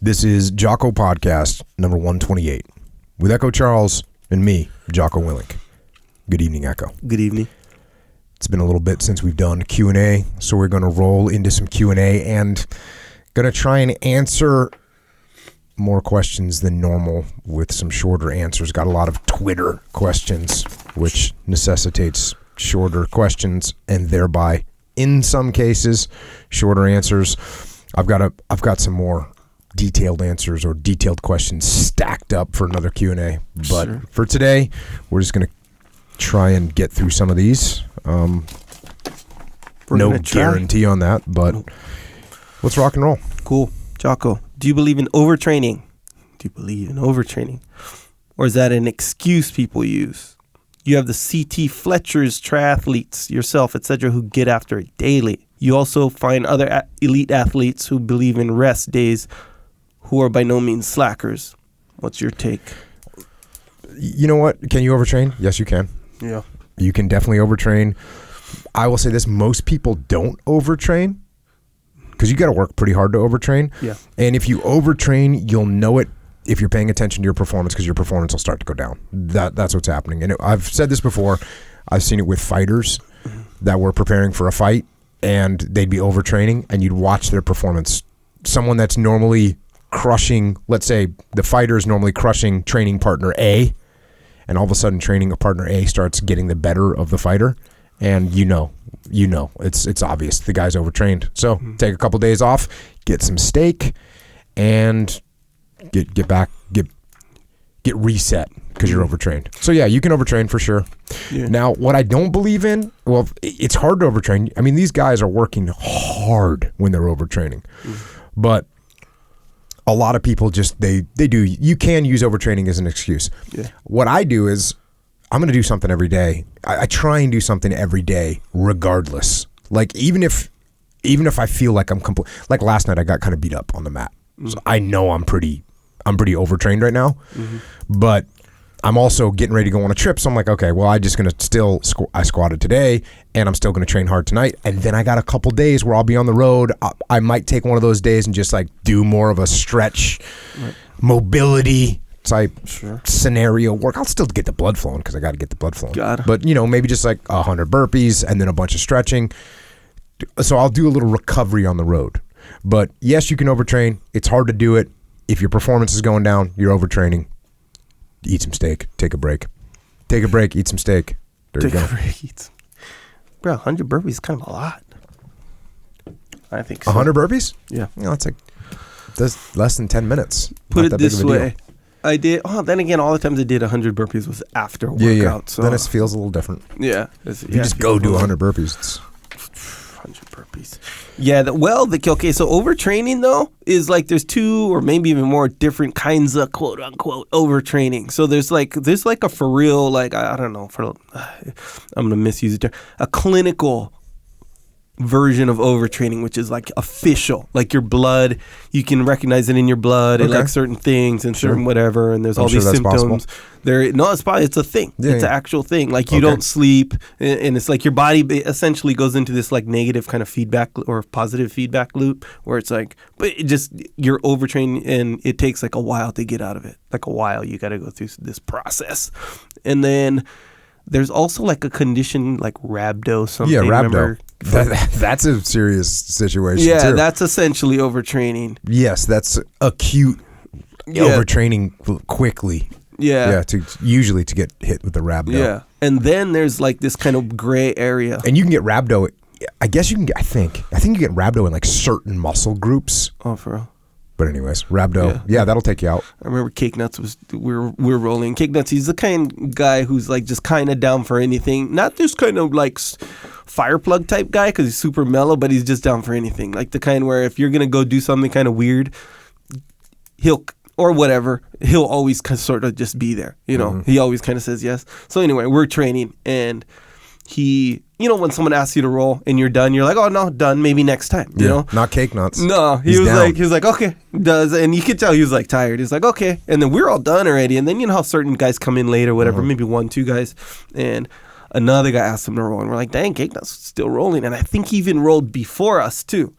This is Jocko Podcast number 128 with Echo Charles and me, Jocko Willink. Good evening, Echo. Good evening. It's been a little bit since we've done Q&A, so we're going to roll into some Q&A and going to try and answer more questions than normal with some shorter answers. Got a lot of Twitter questions, which necessitates shorter questions and thereby, in some cases, shorter answers. I've got some more detailed answers or detailed questions stacked up for another Q&A. But Sure. For today, we're just going to try and get through some of these. No guarantee on that, but let's rock and roll. Cool. Jocko, do you believe in overtraining? Or is that an excuse people use? You have the CT Fletchers, triathletes, yourself, etc., who get after it daily. You also find other elite athletes who believe in rest days who are by no means slackers. What's your take? You know what? Can you overtrain? Yes, you can. Yeah. You can definitely overtrain. I will say this, most people don't overtrain because you got to work pretty hard to overtrain. Yeah. And if you overtrain, you'll know it if you're paying attention to your performance because your performance will start to go down. That's what's happening. And I've said this before. I've seen it with fighters that were preparing for a fight and they'd be overtraining and you'd watch their performance. Someone that's normally crushing, let's say the fighter is normally crushing training partner A, and all of a sudden training partner A starts getting the better of the fighter, and you know, it's obvious the guy's overtrained. So take a couple days off, get some steak, and get back, get reset because you're overtrained. So yeah, you can overtrain for sure. Yeah. Now, what I don't believe in, well, it's hard to overtrain. I mean, these guys are working hard when they're overtraining, but a lot of people just, they do. You can use overtraining as an excuse. Yeah. What I do is I'm going to do something every day. I try and do something every day regardless. Like even if I feel like I'm like last night I got kind of beat up on the mat. So I know I'm pretty overtrained right now. But I'm also getting ready to go on a trip, so I'm like, okay, well, I'm just going to I squatted today, and I'm still going to train hard tonight, and then I got a couple days where I'll be on the road. I might take one of those days and just like do more of a stretch, mobility type scenario work. I'll still get the blood flowing because I got to get the blood flowing. But, maybe just like 100 burpees and then a bunch of stretching. So I'll do a little recovery on the road. But yes, you can overtrain. It's hard to do it. If your performance is going down, you're overtraining. Eat some steak. Take a break. Eat some steak. There you go. Bro, 100 burpees is kind of a lot. I think so. 100 burpees? Yeah. That's less than 10 minutes. Put it this way. I did. Oh, then again, all the times I did 100 burpees was after a workout. Yeah. So then it feels a little different. Yeah. You just go do 100 burpees. It's 100 burpees. Yeah. Okay. So overtraining though is like there's two or maybe even more different kinds of quote unquote overtraining. So there's like a for real, like I don't know, I'm gonna misuse the term, a clinical version of overtraining, which is like official, like your blood, you can recognize it in your blood and like certain things and certain whatever, and there's all these symptoms. It's a thing. It's an actual thing. Like you don't sleep, and it's like your body essentially goes into this like negative kind of feedback or positive feedback loop where it's like, but it just you're overtrained and it takes like a while to get out of it. Like a while, you got to go through this process, and then there's also like a condition like rhabdo something. Yeah, rhabdo. That's a serious situation. Yeah, too. That's essentially overtraining. Yes, that's acute overtraining quickly. Yeah. Usually to get hit with the rhabdo. Yeah. And then there's like this kind of gray area. And you can get rhabdo, I guess you can get, I think you get rhabdo in like certain muscle groups. Oh, for real? But anyways, rhabdo, yeah, that'll take you out. I remember Cake Nuts we're rolling. Cake Nuts, he's the kind of guy who's like just kind of down for anything. Not this kind of like fire plug type guy because he's super mellow, but he's just down for anything. Like the kind where if you're going to go do something kind of weird, he'll always sort of just be there. He always kind of says yes. So anyway, we're training and he, when someone asks you to roll and you're done, you're like, oh no, done, maybe next time, you know? Not Cake Nuts. No, he was like, okay, does, and you could tell he was like tired. He's like, okay, and then we're all done already, and then you know how certain guys come in late or whatever, maybe 1-2 guys, and another guy asked him to roll, and we're like, dang, Cake Nuts is still rolling, and I think he even rolled before us too.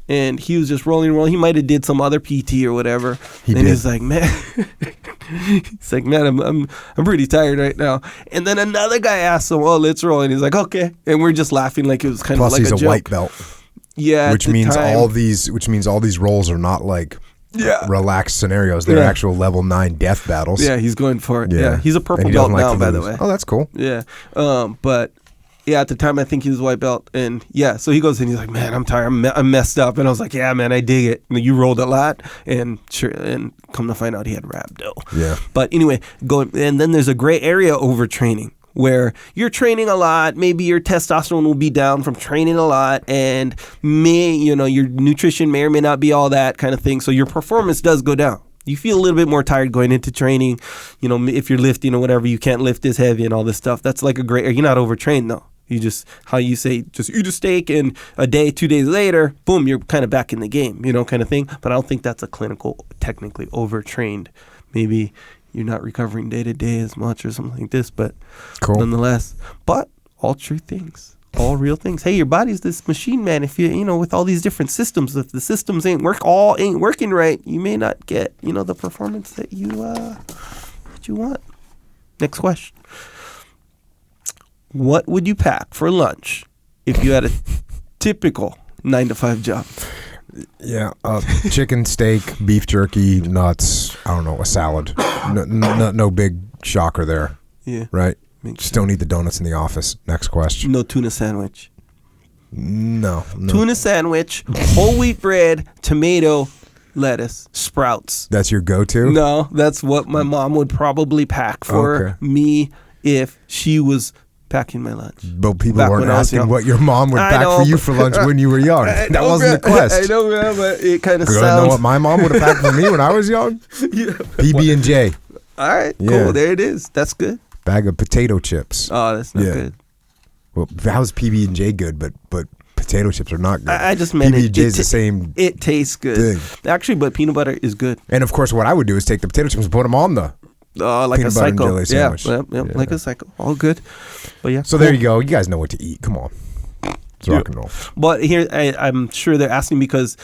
and he was just rolling. He might have did some other PT or whatever. He's like, man, I'm pretty tired right now. And then another guy asked him, "Oh, let's roll," and he's like, "Okay," and we're just laughing like it was kind of like a joke. Plus, he's a white belt. Yeah, which means all these rolls are not like relaxed scenarios. They're actual level 9 death battles. Yeah, he's going for it. Yeah, he's a purple belt now, by the way. Oh, that's cool. Yeah, but yeah, at the time I think he was a white belt, and yeah, so he goes in. He's like, "Man, I'm tired. I'm messed up," and I was like, "Yeah, man, I dig it. You rolled a lot," and sure, and come to find out he had rhabdo. Yeah. But anyway, and then there's a gray area overtraining, where you're training a lot, maybe your testosterone will be down from training a lot, and your nutrition may or may not be all that kind of thing, so your performance does go down. You feel a little bit more tired going into training. If you're lifting or whatever, you can't lift as heavy and all this stuff. That's like you're not overtrained though. You just, how you say, just eat a steak, and a day, 2 days later, boom, you're kind of back in the game, kind of thing. But I don't think that's technically overtrained. Maybe you're not recovering day to day as much or something like this, but nonetheless, but all true things, all real things. Hey, your body's this machine, man. If with all these different systems, if the systems ain't working right, you may not get, the performance that you want. Next question. What would you pack for lunch if you had a typical 9-to-5 job? Yeah, chicken, steak, beef jerky, nuts. I don't know, a salad. No big shocker there. Yeah, right. Just don't eat the donuts in the office. Next question. No tuna sandwich. No. Tuna sandwich, whole wheat bread, tomato, lettuce, sprouts. That's your go-to? No, that's what my mom would probably pack for me if she was packing my lunch. But people weren't asking what your mom would pack for you for lunch when you were young. That wasn't the quest. I know, man, but it kind of sounds... You know what my mom would have packed for me when I was young? Yeah. PB&J. All right, cool. There it is. That's good. Bag of potato chips. Oh, that's not good. Well, how's PB&J good, but potato chips are not good? I just meant PB&J is the same. It tastes good. Thing. Actually, but peanut butter is good. And of course, what I would do is take the potato chips and put them on the like peanut a butter and cycle. jelly sandwich. Yeah, like a cycle. All good. But yeah. So there you go. You guys know what to eat. Come on. It's rock and roll. But here, I'm sure they're asking because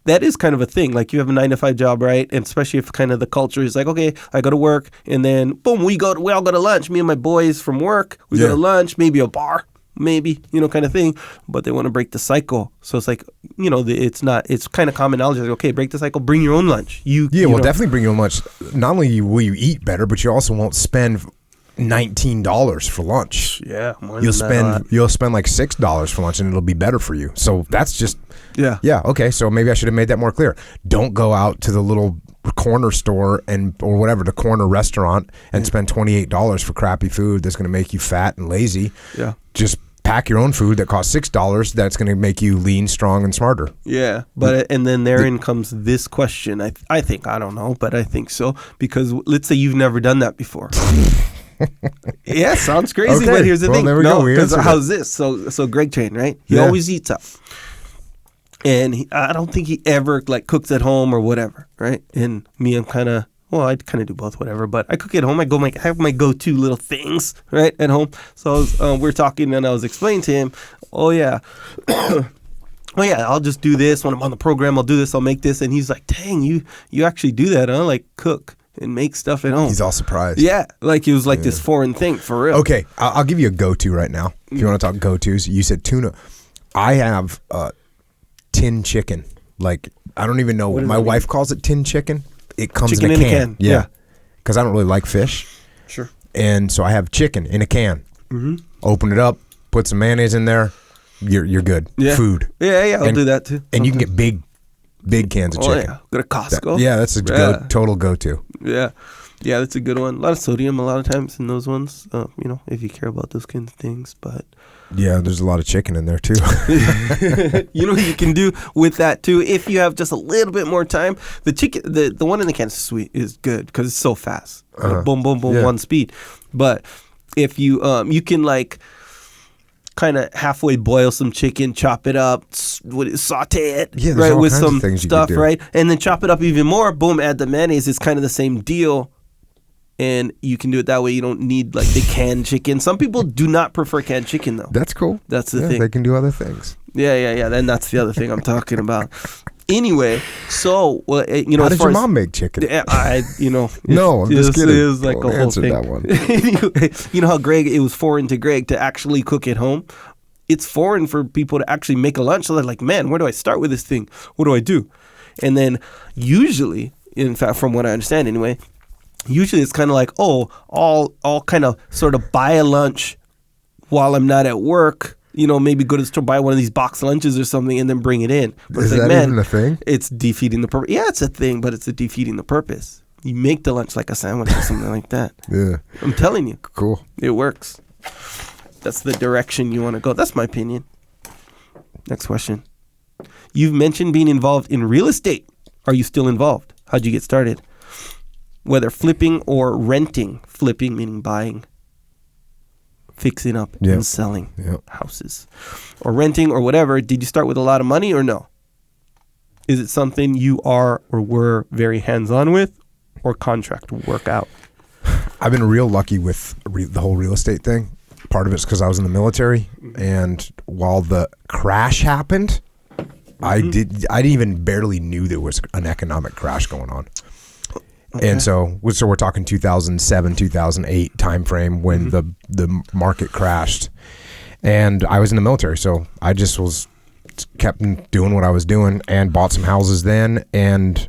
that is kind of a thing. Like you have a 9-to-5 job, right? And especially if kind of the culture is like, okay, I go to work, and then boom, we all go to lunch. Me and my boys from work, we go to lunch, maybe a bar, maybe, kind of thing. But they want to break the cycle. So it's like, it's kind of common knowledge. Like, okay, break the cycle, bring your own lunch. Definitely bring your own lunch. Not only will you eat better, but you also won't spend $19 for lunch. Yeah, you'll spend like $6 for lunch, and it'll be better for you. So that's just okay. So maybe I should have made that more clear. Don't go out to the little corner store or whatever, the corner restaurant, and spend $28 for crappy food that's going to make you fat and lazy. Yeah, just pack your own food that costs $6 that's going to make you lean, strong, and smarter. Yeah, but and then therein comes this question. I think, I don't know, but I think so, because let's say you've never done that before. Yeah, sounds crazy, but here's the thing. There we go. Because how's this? So Greg trained, right? He always eats out, and I don't think he ever cooks at home or whatever, right? And me, I kind of do both, whatever. But I cook at home. I have my go-to little things right at home. So we're talking, and I was explaining to him, I'll just do this when I'm on the program. I'll do this. I'll make this, and he's like, "Dang, you actually do that, huh? Like cook and make stuff at home." He's all surprised. Yeah, like it was like this foreign thing for real. Okay, I'll give you a go-to right now. If you want to talk go-tos, you said tuna. I have tin chicken. Like, I don't even know. My wife calls it tin chicken. It comes chicken in a can. Yeah. Because I don't really like fish. Sure. And so I have chicken in a can. Mm-hmm. Open it up, put some mayonnaise in there. You're good. Yeah. Food. Yeah, I'll do that too. And you can get big cans of chicken. Yeah. Go to Costco. That's a total go-to. Yeah. Yeah, that's a good one. A lot of sodium a lot of times in those ones, if you care about those kinds of things. But yeah, there's a lot of chicken in there too. You know what you can do with that too, if you have just a little bit more time? The chicken, the one in the can is good because it's so fast. Boom, boom, boom, one speed. But if you can kind of halfway boil some chicken, chop it up, saute it, right, with some stuff, right? And then chop it up even more, boom, add the mayonnaise. It's kind of the same deal. And you can do it that way. You don't need the canned chicken. Some people do not prefer canned chicken though. That's cool. That's the thing. They can do other things. Yeah. Then that's the other thing I'm talking about. Anyway, so you know, how did your mom make chicken? No, I'm just kidding. It was like a whole thing. That one. Anyway, you know how it was foreign to Greg to actually cook at home. It's foreign for people to actually make a lunch. So they're like, man, where do I start with this thing? What do I do? And then usually, in fact, from what I understand anyway, usually it's kind of like, I'll kind of sort of buy a lunch while I'm not at work. You know, maybe go to the store, buy one of these box lunches or something, and then bring it in. But is it's like, that man, even a thing? It's defeating the purpose. Yeah, it's a thing, but it's defeating the purpose. You make the lunch like a sandwich or something like that. Yeah. I'm telling you. Cool. It works. That's the direction you want to go. That's my opinion. Next question. You've mentioned being involved in real estate. Are you still involved? How'd you get started? Whether flipping or renting. Flipping meaning buying, fixing up and selling houses, or renting or whatever. Did you start with a lot of money or no? Is it something you are or were very hands-on with, or contract work out? I've been real lucky with the whole real estate thing. Part of it's because I was in the military, and while the crash happened, I didn't even barely knew there was an economic crash going on. Okay. And so we're talking 2007, 2008 time frame when the market crashed, and I was in the military, so I just kept doing what I was doing and bought some houses then, and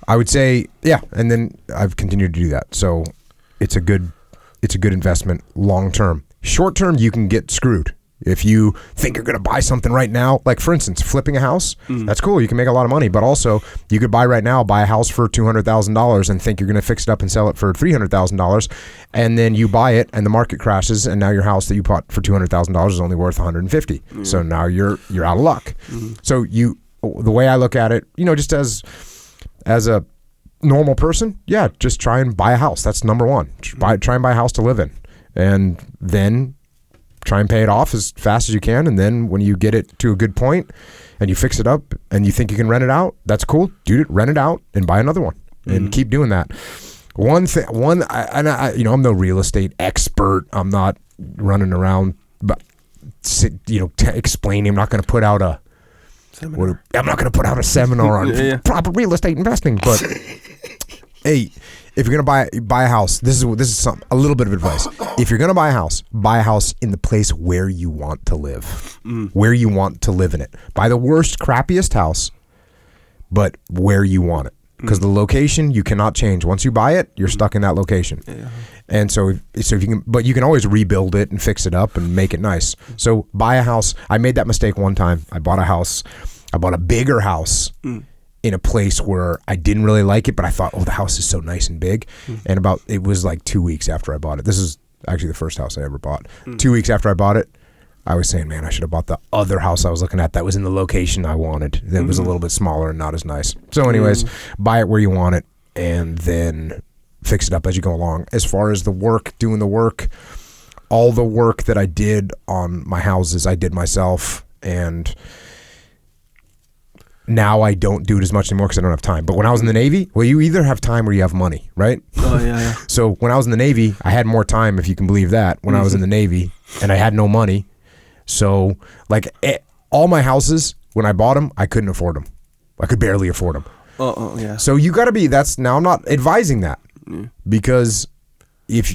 I would say and then I've continued to do that. So it's a good investment long term. Short term, you can get screwed. If you think you're going to buy something right now, like for instance, flipping a house, that's cool. You can make a lot of money, but also you could buy a house for $200,000 and think you're going to fix it up and sell it for $300,000. And then you buy it and the market crashes, and now your house that you bought for $200,000 is only worth $150,000. So now you're out of luck. So the way I look at it, just as a normal person, just try and buy a house. That's number one. Try and buy a house to live in, and then try and pay it off as fast as you can. And then when you get it to a good point and you fix it up and you think you can rent it out, that's cool. Rent it out and buy another one and keep doing that. I'm no real estate expert. I'm not running around, but explaining. I'm not going to put out a seminar on proper real estate investing. But hey, if you're gonna buy a house, this is a little bit of advice. If you're gonna buy a house in the place where you want to live, where you want to live in it. Buy the worst, crappiest house, but where you want it, because the location you cannot change. Once you buy it, you're stuck in that location. Yeah. And so if you can, but you can always rebuild it and fix it up and make it nice. So buy a house. I made that mistake one time. I bought a bigger house in a place where I didn't really like it, but I thought, the house is so nice and big. And it was like 2 weeks after I bought it. This is actually the first house I ever bought. 2 weeks after I bought it, I was saying, man, I should have bought the other house I was looking at that was in the location I wanted. That was a little bit smaller and not as nice. So anyways, buy it where you want it and then fix it up as you go along. As far as doing the work, all the work that I did on my houses, I did myself, and now I don't do it as much anymore because I don't have time. But when I was in the Navy, you either have time or you have money, right? Oh, yeah. So when I was in the Navy, I had more time, if you can believe that, when I was in the Navy, and I had no money. So all my houses, when I bought them, I couldn't afford them. I could barely afford them. Yeah. So you got to be, now I'm not advising that, because if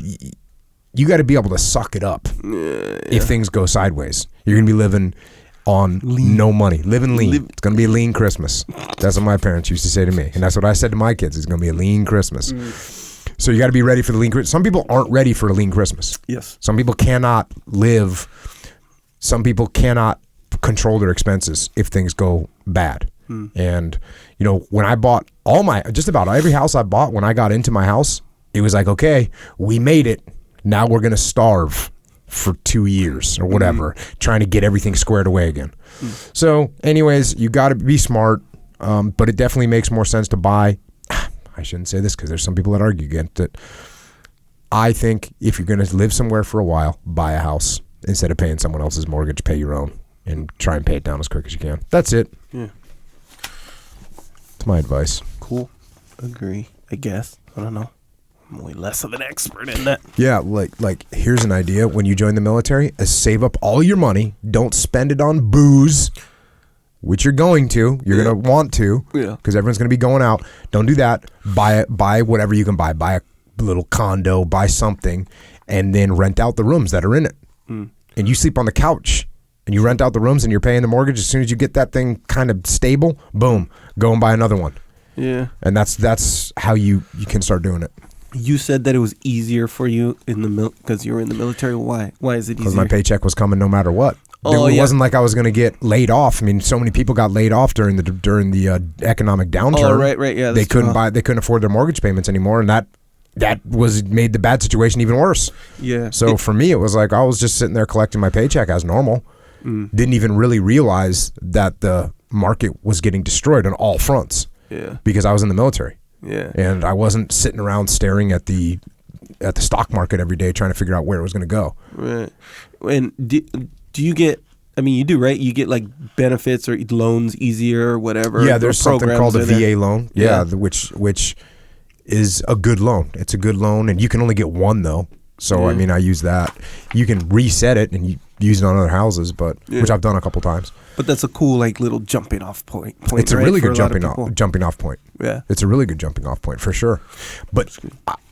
you got to be able to suck it up if things go sideways. You're going to be living on no money, living lean. It's going to be a lean Christmas. That's what my parents used to say to me, and that's what I said to my kids. It's going to be a lean Christmas. So you got to be ready for the lean Christmas. Some people aren't ready for a lean Christmas. Yes. Some people cannot live. Some people cannot control their expenses if things go bad. And when I bought just about every house I bought, when I got into my house, it was like, okay, we made it. Now we're going to starve for 2 years or whatever, trying to get everything squared away again. So anyways, you got to be smart, but it definitely makes more sense to buy. I shouldn't say this because there's some people that argue against it. I think if you're going to live somewhere for a while, buy a house instead of paying someone else's mortgage. Pay your own and try and pay it down as quick as you can. That's it. Yeah. It's my advice. Cool. Agree. I guess. I don't know. I'm only less of an expert in that. Yeah, like here's an idea. When you join the military, save up all your money. Don't spend it on booze, which you're going to. You're going to want to, because everyone's going to be going out. Don't do that. Buy whatever you can buy. Buy a little condo. Buy something, and then rent out the rooms that are in it. And you sleep on the couch, and you rent out the rooms, and you're paying the mortgage. As soon as you get that thing kind of stable, boom, go and buy another one. Yeah, and that's how you can start doing it. You said that it was easier for you in the because you were in the military. Why? Why is it easier? Because my paycheck was coming no matter what. It wasn't like I was going to get laid off. I mean, so many people got laid off during the economic downturn. Oh, right, yeah. They couldn't afford their mortgage payments anymore, and that made the bad situation even worse. Yeah. So for me, it was like I was just sitting there collecting my paycheck as normal. Didn't even really realize that the market was getting destroyed on all fronts. Yeah. Because I was in the military. Yeah. And I wasn't sitting around staring at the stock market every day trying to figure out where it was going to go. Right. And do you get, I mean, you do, right? You get like benefits or loans easier or whatever. Yeah, there's something called a VA loan. Yeah, which is a good loan. It's a good loan, and you can only get one though. So I mean, I use that. You can reset it and you use it on other houses, which I've done a couple times. But that's a cool like little jumping off point. It's a really good jumping off point. Yeah, it's a really good jumping off point for sure. But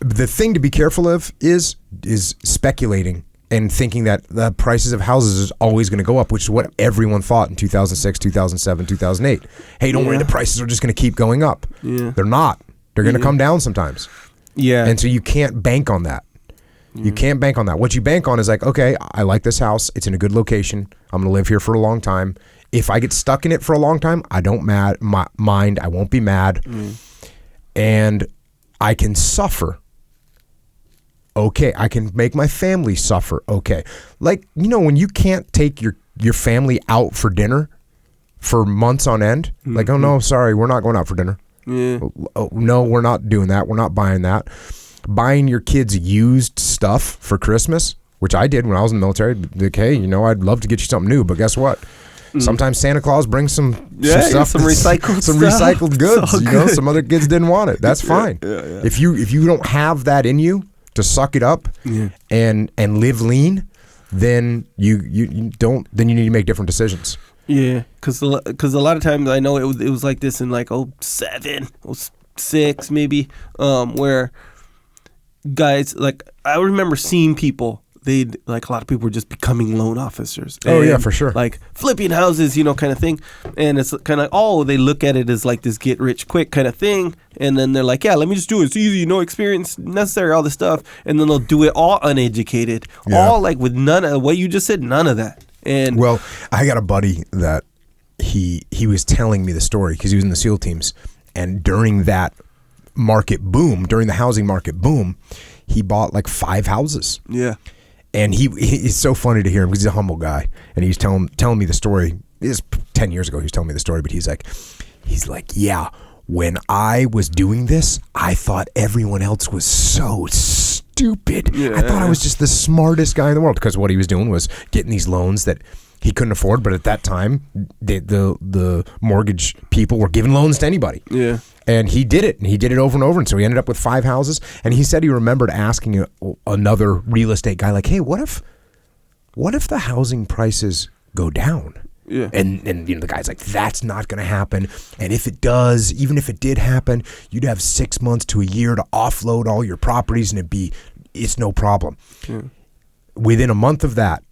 the thing to be careful of is speculating and thinking that the prices of houses is always going to go up, which is what everyone thought in 2006, 2007, 2008. Hey, don't worry, the prices are just going to keep going up. Yeah, they're not. They're going to come down sometimes. Yeah, and so you can't bank on that. You can't bank on that. What you bank on is like, okay, I like this house. It's in a good location. I'm going to live here for a long time. If I get stuck in it for a long time, I don't mind. I won't be mad. And I can suffer. Okay. I can make my family suffer. Okay. Like, when you can't take your family out for dinner for months on end, like, oh no, sorry, we're not going out for dinner. Yeah. Oh, no, we're not doing that. We're not buying that. Buying your kids used stuff for Christmas, which I did when I was in the military. Like, hey, I'd love to get you something new, but guess what? Sometimes Santa Claus brings some stuff, some recycled goods. Some other kids didn't want it. That's fine. Yeah. If you don't have that in you to suck it up and live lean, then you don't. Then you need to make different decisions. Yeah, because a lot of times I know it was like this in like 07, 06 maybe, where guys, like, I remember seeing people, a lot of people were just becoming loan officers. Oh, yeah, for sure. Like flipping houses, kind of thing. And it's kind of like, they look at it as like this get rich quick kind of thing. And then they're like, yeah, let me just do it. It's easy, no experience necessary, all this stuff. And then they'll do it all uneducated, all like with none of what you just said, none of that. And well, I got a buddy that he was telling me the story because he was in the SEAL teams. And during that market boom, during the housing market boom, he bought like 5 houses. Yeah. And he's so funny to hear him because he's a humble guy. And he's telling me the story. This is 10 years ago he was telling me the story, but he's like, yeah, when I was doing this, I thought everyone else was so stupid. Yeah. I thought I was just the smartest guy in the world because what he was doing was getting these loans that he couldn't afford, but at that time, the mortgage people were giving loans to anybody. Yeah. And he did it, and he did it over and over, and so he ended up with 5 houses. And he said he remembered asking another real estate guy, like, "Hey, what if the housing prices go down?" Yeah. And the guy's like, "That's not going to happen. And if it does, even if it did happen, you'd have 6 months to a year to offload all your properties, and it's no problem." Yeah. Within a month of that,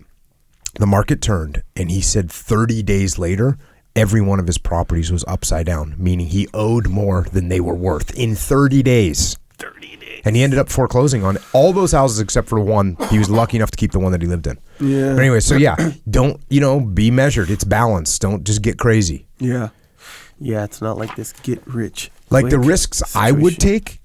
the market turned, and he said 30 days later, every one of his properties was upside down, meaning he owed more than they were worth in 30 days. 30 days. And he ended up foreclosing on all those houses except for one. He was lucky enough to keep the one that he lived in. Yeah. But anyway, so yeah, don't, be measured. It's balanced. Don't just get crazy. Yeah. Yeah, it's not like this get rich. Like the risks situation I would take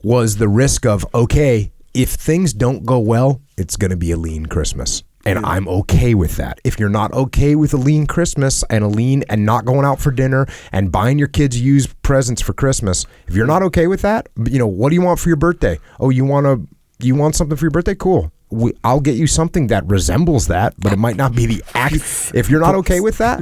was the risk of, okay, if things don't go well, it's going to be a lean Christmas. And I'm okay with that. If you're not okay with a lean Christmas and not going out for dinner and buying your kids used presents for Christmas, if you're not okay with that, what do you want for your birthday? Oh, you want something for your birthday? Cool. I'll get you something that resembles that, but it might not be the act. If you're not okay with that,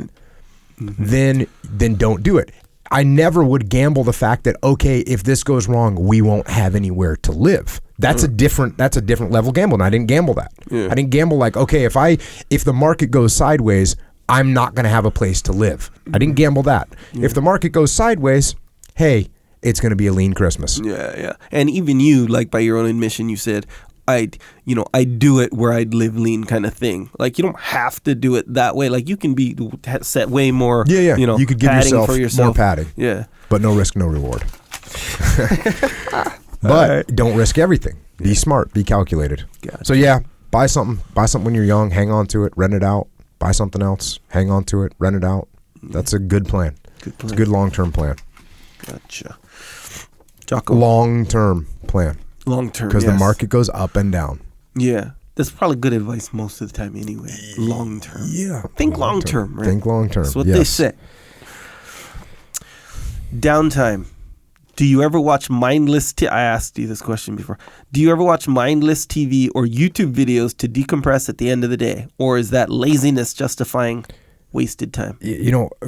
then don't do it. I never would gamble the fact that, okay, if this goes wrong, we won't have anywhere to live. That's a different level gamble, and I didn't gamble that. Yeah. I didn't gamble like, okay, if the market goes sideways, I'm not going to have a place to live. I didn't gamble that. Yeah. If the market goes sideways, hey, it's going to be a lean Christmas. Yeah. And even you, like by your own admission, you said, I'd do it where I'd live lean kind of thing. Like you don't have to do it that way. Like you can be set way more. Yeah. You could give padding yourself more padding. Yeah. But no risk, no reward. But don't risk everything. Be smart. Be calculated. Gotcha. So yeah, buy something. Buy something when you're young. Hang on to it. Rent it out. Buy something else. Hang on to it. Rent it out. That's a good plan. It's a good long-term plan. Gotcha. Jocko. Long-term plan. Long-term, because the market goes up and down. Yeah. That's probably good advice most of the time anyway. Long-term. Yeah. Think long-term, right? Think long-term. That's what they say. Downtime. Do you ever watch mindless I asked you this question before. Do you ever watch mindless TV or YouTube videos to decompress at the end of the day? Or is that laziness justifying wasted time?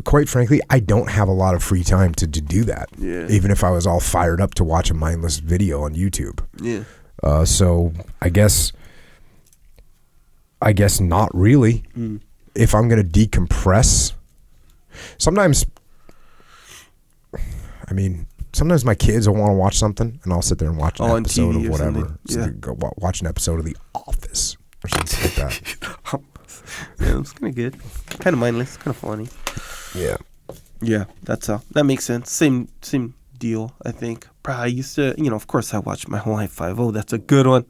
Quite frankly, I don't have a lot of free time to do that. Yeah. Even if I was all fired up to watch a mindless video on YouTube. Yeah. So I guess not really. If I'm going to decompress, sometimes my kids will want to watch something, and I'll sit there and watch an episode of whatever. So go watch an episode of The Office or something like that. Yeah, it's kind of good. Kind of mindless. Kind of funny. Yeah. Yeah, that's all. That makes sense. Same deal, I think. I used to, of course I watched my Hawaii 5-0. That's a good one.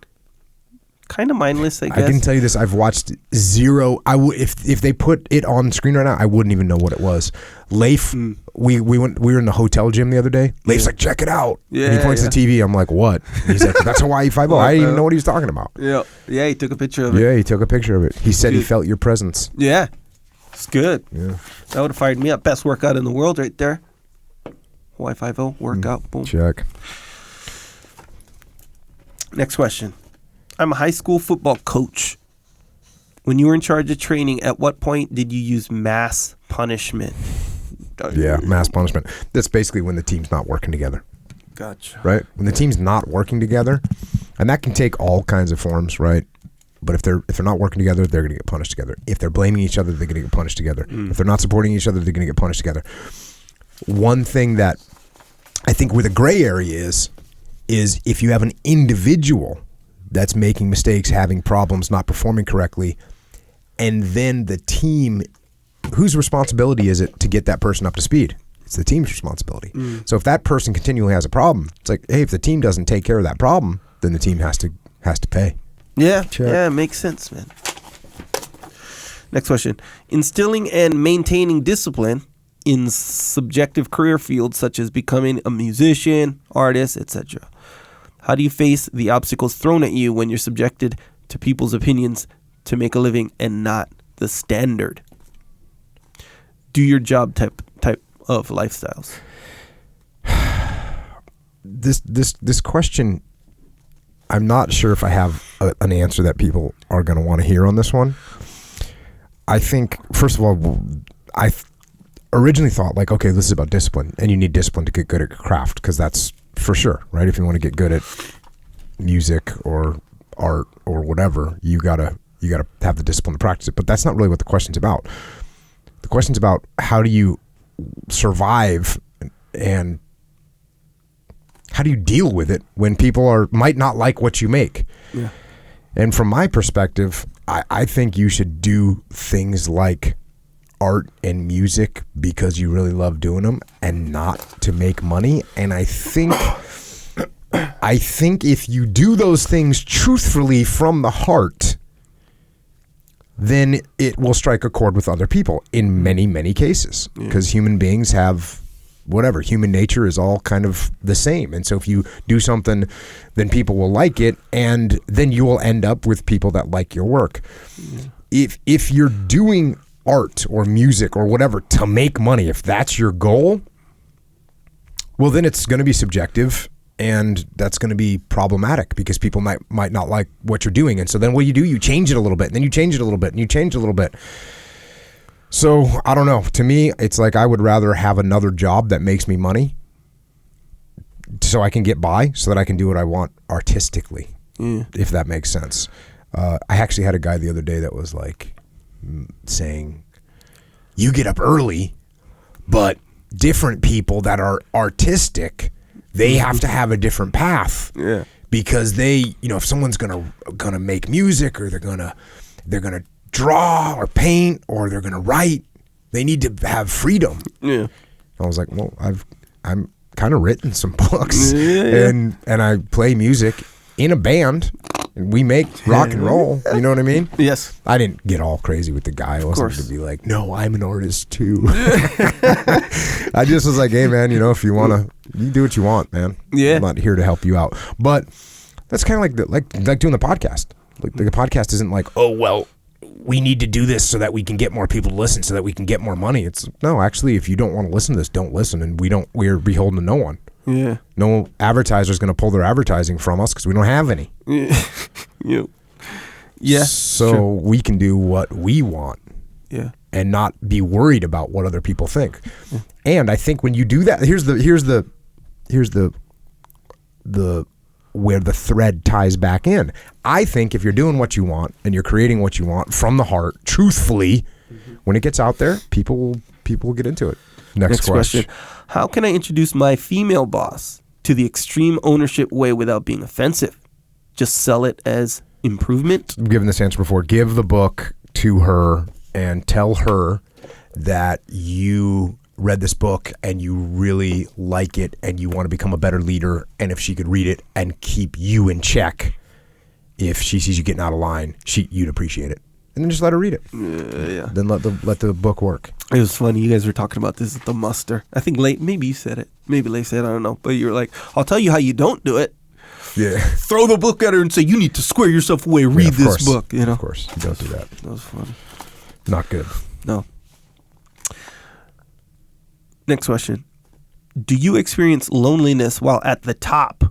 Kind of mindless, I guess. I can tell you this. I've watched zero. If they put it on screen right now, I wouldn't even know what it was. Leif, we were in the hotel gym the other day. Leif's like, check it out. Yeah, and he points to the TV. I'm like, what? And he's like, that's Hawaii 5-0. I didn't even know what he was talking about. Yeah. Yeah, he took a picture of it. Yeah, he took a picture of it. He said he felt your presence. Yeah. It's good. Yeah. That would have fired me up. Best workout in the world right there. Hawaii 5-0 workout. Boom. Check. Next question. I'm a high school football coach. When you were in charge of training, at what point did you use mass punishment? Yeah, mass punishment. That's basically when the team's not working together. Gotcha. Right? When the team's not working together, and that can take all kinds of forms, right? But if they're not working together, they're going to get punished together. If they're blaming each other, they're going to get punished together. If they're not supporting each other, they're going to get punished together. One thing that I think where the gray area is if you have an individual that's making mistakes, having problems, not performing correctly, and then the team, whose responsibility is it to get that person up to speed? It's the team's responsibility. So if that person continually has a problem, it's like, hey, if the team doesn't take care of that problem, then the team has to pay. Yeah, Check. Yeah, it makes sense, man. Next question. Instilling and maintaining discipline in subjective career fields such as becoming a musician, artist, etc. How do you face the obstacles thrown at you when you're subjected to people's opinions to make a living and not the standard? Do your job type of lifestyles. This question, I'm not sure if I have an answer that people are going to want to hear on this one. I think, first of all, I originally thought like, okay, this is about discipline, and you need discipline to get good at your craft, because that's for sure, right? If you want to get good at music or art or whatever, you gotta have the discipline to practice it. But that's not really what the question's about. The question's about how do you survive and how do you deal with it when people might not like what you make. Yeah. And from my perspective, I think you should do things like art and music because you really love doing them and not to make money. And I think if you do those things truthfully from the heart, then it will strike a chord with other people in many, many cases, because human beings have whatever. Human nature is all kind of the same. And so if you do something, then people will like it, and then you will end up with people that like your work. If you're doing art or music or whatever to make money, if that's your goal, well, then it's going to be subjective, and that's going to be problematic because people might not like what you're doing. And so then what you do, you change it a little bit, and then you change it a little bit, and you change it a little bit. So I don't know. To me, it's like I would rather have another job that makes me money so I can get by, so that I can do what I want artistically, if that makes sense. I actually had a guy the other day that was like saying, you get up early, but different people that are artistic, they have to have a different path. Yeah. Because they, if someone's gonna make music, or they're gonna draw or paint, or they're gonna write, they need to have freedom. Yeah. I was like, well, I'm kind of written some books, and I play music in a band, and we make rock and roll. You know what I mean? Yes. I didn't get all crazy with the guy. I wasn't to be like, no, I'm an artist too. I just was like, hey man, if you wanna, you do what you want, man. Yeah. I'm not here to help you out. But that's kind of like doing the podcast. Like the podcast isn't like, oh well, we need to do this so that we can get more people to listen, so that we can get more money. It's no, actually, if you don't want to listen to this, don't listen, and we're beholden to no one. Yeah. No advertiser's going to pull their advertising from us because we don't have any. Yeah. Yeah. So we can do what we want. Yeah. And not be worried about what other people think. Yeah. And I think when you do that, here's the where the thread ties back in. I think if you're doing what you want and you're creating what you want from the heart, truthfully, when it gets out there, people will get into it. Next question. How can I introduce my female boss to the extreme ownership way without being offensive? Just sell it as improvement? I've given this answer before. Give the book to her and tell her that you read this book and you really like it and you want to become a better leader, and if she could read it and keep you in check, if she sees you getting out of line, you'd appreciate it. And then just let her read it. Yeah. Then let the book work. It was funny. You guys were talking about this at the muster. I think maybe you said it. Maybe Leif said it. I don't know. But you were like, I'll tell you how you don't do it. Yeah. Throw the book at her and say, you need to square yourself away. Read this book. Of course. You don't do that. That was funny. Not good. No. Next question. Do you experience loneliness while at the top?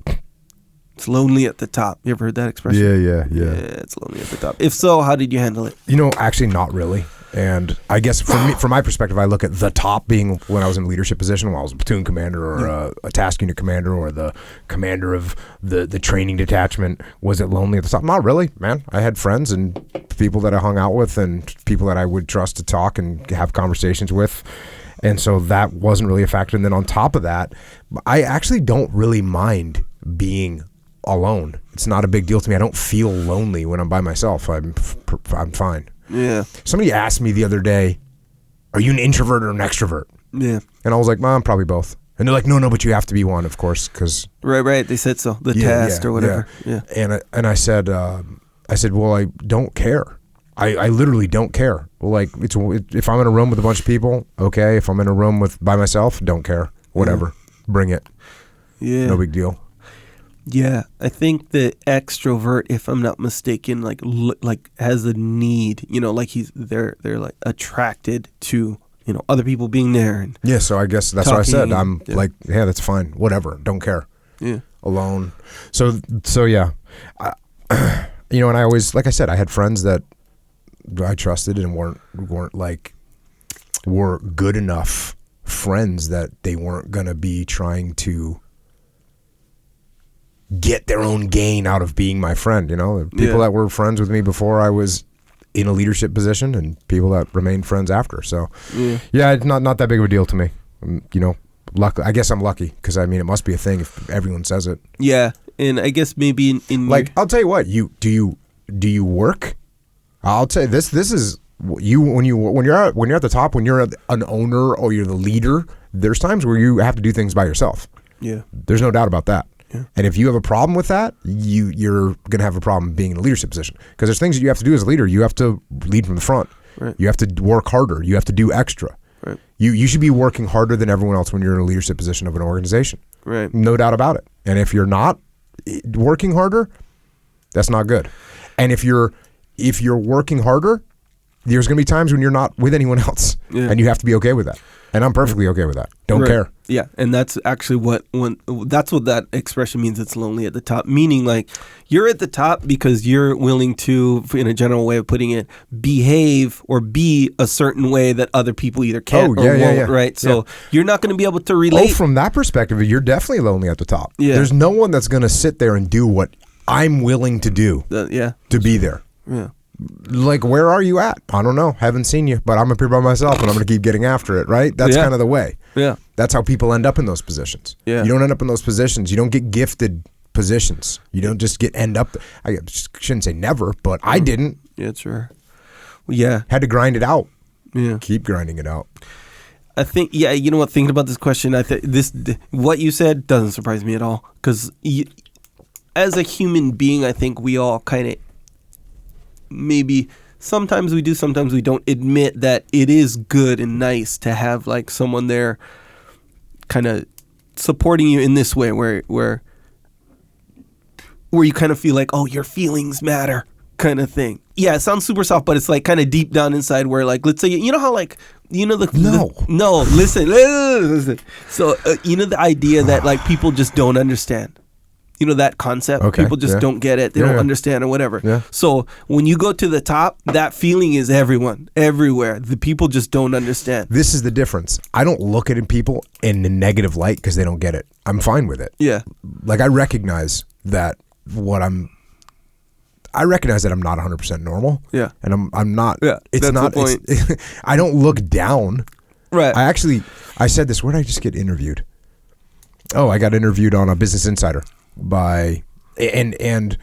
It's lonely at the top. You ever heard that expression? Yeah, it's lonely at the top. If so, how did you handle it? Actually not really. And I guess from my perspective, I look at the top being when I was in a leadership position, when I was a platoon commander or a task unit commander or the commander of the training detachment. Was it lonely at the top? Not really, man. I had friends and people that I hung out with and people that I would trust to talk and have conversations with. And so that wasn't really a factor. And then on top of that, I actually don't really mind being alone. It's not a big deal to me. I don't feel lonely when I'm by myself. I'm fine. Yeah. Somebody asked me the other day, are you an introvert or an extrovert? Yeah. And I was like, I'm probably both. And they're like, no, but you have to be one, of course, because right. They said so. The test or whatever. Yeah. And I said, well, I don't care. I literally don't care. Well, like if I'm in a room with a bunch of people, okay. If I'm in a room by myself, don't care. Whatever, bring it. Yeah. No big deal. Yeah, I think the extrovert, if I'm not mistaken, like has a need, like they're like attracted to, other people being there. And yeah, so I guess that's what I said. I'm like, yeah, that's fine. Whatever. Don't care. Yeah. Alone. So yeah. And I always, like I said, I had friends that I trusted and were good enough friends that they weren't going to be trying to get their own gain out of being my friend. People that were friends with me before I was in a leadership position and people that remained friends after. So yeah, it's not that big of a deal to me. Luckily, I guess I'm lucky because it must be a thing if everyone says it. Yeah, and I guess maybe in like I'll tell you what, do you work? I'll tell you this is when you're at the top, when you're an owner or you're the leader, there's times where you have to do things by yourself. Yeah, there's no doubt about that. Yeah. And if you have a problem with that, you're going to have a problem being in a leadership position because there's things that you have to do as a leader. You have to lead from the front. Right. You have to work harder. You have to do extra. Right. You should be working harder than everyone else when you're in a leadership position of an organization. Right. No doubt about it. And if you're not working harder, that's not good. And if you're working harder there's going to be times when you're not with anyone else, and you have to be okay with that. And I'm perfectly okay with that. Don't care. Yeah, and that's actually that's what that expression means. It's lonely at the top, meaning like you're at the top because you're willing to, in a general way of putting it, behave or be a certain way that other people either can't or won't, right? So you're not going to be able to relate. Oh, from that perspective, you're definitely lonely at the top. Yeah. There's no one that's going to sit there and do what I'm willing to do to be there. Yeah. Like, where are you at? I don't know. Haven't seen you, but I'm up here by myself and I'm going to keep getting after it, right? That's kind of the way. Yeah. That's how people end up in those positions. Yeah. You don't end up in those positions. You don't get gifted positions. You don't just end up. I shouldn't say never, but I didn't. Yeah, sure. Yeah. Had to grind it out. Yeah. Keep grinding it out. I think, you know what, thinking about this question, I think what you said doesn't surprise me at all. Because as a human being, I think we all kind of, maybe sometimes we do, sometimes we don't, admit that it is good and nice to have like someone there kind of supporting you in this way where you kind of feel like, oh, your feelings matter kind of thing. Yeah, it sounds super soft, but it's like kind of deep down inside where like, let's say, you know how like, you know, listen. So, you know, the idea that like people just don't understand. You know, that concept. Okay, people just don't get it. They don't understand or whatever. Yeah. So when you go to the top, that feeling is everywhere. The people just don't understand. This is the difference. I don't look at people in a negative light because they don't get it. I'm fine with it. Yeah. Like I recognize that I recognize that I'm not 100% normal. Yeah. And I'm not. Yeah. It's that's not. The point. I don't look down. Right. I said this. Where did I just get interviewed? Oh, I got interviewed on a Business Insider. And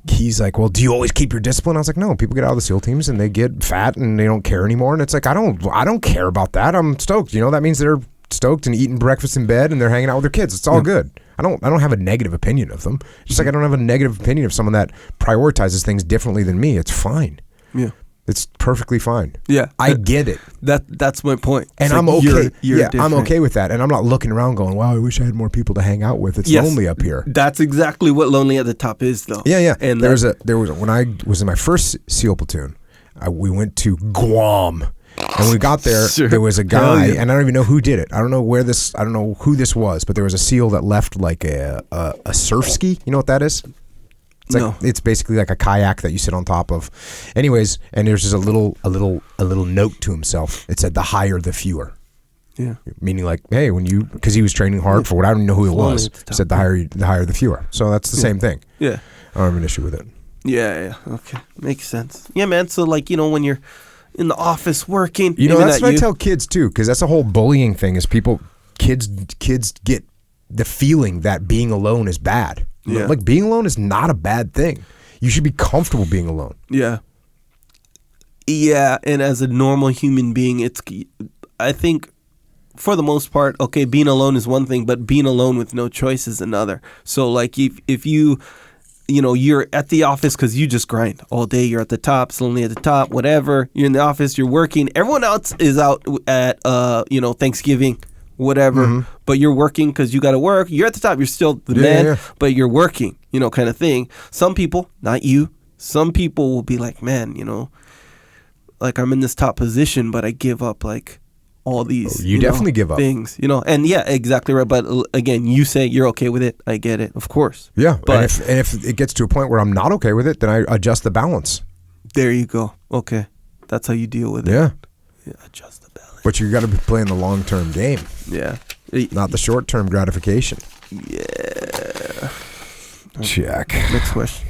he's like, well, do you always keep your discipline? I was like, no, people get out of the SEAL teams and they get fat and they don't care anymore. And it's like, I don't care about that. I'm stoked. You know, that means they're stoked and eating breakfast in bed and they're hanging out with their kids. It's all good. I don't have a negative opinion of them. Just like I don't have a negative opinion of someone that prioritizes things differently than me. It's fine. Yeah. It's perfectly fine. Yeah, I get it. That's my point. And I'm okay. I'm okay with that. And I'm not looking around going, "Wow, I wish I had more people to hang out with." It's lonely up here. That's exactly what lonely at the top is, though. Yeah. And there was when I was in my first SEAL platoon, we went to Guam, and when we got there, there was a guy, and I don't even know who did it. I don't know who this was, but there was a SEAL that left like a surf ski. You know what that is? It's like, it's basically like a kayak that you sit on top of. Anyways, and there's just a little note to himself. It said, "The higher, the fewer." Yeah. Meaning like, hey, because he was training hard for what I don't even know who it was. He said, the higher, the fewer. So that's the same thing. Yeah. I don't have an issue with it. Yeah. Okay. Makes sense. Yeah, man. So like, you know, when you're in the office working, you know, that's what I tell kids too, because that's a whole bullying thing is kids get the feeling that being alone is bad. Yeah. Like being alone is not a bad thing. You should be comfortable being alone. Yeah. Yeah, and as a normal human being, I think for the most part, okay, being alone is one thing, but being alone with no choice is another. So like if you're at the office because you just grind all day, you're at the top, it's lonely at the top, whatever. You're in the office, you're working. Everyone else is out at Thanksgiving, whatever, but you're working because you got to work. You're at the top. You're still the man, but you're working, kind of thing. Some people, not you, some people will be like, man, like I'm in this top position, but I give up like all these you definitely give up things, and yeah, exactly right. But again, you say you're okay with it. I get it, of course. Yeah, but if it gets to a point where I'm not okay with it, then I adjust the balance. There you go. Okay, that's how you deal with it. Yeah, adjust the balance. But you got to be playing the long-term game. Yeah, not the short-term gratification. Yeah. Check. Next question.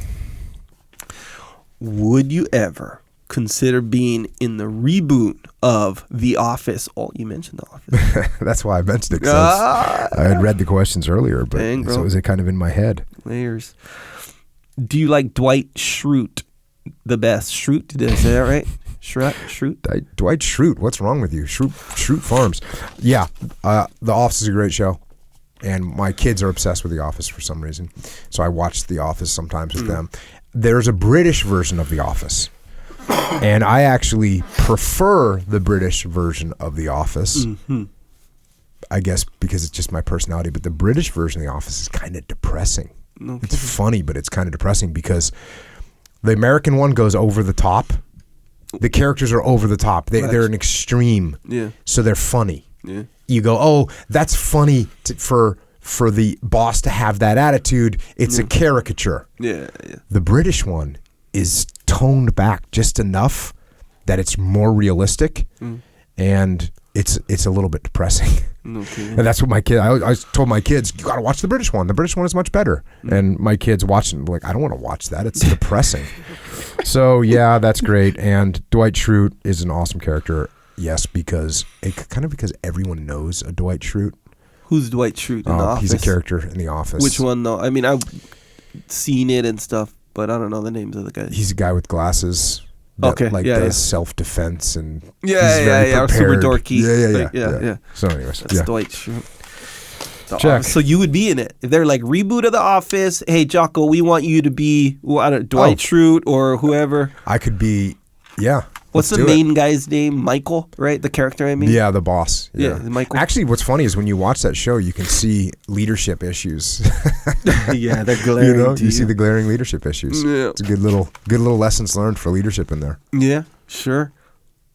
Would you ever consider being in the reboot of The Office? Oh, you mentioned The Office. That's why I mentioned it. I had read the questions earlier, but so it was kind of in my head. Layers. Do you like Dwight Schrute the best? Schrute? Did I say that right? Schrute? Dwight Schrute. What's wrong with you? Schrute Farms. Yeah. The Office is a great show. And my kids are obsessed with The Office for some reason. So I watch The Office sometimes with them. There's a British version of The Office. And I actually prefer the British version of The Office. Mm-hmm. I guess because it's just my personality. But the British version of The Office is kind of depressing. Okay. It's funny, but it's kind of depressing because the American one goes over the top. The characters are over the top. They're an extreme. Yeah. So they're funny. Yeah. You go, oh, that's funny for the boss to have that attitude. It's a caricature. Yeah, yeah. The British one is toned back just enough that it's more realistic, and it's a little bit depressing. Okay. And that's what my kid. I told my kids, you got to watch the British one. The British one is much better. And my kids watching, like, I don't want to watch that. It's depressing. So yeah, that's great. And Dwight Schrute is an awesome character. Yes, because everyone knows a Dwight Schrute. Who's Dwight Schrute in The Office? He's a character in The Office. Which one though? I mean, I've seen it and stuff, but I don't know the names of the guys. He's a guy with glasses. That, does self-defense and he's very super dorky. Yeah. So anyways, that's Dwight Schrute. Check. So you would be in it if they're like reboot of The Office. Hey, Jocko, we want you to be Dwight Schrute or whoever. I could be. Yeah. What's the main guy's name? Michael, right? The character, I mean? Yeah, the boss. Yeah, Michael. Actually, what's funny is when you watch that show, you can see leadership issues. Yeah, they're glaring. You see the glaring leadership issues. Yeah. It's a good little lessons learned for leadership in there. Yeah, sure.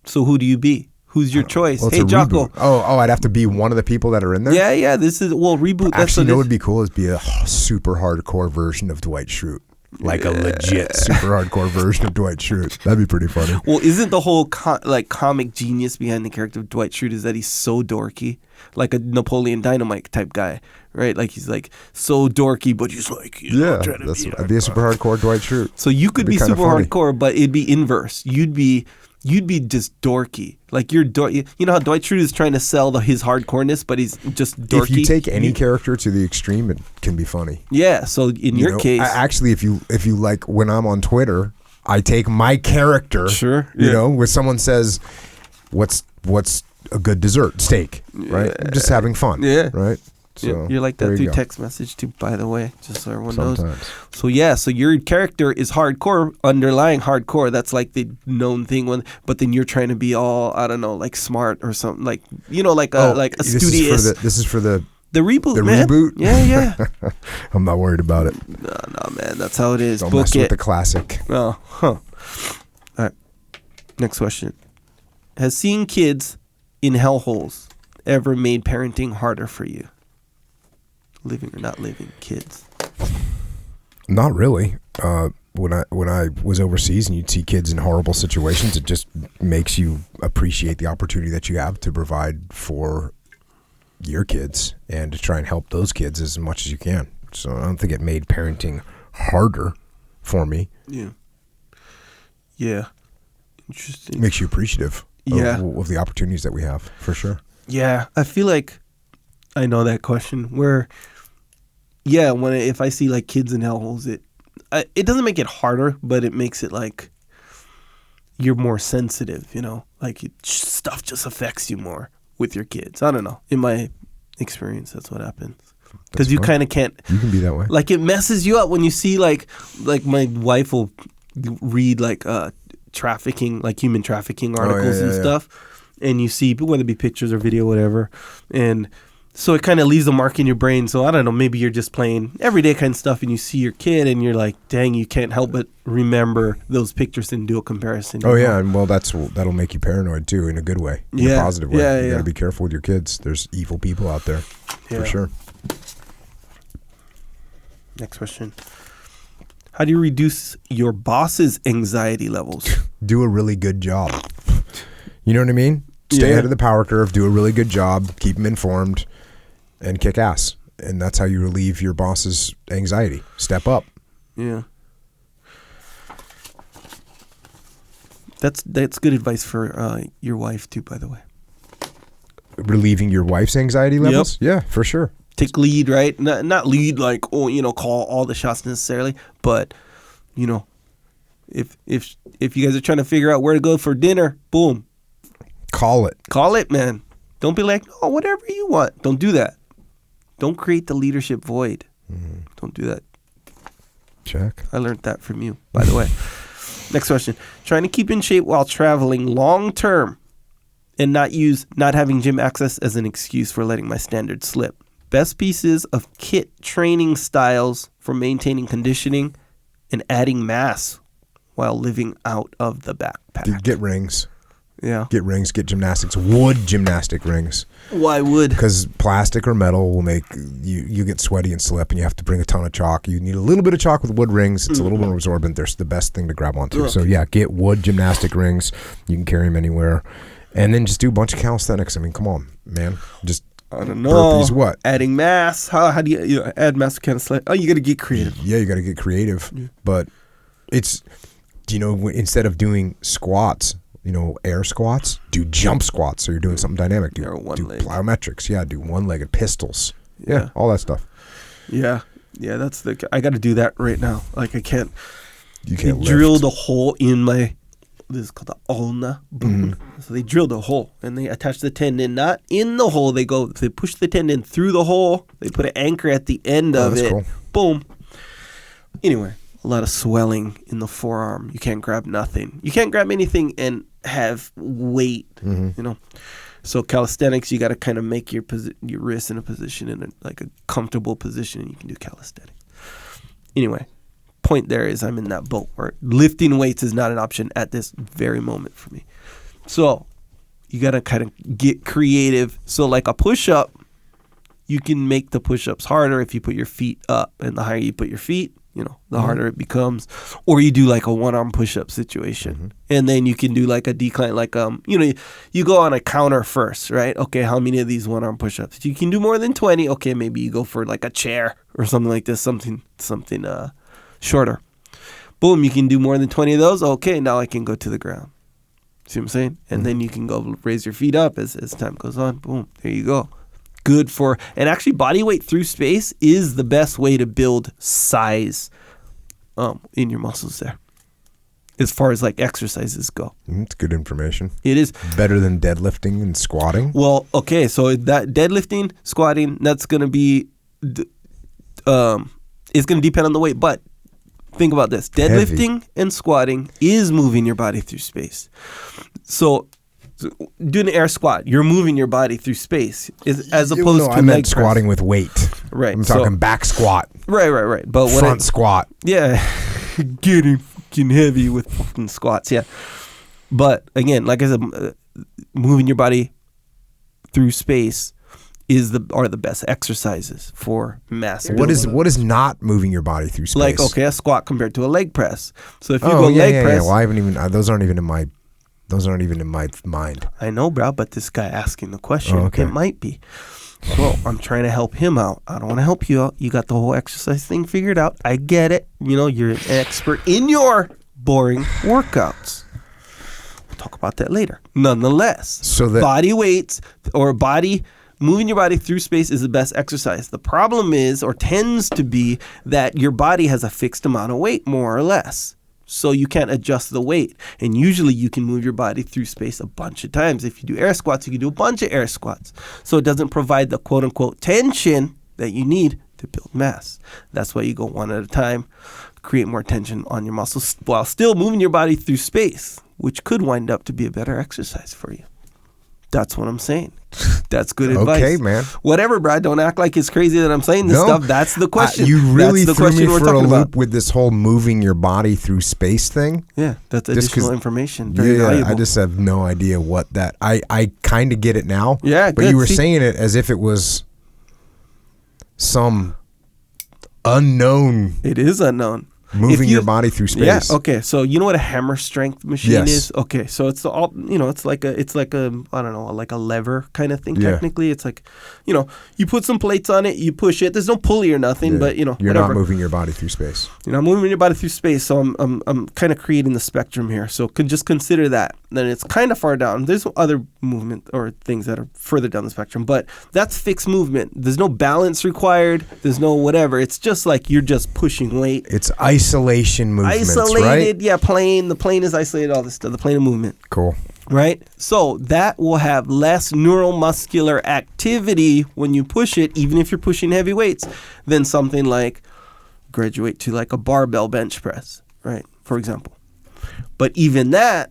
So who do you be? Who's your choice? Well, hey, Jocko. Reboot. Oh, I'd have to be one of the people that are in there? Yeah. This is, reboot. Actually, what would be cool is be a super hardcore version of Dwight Schrute. Like a legit super hardcore version of Dwight Schrute. That'd be pretty funny. Well, isn't the whole comic genius behind the character of Dwight Schrute is that he's so dorky, like a Napoleon Dynamite type guy, right? Like he's like so dorky, but he's like I'd be a super hardcore Dwight Schrute. So you could be super hardcore, but it'd be inverse. You'd be just dorky. Like you're you know how Dwight Schrute is trying to sell his hardcoreness, but he's just dorky. If you take any character to the extreme, it can be funny. Yeah. So in your case, actually, if you like, when I'm on Twitter, I take my character. Sure. You know, when someone says, "What's a good dessert?" Steak. Right. I'm just having fun. Yeah. Right. So, you're like that through text message too, by the way, just so everyone knows. So so your character is hardcore, underlying hardcore. That's like the known thing. But then you're trying to be all, I don't know, like smart or something, like like a studious. This is for the reboot. The man. Reboot. Yeah. I'm not worried about it. No, man, that's how it is. Don't mess with the classic. Oh, All right. Next question: has seeing kids in hellholes ever made parenting harder for you? Living or not living, kids? Not really. When I was overseas and you'd see kids in horrible situations, it just makes you appreciate the opportunity that you have to provide for your kids and to try and help those kids as much as you can. So I don't think it made parenting harder for me. Yeah. Interesting. It makes you appreciative of the opportunities that we have, for sure. Yeah. I feel like I know that question where, if I see like kids in hellholes, it doesn't make it harder, but it makes it like you're more sensitive, like stuff just affects you more with your kids. I don't know. In my experience, that's what happens. Because you kind of can't. You can be that way. Like it messes you up when you see like my wife will read like trafficking, like human trafficking articles and stuff, and you see whether it be pictures or video, whatever, and so it kind of leaves a mark in your brain. So I don't know, maybe you're just playing everyday kind of stuff and you see your kid and you're like, dang, you can't help but remember those pictures and do a comparison. Oh, yeah. And well, that'll make you paranoid too, in a good way, in a positive way. Yeah, you got to be careful with your kids. There's evil people out there, for sure. Next question. How do you reduce your boss's anxiety levels? Do a really good job. You know what I mean? Stay ahead of the power curve, do a really good job, keep them informed, and kick ass. And that's how you relieve your boss's anxiety. Step up. Yeah. That's good advice for your wife too, by the way. Relieving your wife's anxiety levels? Yep. Yeah, for sure. Take lead, right? Not lead like, call all the shots necessarily, but if you guys are trying to figure out where to go for dinner, boom. Call it, man. Don't be like, oh, whatever you want. Don't do that. Don't create the leadership void. Mm-hmm. Don't do that. Check. I learned that from you, by the way. Next question. Trying to keep in shape while traveling long term and not having gym access as an excuse for letting my standards slip. Best pieces of kit training styles for maintaining conditioning and adding mass while living out of the backpack. Dude, get rings. Yeah. Get rings, get gymnastics, wood gymnastic rings. Why wood? Because plastic or metal will make you get sweaty and slip, and you have to bring a ton of chalk. You need a little bit of chalk with wood rings. It's a little more absorbent. They're the best thing to grab onto. Okay. So yeah, get wood gymnastic rings. You can carry them anywhere. And then just do a bunch of calisthenics. I mean, come on, man. Just I don't know. burpees, what? Adding mass. How do you know, add mass? Kind of you got to get creative. Yeah, you got to get creative. Yeah. But it's, instead of doing squats, air squats, do jump squats. So you're doing something dynamic. Do plyometrics. Yeah, do one-legged pistols. Yeah, all that stuff. Yeah, I got to do that right now. Like I can't. You can't drill the hole in my. This is called the ulna bone. Mm-hmm. So they drilled a hole and they attach the tendon not in the hole. They push the tendon through the hole. They put an anchor at the end of it. Cool. Boom. Anyway, a lot of swelling in the forearm. You can't grab nothing. You can't grab anything and have weight. Mm-hmm. So calisthenics, you got to kind of make your wrist in a position in a comfortable position, and you can do calisthenics. Anyway. Point there is I'm in that boat where lifting weights is not an option at this very moment for me. So you got to kind of get creative. So like a push-up, you can make the push-ups harder if you put your feet up. And the higher you put your feet, the harder it becomes. Or you do like a one-arm push-up situation. Mm-hmm. And then you can do like a decline, like, you go on a counter first, right? Okay, how many of these one-arm push-ups? You can do more than 20. Okay, maybe you go for like a chair or something like this, something shorter. Boom, you can do more than 20 of those. Okay, now I can go to the ground. See what I'm saying? And then you can go raise your feet up as time goes on. Boom, there you go. Good and actually body weight through space is the best way to build size in your muscles there. As far as like exercises go. It's good information. It is. Better than deadlifting and squatting? Well, okay, so that deadlifting, squatting, that's going to be, it's going to depend on the weight, but think about this. Deadlifting and squatting is moving your body through space. So doing an air squat, you're moving your body through space as opposed to I meant leg squatting press. with weight. Right. I'm talking back squat. Right. But front squat. Yeah. Getting fucking heavy with fucking squats, yeah. But again, like I said, moving your body through space are the best exercises for mass. What is not moving your body through space? Like, okay, a squat compared to a leg press. So if you go leg press, well, I haven't even. Those aren't even in my mind. I know, bro, but this guy asking the question, it might be. So I'm trying to help him out. I don't want to help you out. You got the whole exercise thing figured out. I get it. You're an expert in your boring workouts. We'll talk about that later. Nonetheless, so that body weights or moving your body through space is the best exercise. The problem is, or tends to be, that your body has a fixed amount of weight, more or less. So you can't adjust the weight. And usually you can move your body through space a bunch of times. If you do air squats, you can do a bunch of air squats. So it doesn't provide the quote-unquote tension that you need to build mass. That's why you go one at a time, create more tension on your muscles while still moving your body through space, which could wind up to be a better exercise for you. That's what I'm saying. That's good advice. Okay, man. Whatever, Brad. Don't act like it's crazy that I'm saying this stuff. That's the question. You really threw me for a loop about. With this whole moving your body through space thing. Yeah, that's additional information. Very valuable. I just have no idea what that. I kind of get it now. Yeah, but you were saying it as if it was some unknown. It is unknown. Moving your body through space. Yeah. Okay. So you know what a hammer strength machine is? Okay. So it's all it's like a I don't know, like a lever kind of thing. Yeah. Technically, it's like, you put some plates on it, you push it. There's no pulley or nothing, but you're whatever. not moving your body through space. You're not moving your body through space. So I'm kind of creating the spectrum here. So just consider that. Then it's kind of far down. There's other movement or things that are further down the spectrum, but that's fixed movement. There's no balance required. There's no whatever. It's just like you're just pushing weight. It's isolation movements, isolated, right? Yeah, plane. The plane is isolated, all this stuff. The plane of movement. Cool. Right? So that will have less neuromuscular activity when you push it, even if you're pushing heavy weights, than something like graduate to like a barbell bench press, right? For example. But even though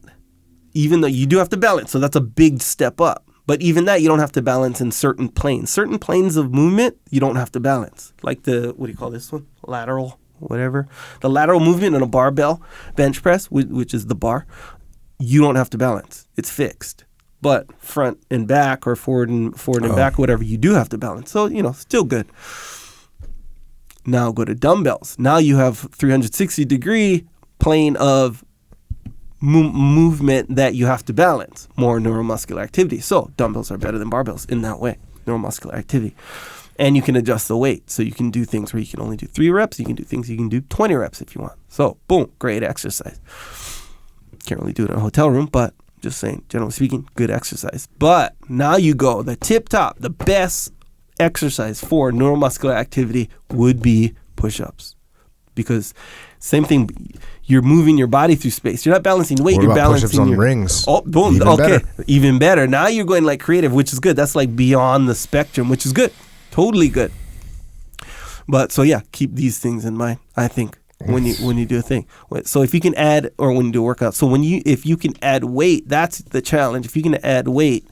you do have to balance, so that's a big step up. But even that, you don't have to balance in certain planes. Certain planes of movement, you don't have to balance. Like what do you call this one? Lateral whatever. The lateral movement on a barbell bench press, which is the bar, you don't have to balance. It's fixed. But front and back or forward and back, whatever, you do have to balance. So, still good. Now go to dumbbells. Now you have 360-degree plane of movement that you have to balance, more neuromuscular activity. So dumbbells are better than barbells in that way, neuromuscular activity. And you can adjust the weight. So you can do things where you can only do 3 reps. You can do things you can do 20 reps if you want. So boom, great exercise. Can't really do it in a hotel room, but just saying, generally speaking, good exercise. But now you go, the tip top, the best exercise for neuromuscular activity would be push-ups. Because same thing, you're moving your body through space. You're not balancing weight, you're balancing push-ups on rings. Oh, boom. Even okay. better. Even better. Now you're going like creative, which is good. That's like beyond the spectrum, which is good. Totally good. But so yeah, keep these things in mind, I think, when you do a thing. So if you can add, or when you do a workout, so if you can add weight, that's the challenge. If you can add weight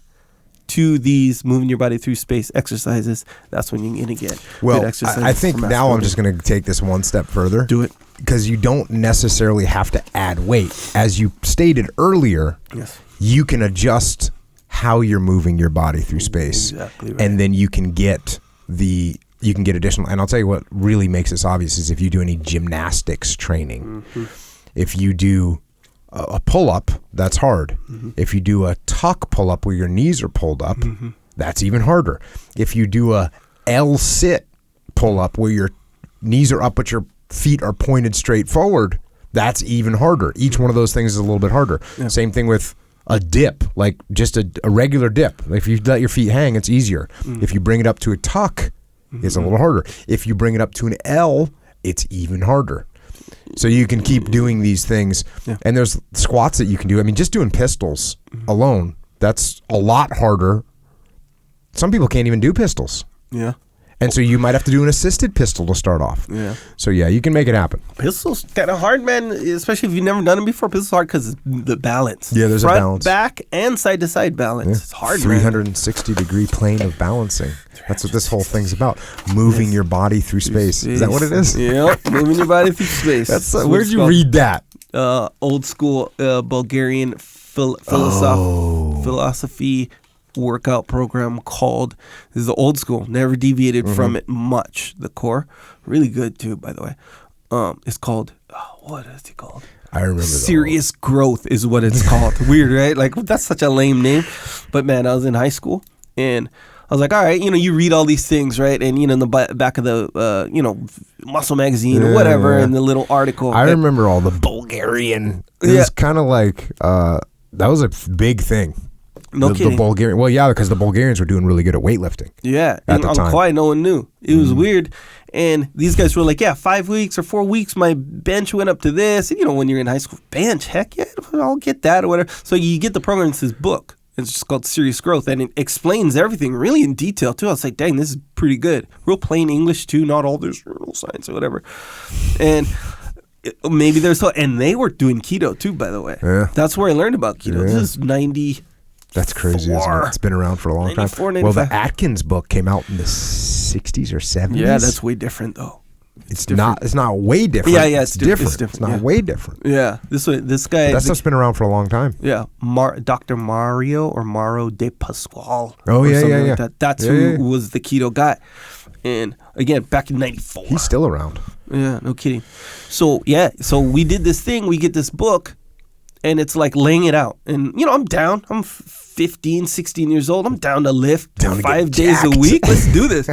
to these moving your body through space exercises, that's when you're going to get good exercise. I think now I'm just going to take this one step further. Do it. Because you don't necessarily have to add weight. As you stated earlier, yes, you can adjust how you're moving your body through space. Exactly right. And then you can get additional, and I'll tell you what really makes this obvious is if you do any gymnastics training. Mm-hmm. If you do a pull-up, that's hard. Mm-hmm. If you do a tuck pull-up where your knees are pulled up, mm-hmm. that's even harder. If you do a L-sit pull-up where your knees are up but your feet are pointed straight forward, that's even harder. Each one of those things is a little bit harder. Yeah. Same thing with a dip, like just a regular dip. If you let your feet hang, it's easier. Mm-hmm. If you bring it up to a tuck, it's a little harder. If you bring it up to an L, it's even harder. So you can keep doing these things. Yeah. And there's squats that you can do. I mean, just doing pistols alone, that's a lot harder. Some people can't even do pistols. Yeah. And so you might have to do an assisted pistol to start off. Yeah. So yeah, you can make it happen. Pistol's kind of hard, man, especially if you've never done it before. Pistol's hard because the balance. Yeah, there's front, a balance. Back, and side-to-side balance. Yeah. It's hard, 360-degree plane of balancing. That's what this whole thing's about. Moving your body through space. Is that what it is? Yep, moving your body through space. That's where'd you read that? Old school Bulgarian philosophy workout program called, this is the old school, never deviated from it much. The core, really good too, by the way. It's called, what is it called? I remember Serious Growth is what it's called. Weird, right? Like, that's such a lame name. But man, I was in high school and I was like, all right, you read all these things, right? And, in the back of the, Muscle Magazine or whatever, and the little article. I remember all the Bulgarian. It was kind of like, that was a big thing. No kidding. The Bulgarian. Well, yeah, because the Bulgarians were doing really good at weightlifting. Yeah, and on Kauai, no one knew. It was weird. And these guys were like, 5 weeks or 4 weeks, my bench went up to this. And, when you're in high school, bench, heck yeah, I'll get that or whatever. So you get the program, it's this book. It's just called Serious Growth, and it explains everything really in detail, too. I was like, dang, this is pretty good. Real plain English, too, not all this real science or whatever. And maybe and they were doing keto, too, by the way. Yeah. That's where I learned about keto. Yeah. This is 90... That's crazy, isn't it? It's been around for a long time. 95. Well, the Atkins book came out in the 60s or 70s. Yeah, that's way different, though. It's not way different. Yeah, it's different. It's not way different. Yeah, this guy. But that stuff's been around for a long time. Yeah, Dr. Mario or Mauro de Pasquale. Oh yeah. Like that. That's who was the keto guy. And again, back in '94, he's still around. Yeah, no kidding. So we did this thing. We get this book, and it's like laying it out. And I'm down. I'm 15, 16 years old. I'm down to lift 5 days a week. Let's do this.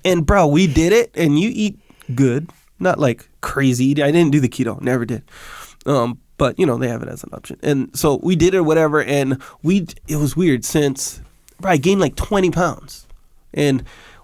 And bro, we did it. And you eat good, not like crazy. I didn't do the keto, never did. But they have it as an option. And so we did it or whatever. And it was weird since I gained like 20 pounds. And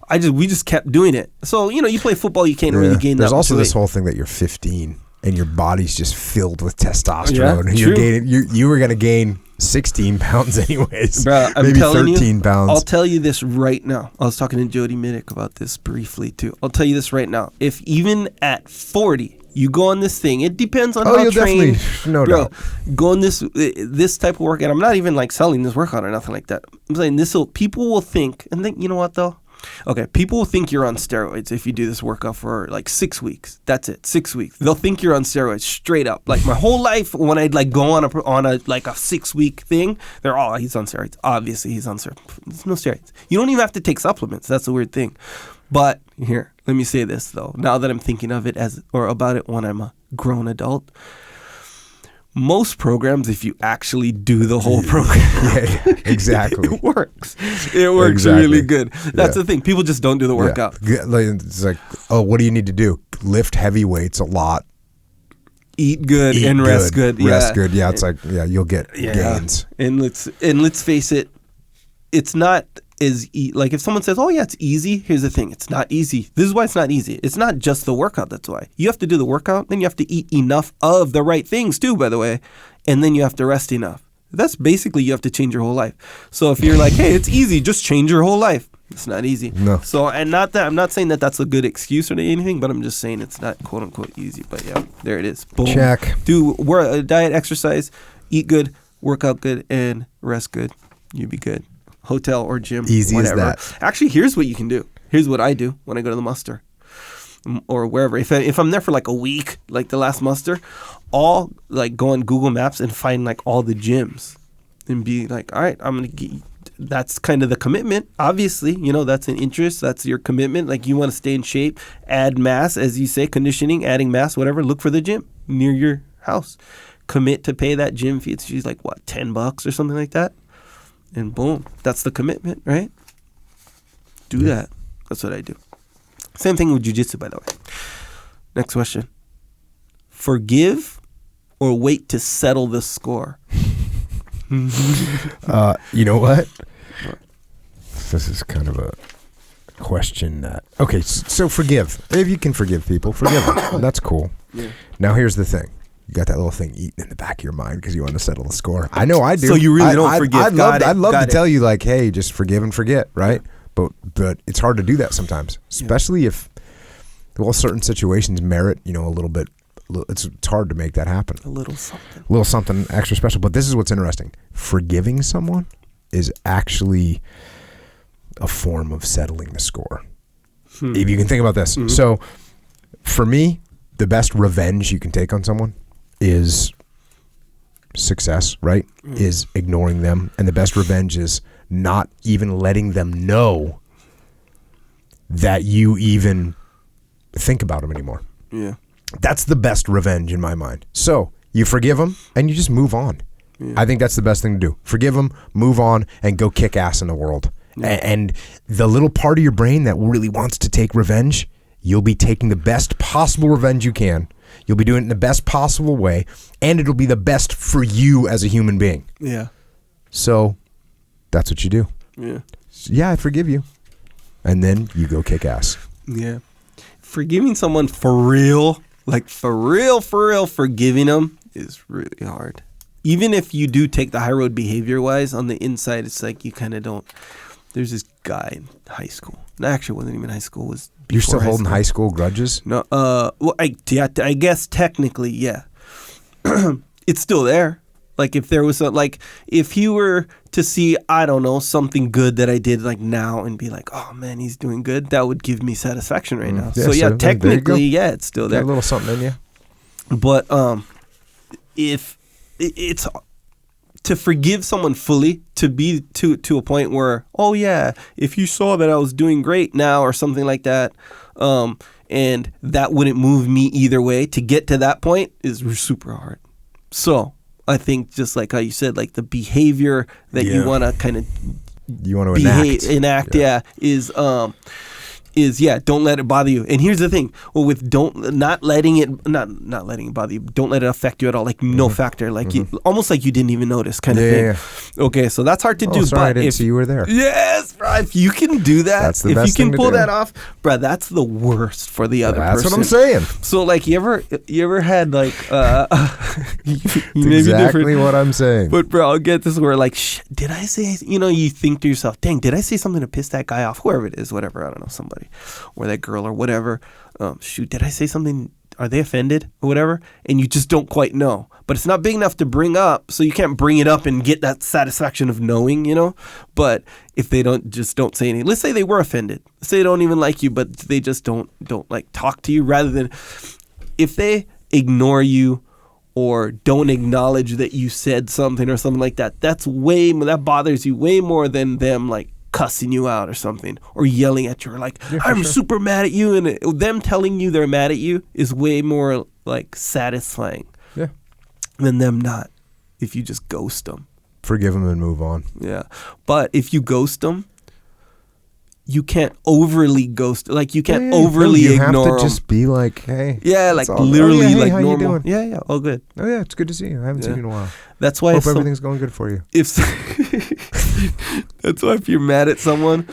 we just kept doing it. So, you play football, you can't really gain that much. There's also this whole thing that you're 15 and your body's just filled with testosterone. Yeah, and you were going to gain 16 pounds anyways. Bro, maybe 13 pounds. I'll tell you this right now. I was talking to Jody Middick about this briefly too. I'll tell you this right now. If even at 40 you go on this thing, it depends on how trained. No doubt. Go on this type of workout. I'm not even like selling this workout or nothing like that. I'm saying people will think, and think, you know what though? Okay, people think you're on steroids if you do this workout for like 6 weeks. That's it, 6 weeks. They'll think you're on steroids straight up. Like my whole life, when I'd like go on a like a 6-week thing, they're all, he's on steroids. Obviously, he's on steroids. There's no steroids. You don't even have to take supplements. That's the weird thing. But here, let me say this though. Now that I'm thinking of it about it when I'm a grown adult. Most programs, if you actually do the whole program, exactly, it works. It works really good. That's the thing. People just don't do the workout. It's like, oh, what do you need to do? Lift heavy weights a lot. Eat good and rest good. Rest good. Yeah, it's like, you'll get gains. And let's face it, it's not as like if someone says, oh yeah, it's easy. Here's the thing, it's not easy. This is why it's not easy. It's not just the workout. That's why you have to do the workout, then you have to eat enough of the right things too, by the way, and then you have to rest enough. That's basically, you have to change your whole life. So if you're like, hey, it's easy, just change your whole life. It's not easy. No. So, and not that I'm not saying that that's a good excuse or anything, but I'm just saying it's not quote unquote easy. But yeah, there it is. Boom. Check. Do diet, exercise, eat good, work out good, and rest good. You'll be good. Hotel or gym, easy whatever. as that. Actually, here's what you can do. Here's what I do when I go to the muster or wherever. If I'm there for like a week, like the last muster, I'll like go on Google Maps and find like all the gyms and be like, all right, I'm gonna get. That's kind of the commitment. Obviously, that's an interest. That's your commitment. Like you want to stay in shape, add mass, as you say, conditioning, adding mass, whatever. Look for the gym near your house. Commit to pay that gym fee. It's usually like what, $10 or something like that. And boom, that's the commitment, right? Do that. That's what I do. Same thing with Jiu Jitsu, by the way. Next question. Forgive or wait to settle the score? You know what? This is kind of a question that... Okay, so forgive. If you can forgive people, forgive them. That's cool. Yeah. Now here's the thing. You got that little thing eating in the back of your mind because you want to settle the score. I know I do. So you really don't forgive. I'd love to tell you like, hey, just forgive and forget, right? But it's hard to do that sometimes, especially if, certain situations merit, a little bit. It's hard to make that happen. A little something extra special. But this is what's interesting. Forgiving someone is actually a form of settling the score. If you can think about this. Mm-hmm. So for me, the best revenge you can take on someone is success, right? Is ignoring them. And the best revenge is not even letting them know that you even think about them anymore. Yeah. That's the best revenge in my mind. So you forgive them and you just move on. Yeah. I think that's the best thing to do. Forgive them, move on, and go kick ass in the world. Yeah. And the little part of your brain that really wants to take revenge, you'll be taking the best possible revenge you can. You'll be doing it in the best possible way, and it'll be the best for you as a human being. Yeah. So that's what you do. Yeah. Yeah, I forgive you. And then you go kick ass. Yeah. Forgiving someone for real, like for real, forgiving them is really hard. Even if you do take the high road behavior-wise, on the inside, it's like you kind of don't. There's this guy in high school. No, actually, it wasn't even high school. It was You're still holding high school grudges? No. Well, I guess technically, yeah. It's still there. Like if there was if you were to see, I don't know, something good that I did like now and be like, oh man, he's doing good, that would give me satisfaction right now. Yeah, so technically, yeah, it's still there. Got a little something in you. But if it's to forgive someone fully, to be to a point where, oh yeah, if you saw that I was doing great now or something like that, and that wouldn't move me either way, to get to that point is super hard. So I think just like how you said, like the behavior that you want to kind of enact, is don't let it bother you. And here's the thing: with not letting it bother you, don't let it affect you at all. Like no factor, like almost like you didn't even notice, kind of thing. Yeah. Okay, so that's hard to do. Sorry, I didn't see you were there. Yes, bro. If you can do that, that's the best thing to do. If you can pull that off, bro, that's the worst for the other person. That's what I'm saying. So like, you ever had like exactly what I'm saying. But bro, I'll get this where like, did I say? You think to yourself, dang, did I say something to piss that guy off? Whoever it is, whatever. I don't know, somebody. Or that girl or whatever. Did I say something are they offended or whatever? And you just don't quite know. But it's not big enough to bring up, so you can't bring it up and get that satisfaction of knowing, But if they don't say anything, let's say they were offended. Let's say they don't even like you, but they just don't like talk to you, rather than if they ignore you or don't acknowledge that you said something or something like that, that bothers you way more than them like cussing you out or something, or yelling at you, or like, I'm super mad at you, and them telling you they're mad at you is way more like satisfying than them not, if you just ghost them. Forgive them and move on. Yeah. But if you ghost them, you can't overly ghost, like you can't overly ignore them. You have to just be like, hey. Yeah, like literally hey, like how normal. You doing? Yeah, all good. Oh yeah, it's good to see you. I haven't seen you in a while. That's why Hope everything's going good for you. That's why if you're mad at someone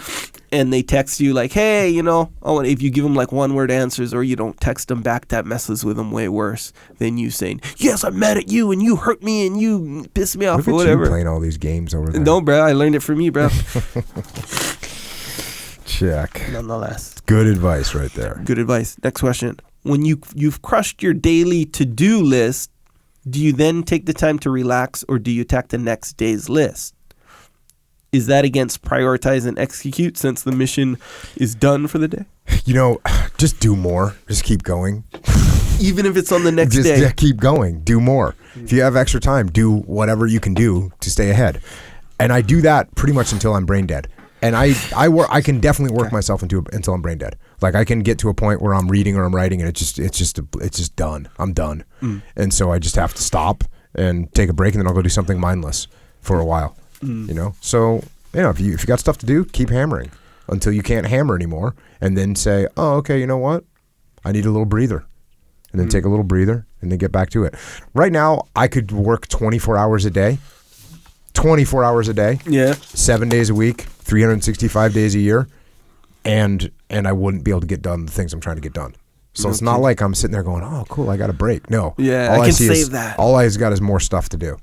and they text you like, hey, if you give them like one word answers, or you don't text them back, that messes with them way worse than you saying, yes, I'm mad at you and you hurt me and you pissed me off, or whatever. You playing all these games over there. No, bro, I learned it from you, bro. Check. Nonetheless. Good advice right there. Good advice. Next question. When you've crushed your daily to-do list, do you then take the time to relax, or do you attack the next day's list? Is that against prioritize and execute, since the mission is done for the day? Just do more. Just keep going. Even if it's on the next day. Just keep going. Do more. If you have extra time, do whatever you can do to stay ahead. And I do that pretty much until I'm brain dead. And I can definitely work myself until I'm brain dead. Like I can get to a point where I'm reading or I'm writing, and it's just done. I'm done. And so I just have to stop and take a break, and then I'll go do something mindless for a while. So if you got stuff to do, keep hammering until you can't hammer anymore, and then say, oh, okay, you know what? I need a little breather, and then take a little breather, and then get back to it. Right now, I could work 24 hours a day. 24 hours a day. Yeah. 7 days a week, 365 days a year, and I wouldn't be able to get done the things I'm trying to get done. So it's not like I'm sitting there going, oh, cool, I got a break. No. Yeah, I can save that. All I got is more stuff to do.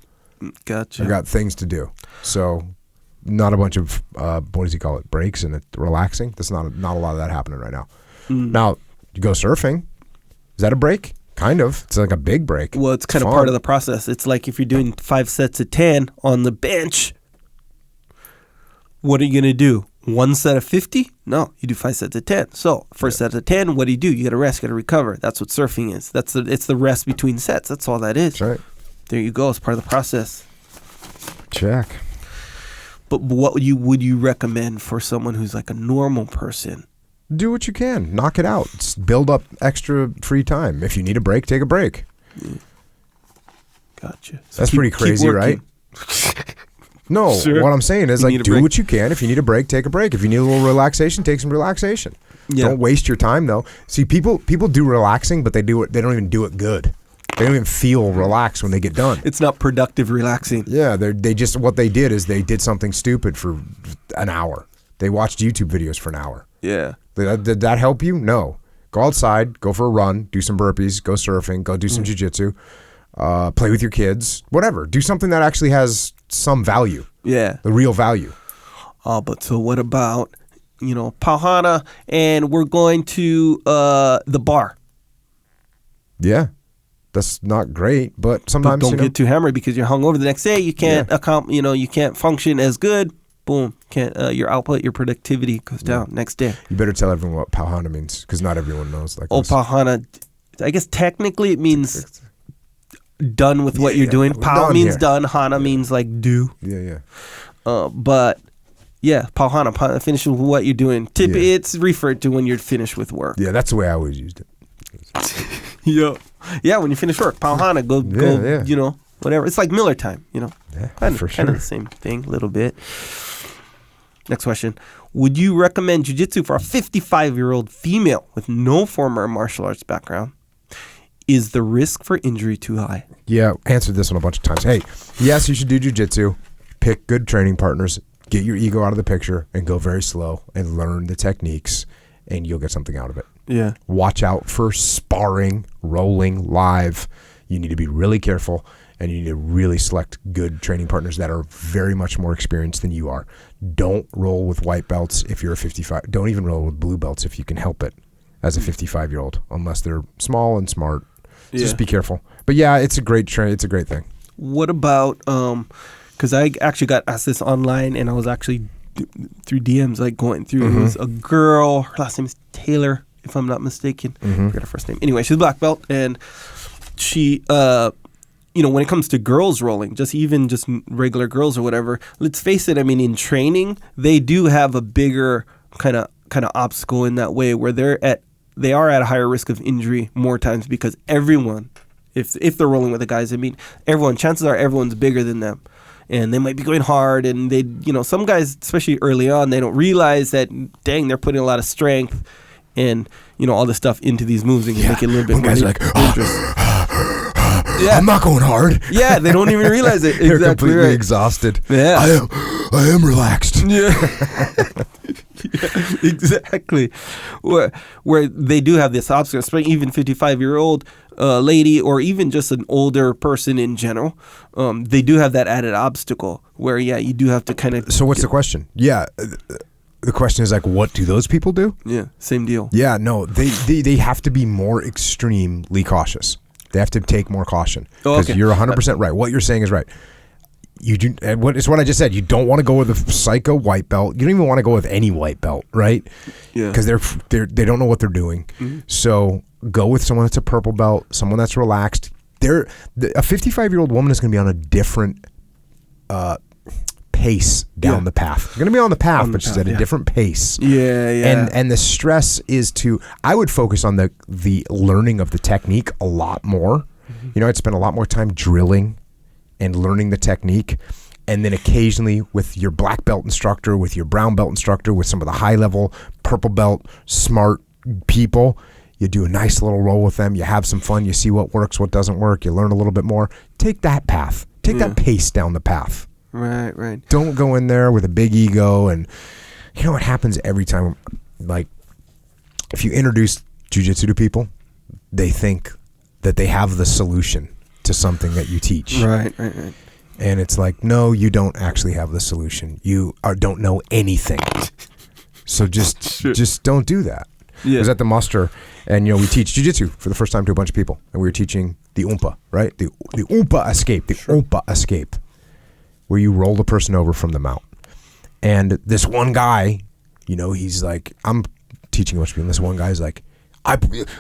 Gotcha. I got things to do. So not a bunch of, what does he call it, breaks and relaxing. There's not a lot of that happening right now. Now, you go surfing. Is that a break? Kind of. It's like a big break. Well, it's kind of part of the process. It's like if you're doing 5 sets of 10 on the bench, what are you going to do? 1 set of 50? No, you do 5 sets of 10. So, first set of 10, what do? You got to rest, got to recover. That's what surfing is. It's the rest between sets. That's all that is. That's right. There you go. It's part of the process. Check. But what would you recommend for someone who's like a normal person? Do what you can. Knock it out. Build up extra free time. If you need a break, take a break. Gotcha. So That's pretty crazy, right? No, Sure. What I'm saying is, like, do what you can. If you need a break, take a break. If you need a little relaxation, take some relaxation. Yeah. Don't waste your time, though. See, people do relaxing, but they don't even do it good. They don't even feel relaxed when they get done. It's not productive relaxing. Yeah, they just, what they did is they did something stupid for an hour. They watched YouTube videos for an hour. Yeah. Did that help you? No. Go outside, go for a run, do some burpees, go surfing, go do some jiu-jitsu, play with your kids, whatever. Do something that actually has some value. Yeah. The real value. But so what about, Pauhana, and we're going to the bar? Yeah. That's not great, but sometimes don't get too hammered because you're hungover the next day. You can't you can't function as good. Boom, can't your output, your productivity goes down next day. You better tell everyone what Pauhana means, because not everyone knows. Pauhana, I guess technically it means done with what you're doing. Pau means done. Hana means like do. Yeah. But yeah, Pauhana, finish with what you're doing. It's referred to when you're finished with work. Yeah, that's the way I always used it. Yeah, when you finish work, Pauhana, go, whatever. It's like Miller time, Yeah, kind of the same thing, a little bit. Next question. Would you recommend jiu-jitsu for a 55-year-old female with no former martial arts background? Is the risk for injury too high? Yeah, answered this one a bunch of times. Hey, yes, you should do jiu-jitsu. Pick good training partners. Get your ego out of the picture and go very slow and learn the techniques, and you'll get something out of it. Yeah. Watch out for sparring, rolling, live. You need to be really careful, and you need to really select good training partners that are very much more experienced than you are. Don't roll with white belts if you're a 55. Don't even roll with blue belts if you can help it. as a 55-year-old unless they're small and smart. So Yeah. just be careful. But yeah, it's a great train. It's a great thing. What about because I actually got asked this online, and I was actually through DMs like going through. It was a girl. Her last name is Taylor, if I'm not mistaken. I forget her first name. Anyway, she's a black belt, and she, when it comes to girls rolling, just regular girls or whatever. Let's face it. I mean, in training, they do have a bigger kind of obstacle in that way, where they are at a higher risk of injury more times because everyone, if they're rolling with the guys, I mean, chances are everyone's bigger than them. And they might be going hard, and some guys, especially early on, they don't realize that, dang, they're putting a lot of strength and, all this stuff into these moves and can make it a little bit more guys are like, dangerous. I'm not going hard. Yeah, they don't even realize it. They're Exactly completely right. exhausted. Yeah. I am relaxed. Yeah. Yeah, exactly. Where they do have this obstacle, especially even 55-year-old lady, or even just an older person in general, they do have that added obstacle where, you do have to kind of... So what's the question? Yeah, the question is like, what do those people do? Yeah, same deal. Yeah, no, they have to be more extremely cautious. They have to take more caution. Because you're 100% right. What you're saying is right. You do. It's what I just said. You don't want to go with a psycho white belt. You don't even want to go with any white belt, right? Yeah. Because they don't know what they're doing. Mm-hmm. So go with someone that's a purple belt, someone that's relaxed. A 55-year-old woman is going to be on a different pace down the path. You're going to be on the path, but she's at a different pace. Yeah, yeah. And the stress is I would focus on the learning of the technique a lot more. Mm-hmm. I'd spend a lot more time drilling and learning the technique, and then occasionally with your black belt instructor, with your brown belt instructor, with some of the high level purple belt smart people, you do a nice little roll with them, you have some fun, you see what works, what doesn't work, you learn a little bit more. Take that path. Take that pace down the path. Right. Don't go in there with a big ego. And you know what happens every time, like if you introduce jiu-jitsu to people, they think that they have the solution to something that you teach. Right. And it's like, no, you don't actually have the solution. You don't know anything. So just don't do that. Yeah. I was at the muster, and we teach jiu-jitsu for the first time to a bunch of people, and we were teaching the umpa, right? The umpa escape, umpa escape, where you roll the person over from the mount. And this one guy, he's like, I'm teaching a bunch of people, and this one guy's like,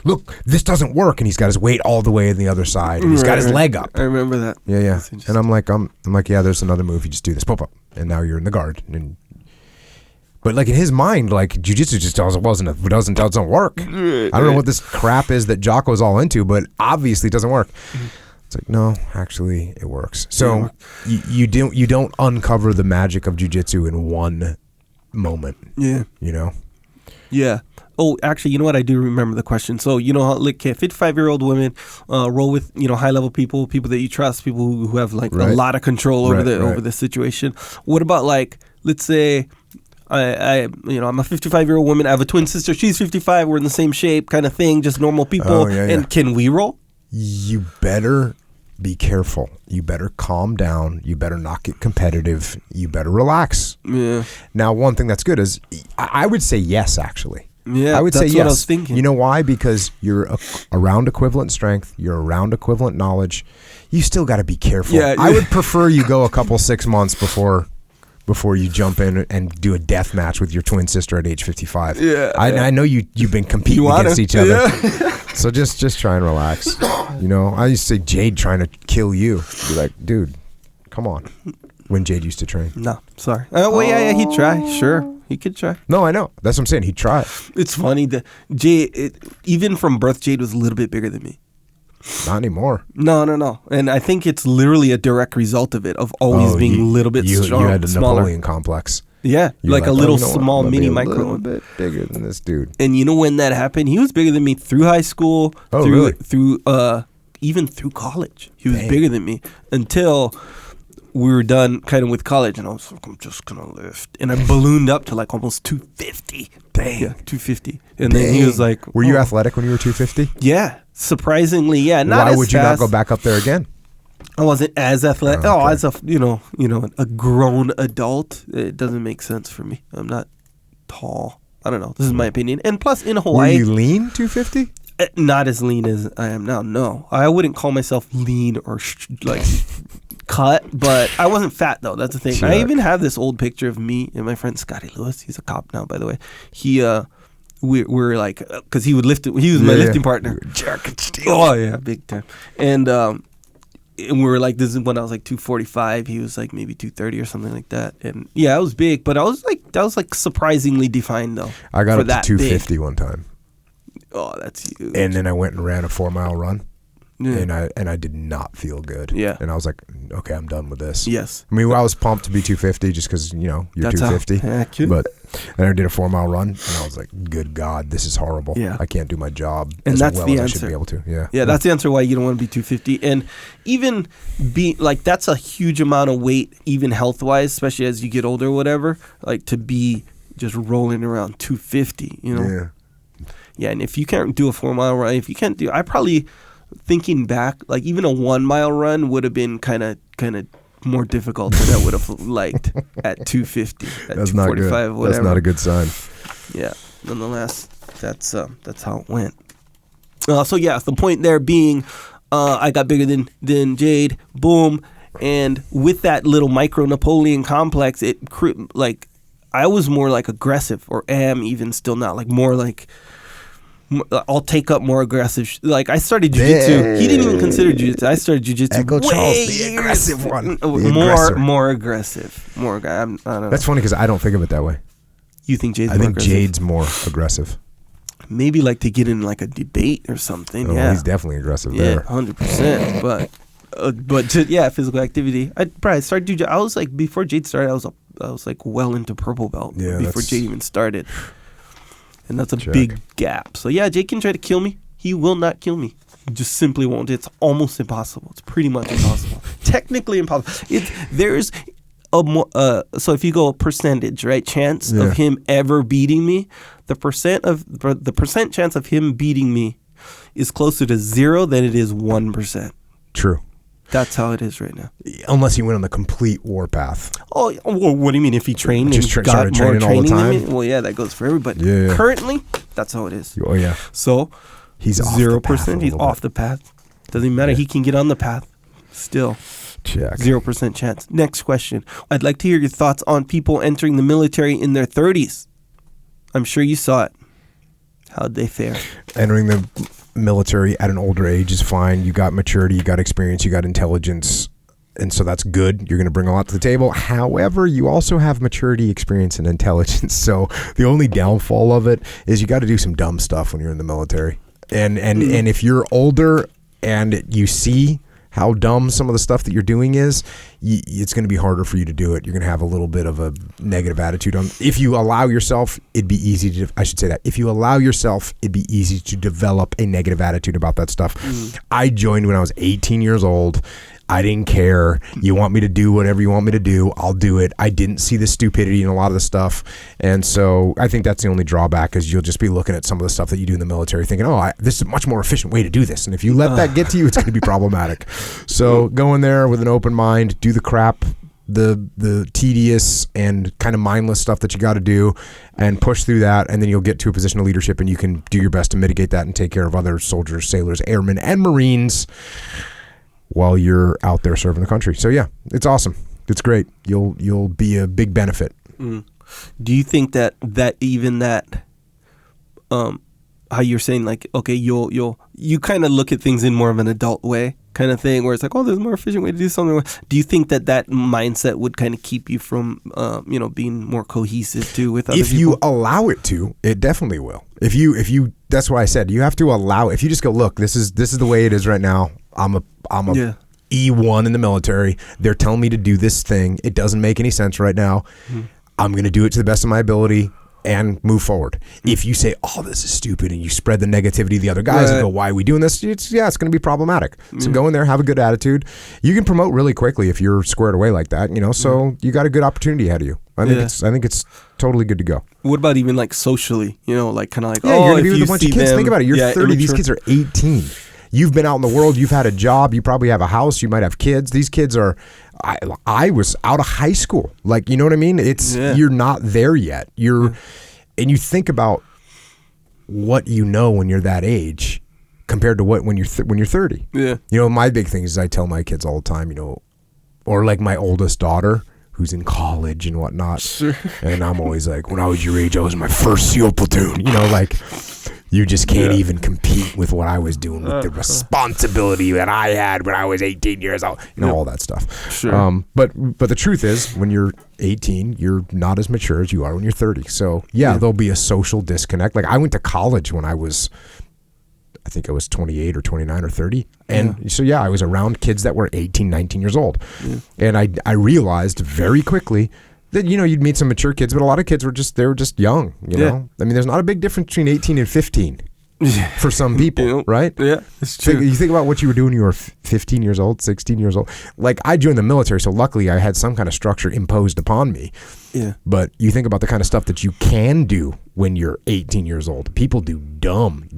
look, this doesn't work, and he's got his weight all the way on the other side, and he's got his leg up. I remember that. Yeah. And I'm like, yeah, there's another move. You just do this, pop up, and now you're in the guard. But like in his mind, like jiu-jitsu just doesn't work. I don't know what this crap is that Jocko's all into, but obviously it doesn't work. It's like, no, actually it works. So you don't uncover the magic of jiu-jitsu in one moment. Yeah. Yeah. Oh, actually, you know what? I do remember the question. So, how, like, 55-year-old women roll with, high-level people that you trust, people who have, like, a lot of control over the situation. What about, like, let's say I'm a 55-year-old woman. I have a twin sister. She's 55. We're in the same shape kind of thing, just normal people. And can we roll? You better be careful. You better calm down. You better not get competitive. You better relax. Yeah. Now, one thing that's good is I would say yes, actually. Yeah, I would say yes. That's what I was thinking. You know why? Because you're around equivalent strength. You're around equivalent knowledge. You still got to be careful. Yeah, I would prefer you go a couple 6 months before you jump in and do a death match with your twin sister at age 55. Yeah. I know you've been competing against each other. Yeah. So just try and relax. I used to say Jade trying to kill you. Be like, dude, come on. When Jade used to train. No, sorry. Yeah, he'd try. Sure. He could try. No, I know. That's what I'm saying. He'd try. It's funny that Jade, even from birth, Jade was a little bit bigger than me. Not anymore. No. And I think it's literally a direct result of it, of always being a little bit smaller. You had the Napoleon complex. Yeah, like a little small mini micro. A little bit bigger than this dude. And when that happened, he was bigger than me through high school. Really? Even through college. He was bigger than me until we were done kind of with college, and I was like, I'm just going to lift. And I ballooned up to like almost 250. Dang. Yeah, 250. And then he was like... Were you athletic when you were 250? Yeah. Surprisingly, yeah. Why would you not go back up there again? I wasn't as athletic. As a, a grown adult, it doesn't make sense for me. I'm not tall. I don't know. This is my opinion. And plus, in Were Hawaii, you lean 250? not as lean as I am now. No, I wouldn't call myself lean or like cut, but I wasn't fat though. That's the thing. Sure. I even have this old picture of me and my friend Scotty Lewis. He's a cop now, by the way. He we're like, because he would lift it. He was my lifting partner. Jerk and steal. Oh yeah, big time. And we were like, this is when I was like 245. He was like maybe 230 or something like that. And yeah, I was big, but I was like surprisingly defined though. I got for up that to 250 big. one time. Oh, that's huge. And then I went and ran a 4-mile run. Yeah. And I did not feel good. Yeah. And I was like, okay, I'm done with this. Yes. I mean, I was pumped to be 250 just because, you're That's 250. But then I did a 4-mile run, and I was like, good God, this is horrible. Yeah. I can't do my job And as that's well the as I answer. should be able to. Yeah. Yeah, that's the answer why you don't want to be 250. And even be like, that's a huge amount of weight, even health wise, especially as you get older or whatever, like to be just rolling around 250, Yeah. Yeah, and if you can't do a 4-mile run, if you can't do, I probably, thinking back, like even a 1-mile run would have been kind of more difficult than I would have liked at 250, at That's not good. 245, whatever. That's not a good sign. Yeah, nonetheless, that's how it went. So yeah, the point there being, I got bigger than Jade. Boom, and with that little micro Napoleon complex, like I was more like aggressive, or am even still now, like more like. I'll take up more aggressive. Like I started jiu-jitsu. He didn't even consider jiu-jitsu. I started jiu-jitsu Echo way Charles, the years. aggressive one. The More aggressive. I don't know. That's funny because I don't think of it that way. You think Jade's I more think aggressive? Jade's more aggressive. Maybe like to get in like a debate or something. Oh, yeah, he's definitely aggressive yeah, there. 100%. But physical activity. I started jiu-jitsu. I was like, before Jade started, I was like well into purple belt. Yeah, before Jade even started. And that's a Check. big gap. So yeah, Jake can try to kill me. He will not kill me. He just simply won't. It's almost impossible. It's pretty much impossible. Technically impossible. There's a more, so if you go percentage, right, chance of him ever beating me, the percent chance of him beating me is closer to 0 than it is 1%. True. That's how it is right now. Unless he went on the complete warpath. Oh, well, what do you mean? If he trained Just and got started more training all the training than time? me? Well, yeah, that goes for everybody. Yeah. Currently, that's how it is. Oh, yeah. So, He's off the path 0%. a He's little off the path. Doesn't matter. Yeah. He can get on the path. Still, Check. 0% chance. Next question. I'd like to hear your thoughts on people entering the military in their 30s. I'm sure you saw it. How'd they fare? Entering the military at an older age is fine. You got maturity, you got experience, you got intelligence. And so that's good. You're going to bring a lot to the table. However, you also have maturity, experience, and intelligence. So the only downfall of it is you got to do some dumb stuff when you're in the military. And if you're older and you see how dumb some of the stuff that you're doing is, it's going to be harder for you to do it. You're going to have a little bit of a negative attitude on. If you allow yourself, it'd be easy to. I should say that. If you allow yourself, it'd be easy to develop a negative attitude about that stuff. I joined when I was 18 years old. I didn't care. You want me to do whatever you want me to do, I'll do it. I didn't see the stupidity in a lot of the stuff. And so I think that's the only drawback is you'll just be looking at some of the stuff that you do in the military thinking, this is a much more efficient way to do this. And if you let that get to you, it's going to be problematic. So go in there with an open mind, do the crap, the tedious and kind of mindless stuff that you got to do and push through that. And then you'll get to a position of leadership and you can do your best to mitigate that and take care of other soldiers, sailors, airmen, and Marines while you're out there serving the country. So yeah, it's awesome. It's great. You'll be a big benefit. Do you think that how you're saying like, okay, you kind of look at things in more of an adult way kind of thing where it's like, oh, there's a more efficient way to do something. Do you think that mindset would kind of keep you from being more cohesive too with other people? If you allow it to, it definitely will. If you that's why I said you have to allow. If you just go, look, this is the way it is right now. I'm a E1 in the military. They're telling me to do this thing. It doesn't make any sense right now. I'm going to do it to the best of my ability and move forward. If you say, oh, this is stupid, and you spread the negativity to the other guys and go, why are we doing this? It's going to be problematic. So go in there, have a good attitude. You can promote really quickly if you're squared away like that, so you got a good opportunity ahead of you. I think it's totally good to go. What about even like socially, like kind of like, you're going to be with a bunch of kids. Think about it. You're 30. These kids are 18. You've been out in the world. You've had a job. You probably have a house. You might have kids. These kids are. I was out of high school. Like, you know what I mean? You're not there yet. and you think about what you know when you're that age compared to what when you're 30. Yeah. You know, my big thing is I tell my kids all the time, you know, or like my oldest daughter who's in college and whatnot. Sure. And I'm always like, when I was your age, I was in my first SEAL platoon. You know, like you just can't even compete with what I was doing with the responsibility that I had when I was 18 years old. You know, all that stuff. Sure. But the truth is, when you're 18, you're not as mature as you are when you're 30. So there'll be a social disconnect. Like I went to college when I was, I think I was 28 or 29 or 30. And so, I was around kids that were 18, 19 years old. Yeah. And I realized very quickly that, you know, you'd meet some mature kids, but a lot of kids were just young, you know? I mean, there's not a big difference between 18 and 15 for some people, right? Yeah, it's true. You think about what you were doing when you were 15 years old, 16 years old. Like, I joined the military, so luckily I had some kind of structure imposed upon me. Yeah. But you think about the kind of stuff that you can do when you're 18 years old. People do dumb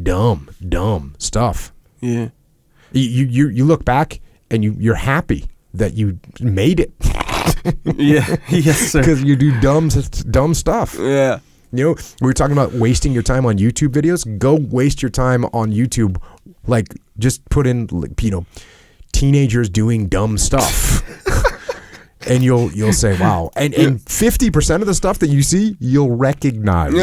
stuff. Yeah. You look back and you're happy that you made it. Yeah. Yes, sir. Because you do dumb stuff. Yeah. You know, we were talking about wasting your time on YouTube videos. Go waste your time on YouTube. Like, just put in, you know, teenagers doing dumb stuff. And you'll say, wow. And 50% of the stuff that you see, you'll recognize.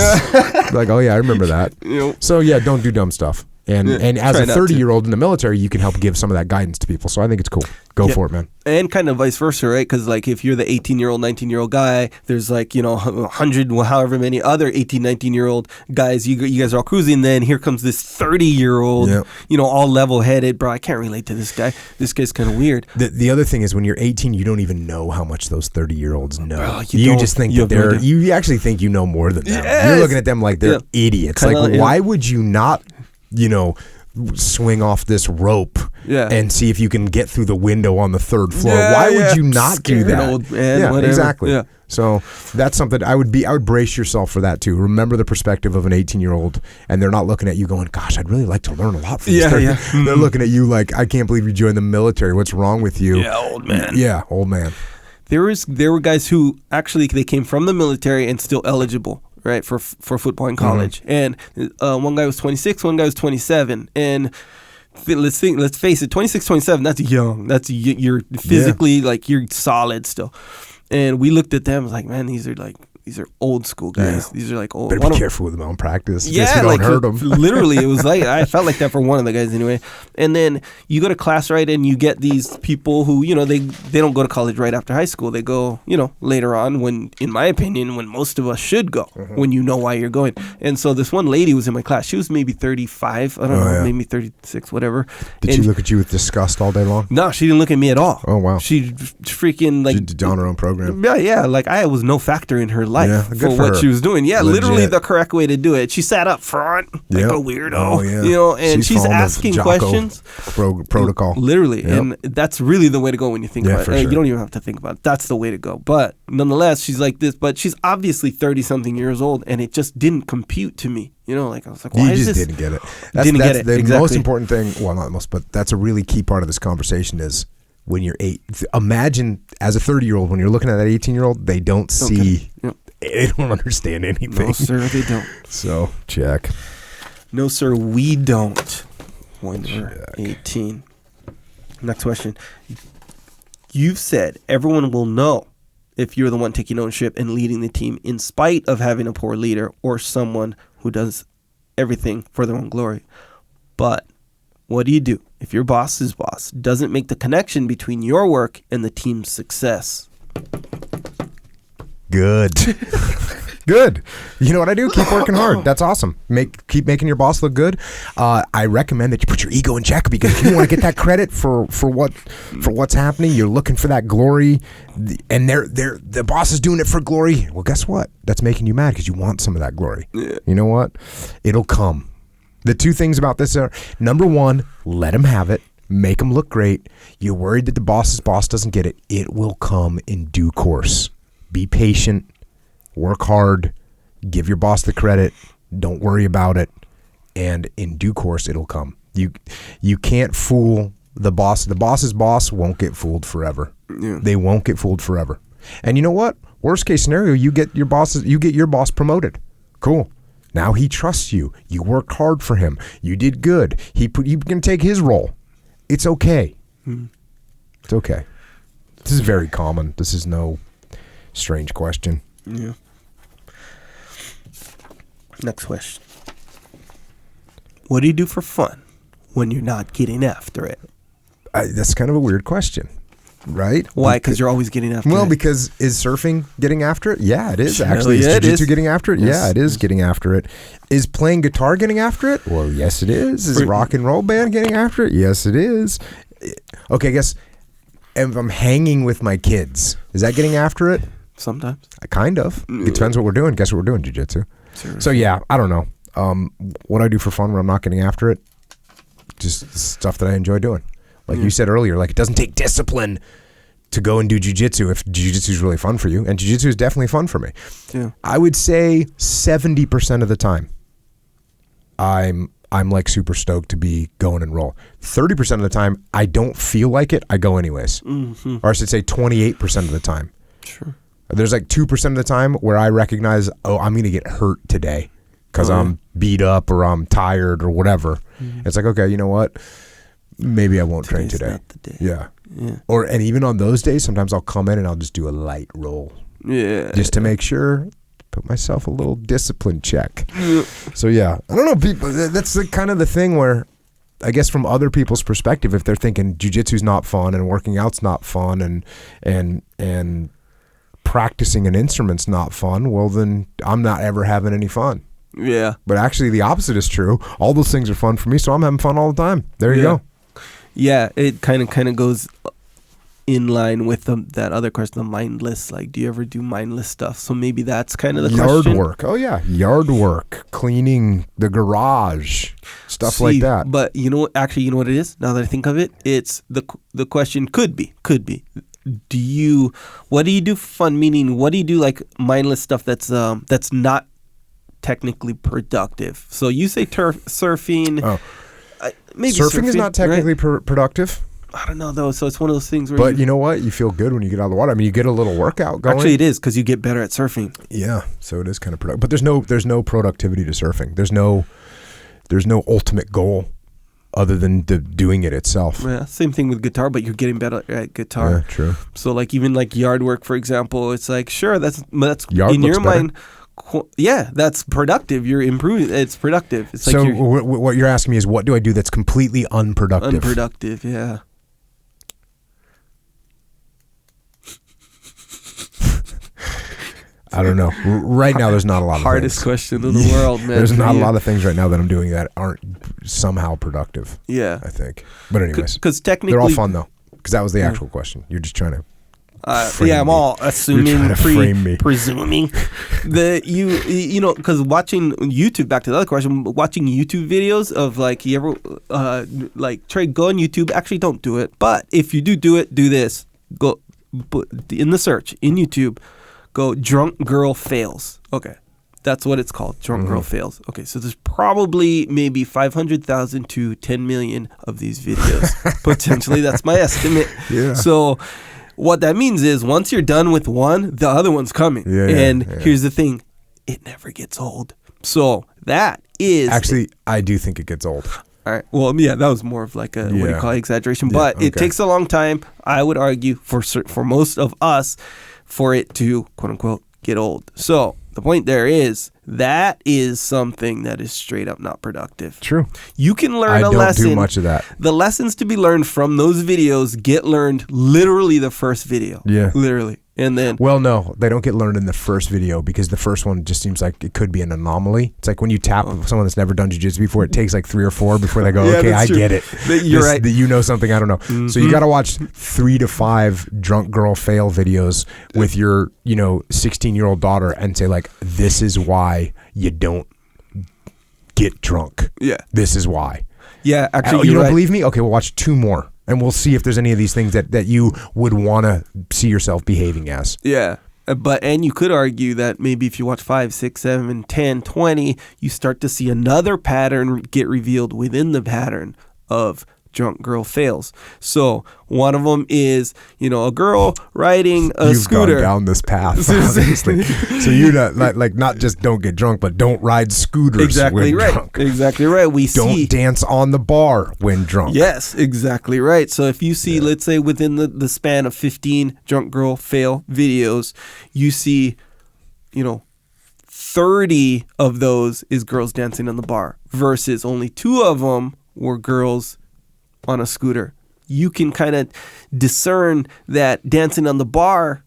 Like, oh yeah, I remember that. So don't do dumb stuff. And as a 30-year-old in the military, you can help give some of that guidance to people. So I think it's cool. Go for it, man. And kind of vice versa, right? Because like if you're the 18-year-old, 19-year-old guy, there's like, you know, 100, however many other 18, 19-year-old guys, you guys are all cruising. Then here comes this 30-year-old, you know, all level-headed. Bro, I can't relate to this guy. This guy's kind of weird. The other thing is when you're 18, you don't even know how much those 30-year-olds know. Bro, you just think that you actually think you know more than them. Yes. You're looking at them like they're idiots. Kinda, like, why would you not, you know, swing off this rope and see if you can get through the window on the third floor? Why would you not do that? Old man, whatever. Exactly. So that's something I would brace yourself for that too. Remember the perspective of an 18-year-old, and they're not looking at you going, gosh, I'd really like to learn a lot from this. They're looking at you like, I can't believe you joined the military. What's wrong with you? Yeah, old man. Yeah, old man. There were guys who actually they came from the military and still eligible, right, for football in college. And one guy was 26, one guy was 27. And let's face it, 26, 27, that's young. That's you're physically like you're solid still. And we looked at them like, man, these are old school guys. These are like old. Better be careful with them on practice. Yeah, you don't hurt them. Literally, it was like I felt like that for one of the guys anyway. And then you go to class, right, and you get these people who, you know, they don't go to college right after high school. They go, you know, later on when, in my opinion, when most of us should go, when you know why you're going. And so this one lady was in my class. She was maybe 35. I don't know, maybe 36, whatever. Did she look at you with disgust all day long? No, she didn't look at me at all. Oh, wow. She freaking like... She did on her own program. Yeah, like I was no factor in her life for what she was doing. Yeah, legit. Literally the correct way to do it. She sat up front like a weirdo. Oh, yeah. You know, and she's asking questions. Protocol. Literally. And that's really the way to go when you think about it. Sure. You don't even have to think about it. That's the way to go. But nonetheless, she's like this. But she's obviously 30-something years old, and it just didn't compute to me. You know, like I was like, why is this? You just didn't get it. That's the most important thing. Well, not the most, but that's a really key part of this conversation is when you're 8. Imagine as a 30-year-old, when you're looking at that 18-year-old, they don't see... They don't understand anything. No, sir, they don't. So, check. No, sir, we don't. When we're 18. Next question. You've said everyone will know if you're the one taking ownership and leading the team in spite of having a poor leader or someone who does everything for their own glory. But what do you do if your boss's boss doesn't make the connection between your work and the team's success? Good. Good. You know what I do? Keep working hard. That's awesome. Keep making your boss look good. I recommend that you put your ego in check, because if you want to get that credit for what's happening, you're looking for that glory, and the boss is doing it for glory. Well, guess what? That's making you mad because you want some of that glory. Yeah. You know what? It'll come. The two things about this are, number one, let him have it. Make him look great. You're worried that the boss's boss doesn't get it. It will come in due course. Be patient, work hard, give your boss the credit, don't worry about it, and in due course it'll come. You can't fool the boss. The boss's boss won't get fooled forever. Yeah. They won't get fooled forever. And you know what? Worst case scenario, you get your boss promoted. Cool. Now he trusts you. You worked hard for him. You did good. You can take his role. It's okay. It's okay. This is very common. This is no strange question. Yeah. Next question. What do you do for fun when you're not getting after it? That's kind of a weird question, right? Why? Because you're always getting after it. Well, because is surfing getting after it? Yeah, it is actually. Yeah, Is jiu-jitsu getting after it? Yes. Yeah, it is getting after it. Is playing guitar getting after it? Well, yes, it is. Is rock and roll band getting after it? Yes, it is. Okay, I guess if I'm hanging with my kids, is that getting after it? Sometimes. Kind of. It depends what we're doing. Guess what we're doing? Jiu-jitsu. Sure. So yeah, I don't know. What I do for fun when I'm not getting after it, just stuff that I enjoy doing. Like you said earlier, like it doesn't take discipline to go and do jiu-jitsu if jiu-jitsu is really fun for you, and jiu-jitsu is definitely fun for me. Yeah. I would say 70% of the time, I'm like super stoked to be going and roll. 30% of the time, I don't feel like it. I go anyways, or I should say 28% of the time. Sure. There's like 2% of the time where I recognize, oh, I'm gonna get hurt today because I'm beat up or I'm tired or whatever. It's like, okay, you know what? Maybe I won't train today. Not the day. Yeah. Yeah. And even on those days, sometimes I'll come in and I'll just do a light roll. Yeah. Just to make sure, put myself a little discipline check. So yeah, I don't know, people. That's kind of the thing where, I guess from other people's perspective, if they're thinking jiu-jitsu's not fun and working out's not fun and practicing an instrument's not fun, well then I'm not ever having any fun. Yeah. But actually the opposite is true. All those things are fun for me, so I'm having fun all the time. There you go. Yeah, it kind of goes in line with that other question, the mindless. Like, do you ever do mindless stuff? So maybe that's kind of the question. Yard work. Oh yeah, yard work, cleaning the garage, stuff like that. But you know what it is? Now that I think of it, it's the question could be. What do you do for fun? Meaning, what do you do like mindless stuff that's not technically productive? So you say Oh. surfing. Maybe surfing is not technically right? Productive. I don't know though. So it's one of those things where. But you know what? You feel good when you get out of the water. I mean, you get a little workout going. Actually, it is because you get better at surfing. Yeah, so it is kind of productive. But there's no productivity to surfing. There's no ultimate goal other than doing it itself. Yeah, same thing with guitar, but you're getting better at guitar. Yeah, true. So like even like yard work, for example, it's like sure that's yard in your better. mind. Yeah, that's productive. You're improving. It's productive. It's like so what you're asking me is, what do I do that's completely unproductive? Unproductive, yeah. I don't know. Right now, there's not a lot of hardest things. question in the world, man. There's not a lot of things right now that I'm doing that aren't somehow productive. Yeah, I think. But anyways, because technically they're all fun though. Because that was the actual question. You're just trying to. Yeah, I'm all assuming, presuming that you know, because watching YouTube. Back to the other question, watching YouTube videos of like you ever like try go on YouTube. Actually, don't do it. But if you do it, do this. Go in the search in YouTube. Go drunk girl fails. Okay, that's what it's called. Drunk girl fails. Okay, so there's probably maybe 500,000 to 10 million of these videos potentially. That's my estimate. Yeah. So. What that means is once you're done with one, the other one's coming. And here's the thing, it never gets old. So that is... Actually, I do think it gets old. All right. Well, yeah, that was more of like a, what do you call it, exaggeration. But it takes a long time, I would argue, for most of us, for it to, quote unquote, get old. So the point there is, that is something that is straight up not productive. True. You can learn a lesson. I don't do much of that. The lessons to be learned from those videos get learned literally the first video. Yeah. Literally. And then... Well, no, they don't get learned in the first video because the first one just seems like it could be an anomaly. It's like when you tap someone that's never done jiu-jitsu before, it takes like 3 or 4 before they go, okay, I get it. You're right. You know something I don't know. Mm-hmm. So you got to watch 3 to 5 drunk girl fail videos with your, 16-year-old daughter and say like, this is why you don't get drunk. Yeah. This is why. Yeah, actually, you don't believe me? Okay, we'll watch 2 more. And we'll see if there's any of these things that you would want to see yourself behaving as. Yeah. And you could argue that maybe if you watch 5, 6, 7, 10, 20, you start to see another pattern get revealed within the pattern of drunk girl fails. So one of them is, a girl riding a You've scooter. gone down this path, obviously. So you like not just don't get drunk, but don't ride scooters Exactly when right. drunk. Exactly right. Don't dance on the bar when drunk. Yes, exactly right. So if you see, let's say within the span of 15 drunk girl fail videos, you see, 30 of those is girls dancing on the bar versus only 2 of them were girls on a scooter. You can kind of discern that dancing on the bar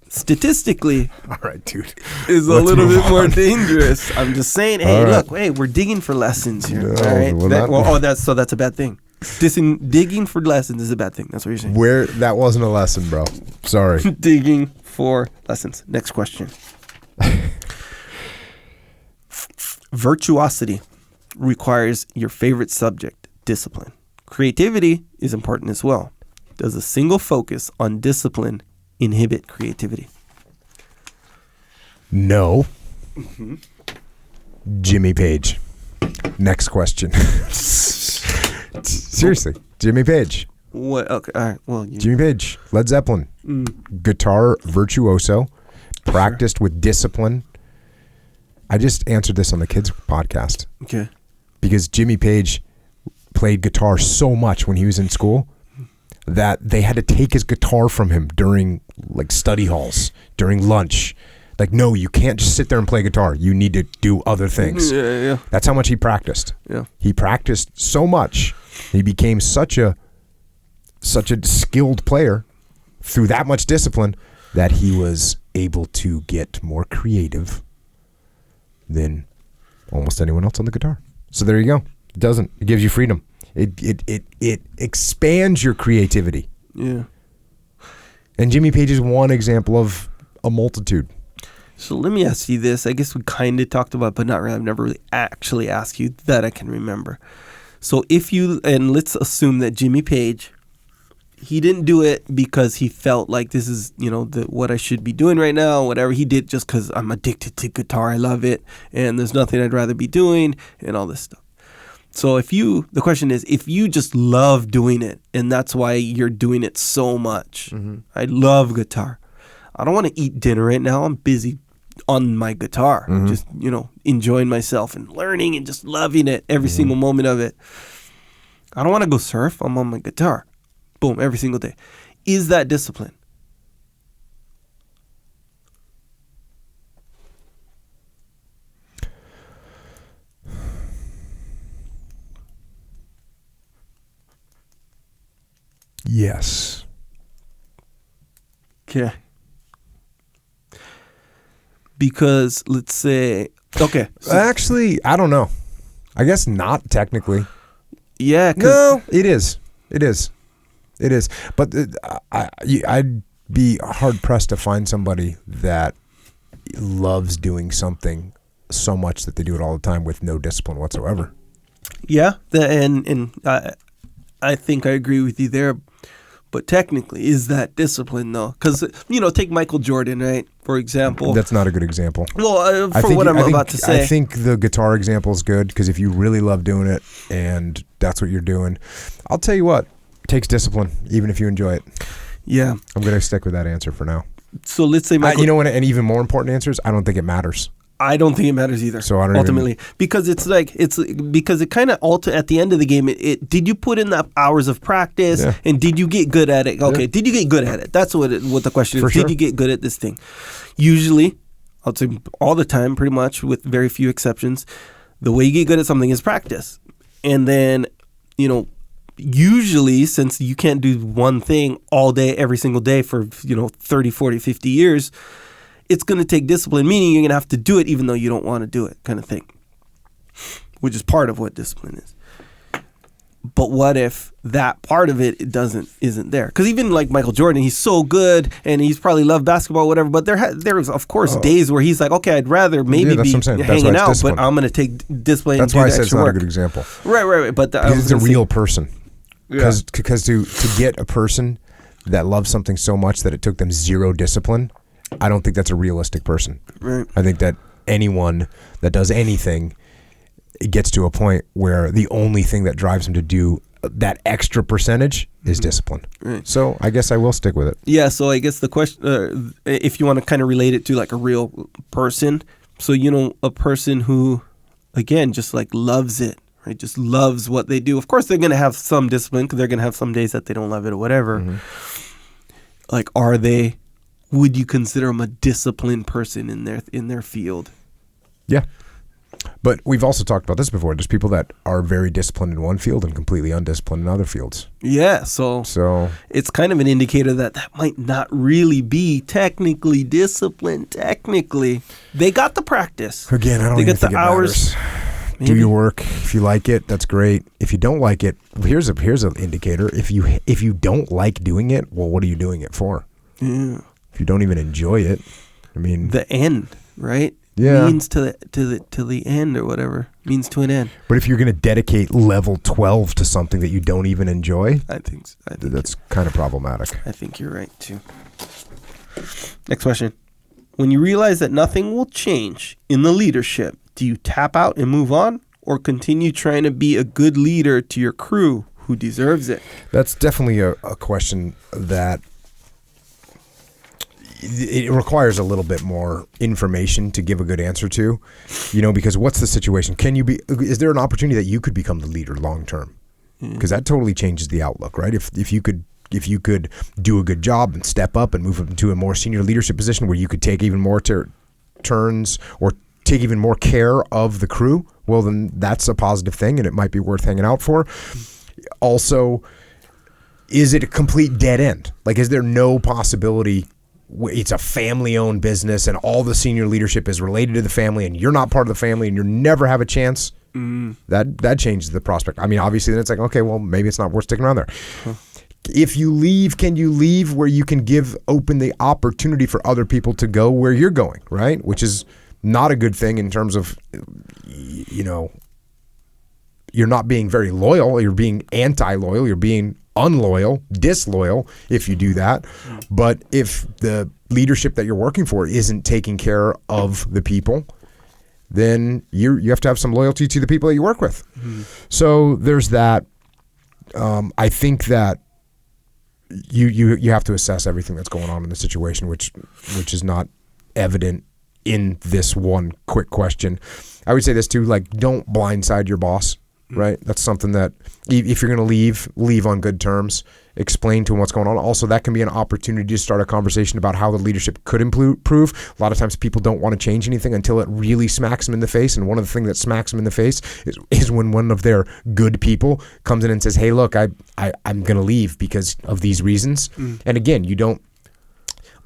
statistically All right, dude. is a Let's little move bit more on. dangerous. I'm just saying, hey, All right. look, hey, we're digging for lessons here. No, all right. well, That's a bad thing. Digging for lessons is a bad thing. That's what you're saying. That wasn't a lesson, bro. Sorry. Digging for lessons. Next question. Virtuosity requires your favorite subject, discipline. Creativity is important as well. Does a single focus on discipline inhibit creativity? No. Jimmy Page. Next question. Seriously, Jimmy Page. What? Okay. All right. Well, Jimmy Page, Led Zeppelin, guitar virtuoso, practiced with discipline. I just answered this on the kids' podcast. Okay. Because Jimmy Page played guitar so much when he was in school that they had to take his guitar from him during like study halls, during lunch. Like, no, you can't just sit there and play guitar. You need to do other things. Yeah. That's how much he practiced. Yeah. He practiced so much. He became such a skilled player through that much discipline that he was able to get more creative than almost anyone else on the guitar. So there you go. It gives you freedom. It expands your creativity. Yeah. And Jimmy Page is one example of a multitude. So let me ask you this. I guess we kind of talked about it, but not really. I've never really actually asked you that I can remember. So and let's assume that Jimmy Page, he didn't do it because he felt like this is, what I should be doing right now, whatever. He did just because I'm addicted to guitar. I love it. And there's nothing I'd rather be doing and all this stuff. So the question is, if you just love doing it and that's why you're doing it so much, I love guitar. I don't want to eat dinner right now. I'm busy on my guitar, just, enjoying myself and learning and just loving it every single moment of it. I don't want to go surf. I'm on my guitar. Boom, every single day. Is that discipline? Yes. Okay. Because let's say, okay. So, Actually, I don't know. I guess not technically. yeah. No, it is. It is. It is. But I'd be hard pressed to find somebody that loves doing something so much that they do it all the time with no discipline whatsoever. Yeah. And I think I agree with you there. But technically, is that discipline though? Because, take Michael Jordan, right? For example. That's not a good example. Well, what I'm about to say. I think the guitar example is good because if you really love doing it and that's what you're doing, I'll tell you what, it takes discipline, even if you enjoy it. Yeah. I'm going to stick with that answer for now. So let's say Michael. An even more important answer is I don't think it matters. I don't think it matters either. So I don't ultimately because because it kind of at the end of the game. It did you put in the hours of practice and did you get good at it? Okay, did you get good at it? That's what the question is. For sure. Did you get good at this thing? Usually, I'll say all the time, pretty much with very few exceptions, the way you get good at something is practice. And then, usually since you can't do one thing all day, every single day for 30, 40, 50 years. It's going to take discipline, meaning you're going to have to do it even though you don't want to do it kind of thing, which is part of what discipline is. But what if that part of it isn't there? Because even like Michael Jordan, he's so good and he's probably loved basketball, whatever. But there's of course days where he's like, okay, I'd rather maybe be hanging out, but I'm going to take discipline. That's and do why I the said it's extra not work. a good example. Right. But because it's a real person. Yeah. Because to get a person that loves something so much that it took them zero discipline, I don't think that's a realistic person. Right. I think that anyone that does anything, it gets to a point where the only thing that drives them to do that extra percentage is discipline. Right. So I guess I will stick with it. Yeah, so I guess the question, if you want to kind of relate it to like a real person, so, you know, a person who, again, just like loves it, right? Just loves what they do. Of course, they're going to have some discipline because they're going to have some days that they don't love it or whatever. Like, would you consider them a disciplined person in their field? Yeah. But we've also talked about this before. There's people that are very disciplined in one field and completely undisciplined in other fields. Yeah, so it's kind of an indicator that might not really be technically disciplined. Technically, they got the practice. Again, I don't even think it matters. Do your work. If you like it, that's great. If you don't like it, here's an indicator. If you don't like doing it, well, what are you doing it for? Yeah. If you don't even enjoy it, I mean, the end, right? Yeah. Means to the end or whatever. Means to an end. But if you're going to dedicate level 12 to something that you don't even enjoy, I think that's kind of problematic. I think you're right too. Next question. When you realize that nothing will change in the leadership, do you tap out and move on, or continue trying to be a good leader to your crew who deserves it? That's definitely a question that it requires a little bit more information to give a good answer to, because what's the situation? Is there an opportunity that you could become the leader long term? Because that totally changes the outlook, right? If you could do a good job and step up and move up into a more senior leadership position where you could take even more turns or take even more care of the crew, well, then that's a positive thing and it might be worth hanging out for. Also, is it a complete dead end? Like, is there no possibility? It's a family-owned business and all the senior leadership is related to the family and you're not part of the family and you never have a chance. That changes the prospect. I mean, obviously then it's like, okay, well, maybe it's not worth sticking around there. If you leave, can you leave where you can open the opportunity for other people to go where you're going, right? Which is not a good thing in terms of, you're not being very loyal. You're being anti-loyal. You're being unloyal, disloyal if you do that. But if the leadership that you're working for isn't taking care of the people, then you have to have some loyalty to the people that you work with. So there's that. I think that you have to assess everything that's going on in the situation, which is not evident in this one quick question. I would say this too, like, don't blindside your boss. Right? That's something that if you're going to leave on good terms, explain to them what's going on. Also, that can be an opportunity to start a conversation about how the leadership could improve. A lot of times people don't want to change anything until it really smacks them in the face. And one of the things that smacks them in the face is when one of their good people comes in and says, hey, look, I'm going to leave because of these reasons. And again, you don't,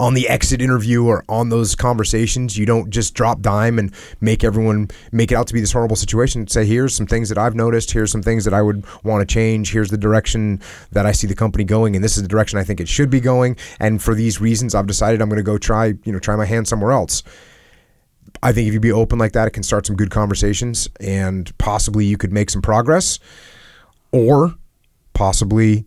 on the exit interview or on those conversations, you don't just drop dime and make it out to be this horrible situation. Say, here's some things that I've noticed. Here's some things that I would want to change. Here's the direction that I see the company going, and this is the direction I think it should be going. And for these reasons, I've decided I'm going to go try my hand somewhere else. I think if you be open like that, it can start some good conversations, and possibly you could make some progress, or possibly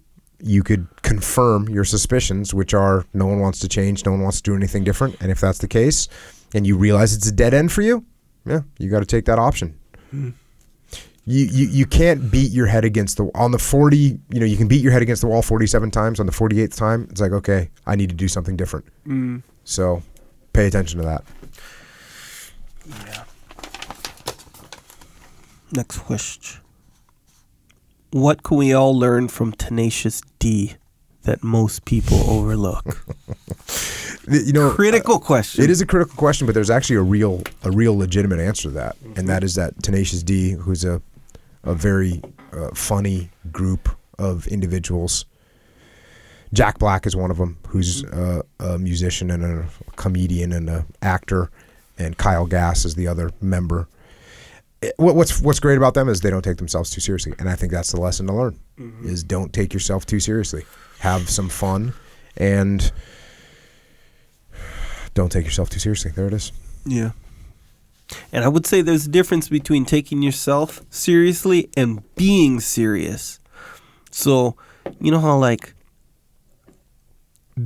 you could confirm your suspicions, which are no one wants to change, no one wants to do anything different. And if that's the case, and you realize it's a dead end for you, yeah, you got to take that option. You can't beat your head against on the 40, you can beat your head against the wall 47 times. On the 48th time, it's like, okay, I need to do something different. So pay attention to that. Yeah. Next question. What can we all learn from Tenacious D that most people overlook? Critical question. It is a critical question, but there's actually a real legitimate answer to that, and that is that Tenacious D, who's a very funny group of individuals. Jack Black is one of them, who's a musician and a comedian and an actor, and Kyle Gass is the other member. What's great about them is they don't take themselves too seriously, and I think that's the lesson to learn: is don't take yourself too seriously. Have some fun, and don't take yourself too seriously. There it is. Yeah. And I would say there's a difference between taking yourself seriously and being serious. So, you know how like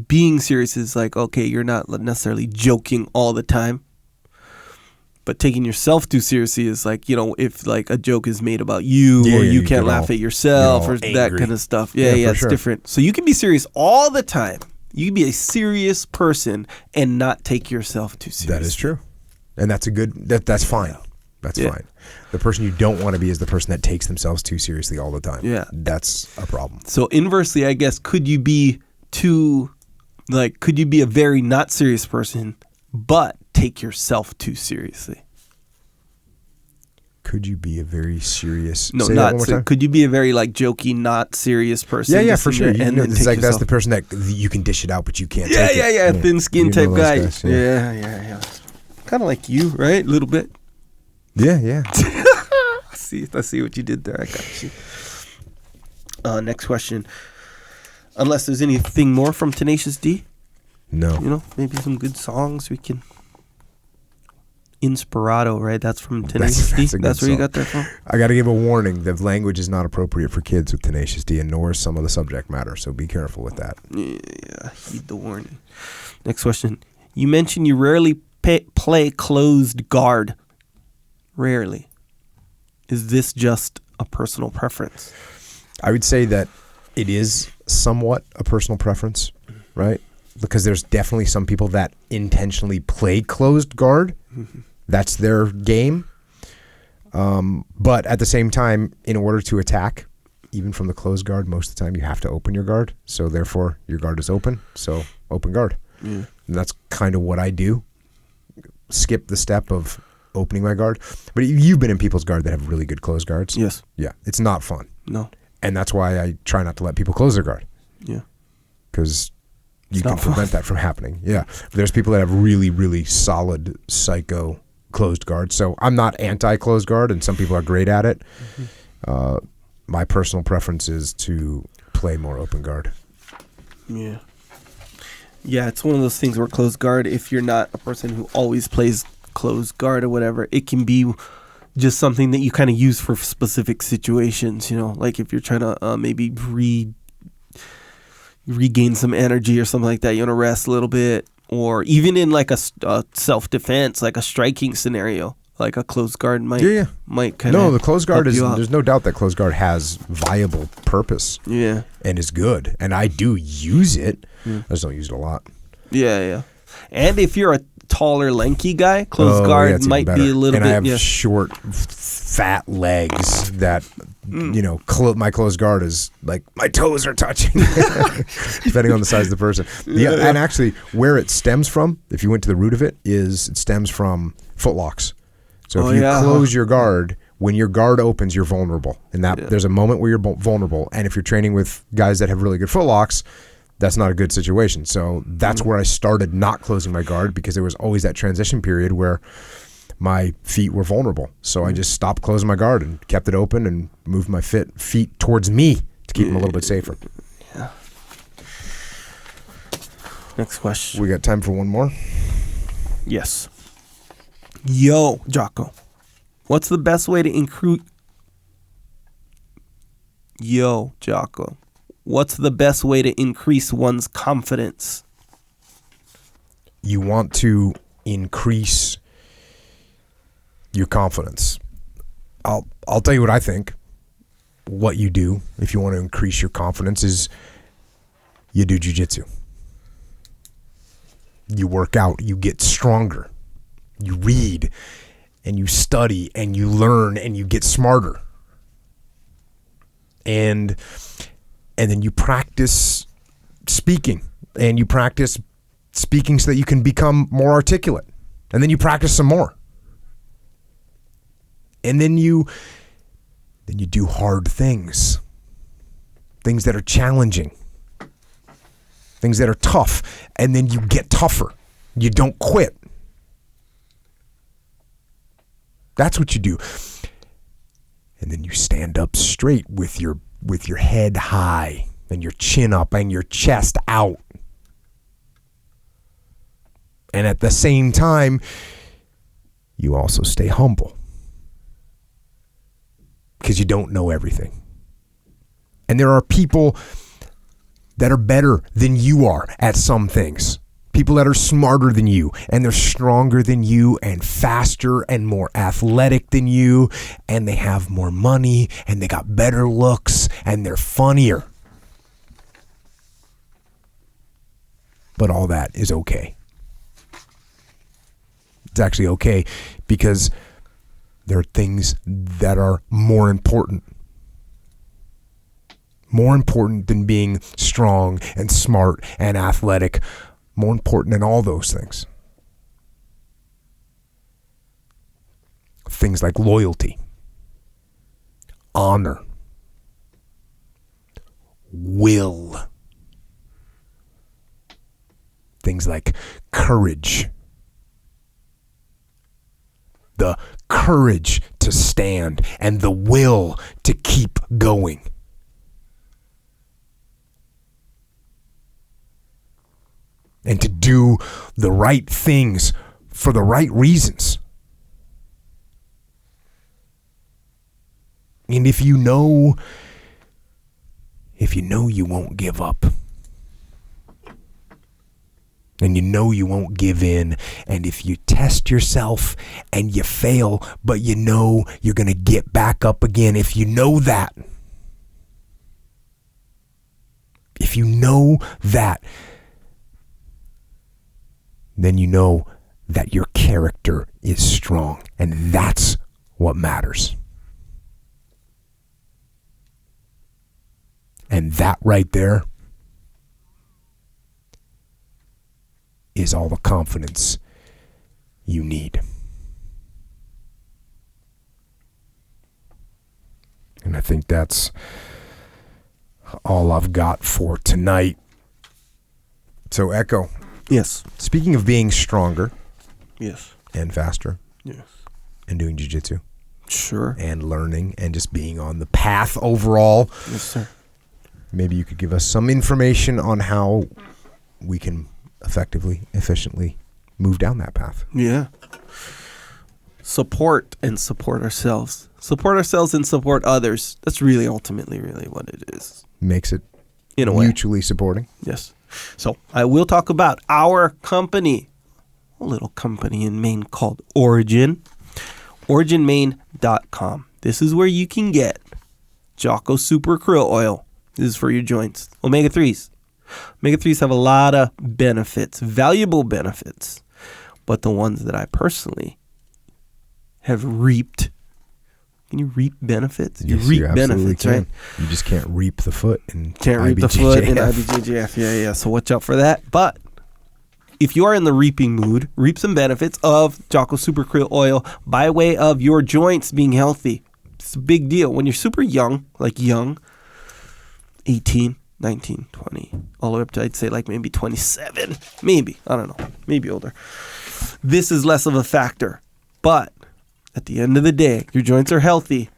being serious is like, okay, you're not necessarily joking all the time. But taking yourself too seriously is like, you know, if like a joke is made about you or you can't laugh at yourself or angry. that kind of stuff. Yeah, it's different. So you can be serious all the time. You can be a serious person and not take yourself too seriously. That is true. And that's that's fine. That's fine. The person you don't want to be is the person that takes themselves too seriously all the time. Yeah. That's a problem. So inversely, I guess, could you be a very not serious person, but take yourself too seriously? Could you be a very serious? No, not. Could you be a very like jokey, not serious person? Yeah, for sure. And it's like that's the person that you can dish it out, but you can't. Yeah, take it. yeah. Thin skin type guy. Guys, yeah. Kind of like you, right? A little bit. Yeah. I see what you did there. I got you. Next question. Unless there's anything more from Tenacious D. No. You know, maybe some good songs we can. Inspirato, right? That's from Tenacious D. That's where you got that from? I got to give a warning. The language is not appropriate for kids with Tenacious D, and nor is some of the subject matter, so be careful with that. Yeah, heed the warning. Next question. You mentioned you rarely play closed guard. Rarely. Is this just a personal preference? I would say that it is somewhat a personal preference, right? Because there's definitely some people that intentionally play closed guard. Mm-hmm. That's their game. But at the same time, in order to attack, even from the closed guard, most of the time you have to open your guard. So therefore, your guard is open. So open guard. Yeah. And that's kind of what I do. Skip the step of opening my guard. But you've been in people's guard that have really good closed guards. Yes. Yeah. It's not fun. No. And that's why I try not to let people close their guard. Yeah. Because you can prevent that from happening. Yeah. There's people that have really, really solid psycho closed guard. So I'm not anti-closed guard, and some people are great at it. Mm-hmm. My personal preference is to play more open guard. Yeah. Yeah, it's one of those things where closed guard, if you're not a person who always plays closed guard or whatever, it can be just something that you kind of use for specific situations, you know, like if you're trying to maybe regain some energy or something like that, you want to rest a little bit, or even in like a self-defense, like a striking scenario, like a closed guard might kind of the closed guard is, there's no doubt that closed guard has viable purpose and is good, and I do use it. I just don't use it a lot. Yeah. And if you're a taller, lanky guy, closed guard might be a little and bit. And I have short, fat legs that, you know, my closed guard is like my toes are touching, depending on the size of the person. And actually, where it stems from, if you went to the root of it, it stems from footlocks. So if you close your guard, when your guard opens, you're vulnerable. And there's a moment where you're vulnerable. And if you're training with guys that have really good footlocks, that's not a good situation. So that's where I started not closing my guard, because there was always that transition period where my feet were vulnerable. So I just stopped closing my guard and kept it open and moved my feet towards me to keep them a little bit safer. Yeah. Next question. We got time for one more? Yes. Yo, Jocko. What's the best way to increase... Yo, Jocko. What's the best way to increase one's confidence? You want to increase your confidence. I'll tell you what I think. What you do if you want to increase your confidence is you do Jiu Jitsu. You work out, you get stronger. You read and you study and you learn and you get smarter. And then you practice speaking, and you practice speaking so that you can become more articulate. And then you practice some more. And then you do hard things. Things that are challenging. Things that are tough. And then you get tougher. You don't quit. That's what you do. And then you stand up straight with your head high and your chin up and your chest out. And at the same time, you also stay humble, because you don't know everything. And there are people that are better than you are at some things. People that are smarter than you, and they're stronger than you, and faster and more athletic than you, and they have more money, and they got better looks, and they're funnier. But all that is okay. It's actually okay because there are things that are more important. More important than being strong and smart and athletic. More important than all those things. Things like loyalty, honor, will. Things like courage. The courage to stand and the will to keep going. And to do the right things for the right reasons. And if you know you won't give up, and you know you won't give in, and if you test yourself and you fail, but you know you're going to get back up again, if you know that, then you know that your character is strong, and that's what matters. And that right there is all the confidence you need. And I think that's all I've got for tonight. So, Echo. Yes. Speaking of being stronger. Yes. And faster. Yes. And doing jiu-jitsu. Sure. And learning and just being on the path overall. Yes, sir. Maybe you could give us some information on how we can effectively, efficiently move down that path. Yeah. Support ourselves. Support ourselves and support others. That's really ultimately what it is. Makes it in a way mutually supporting. Yes. So I will talk about our company, a little company in Maine called Origin, originmaine.com. This is where you can get Jocko Super Krill Oil. This is for your joints. Omega-3s. Omega-3s have a lot of benefits, valuable benefits, but the ones that I personally have reaped. Can you reap benefits? Yes, you reap you benefits, can. right? You just can't reap the foot and can't reap the foot in IBJJF. Yeah. So watch out for that. But if you are in the reaping mood, reap some benefits of Jocko Super Krill Oil by way of your joints being healthy. It's a big deal. When you're super young, like young, 18, 19, 20, all the way up to, I'd say, like maybe 27. Maybe. I don't know. Maybe older. This is less of a factor. But at the end of the day, your joints are healthy.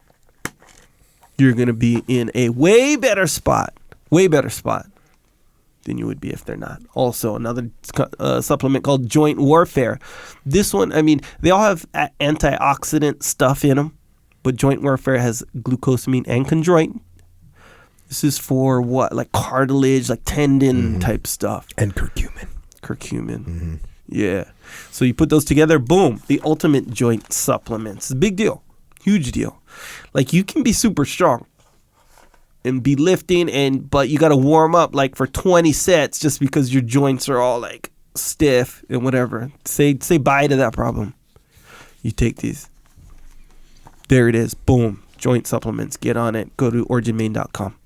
You're going to be in a way better spot than you would be if they're not. Also, another supplement called Joint Warfare. This one, I mean, they all have antioxidant stuff in them, but Joint Warfare has glucosamine and chondroitin. This is for what? Like cartilage, like tendon type stuff. And curcumin. Mm-hmm. Yeah. So you put those together, boom, the ultimate joint supplements. It's a big deal. Huge deal. Like you can be super strong and be lifting, but you got to warm up like for 20 sets just because your joints are all like stiff and whatever. Say bye to that problem. You take these. There it is. Boom. Joint supplements. Get on it. Go to originmaine.com.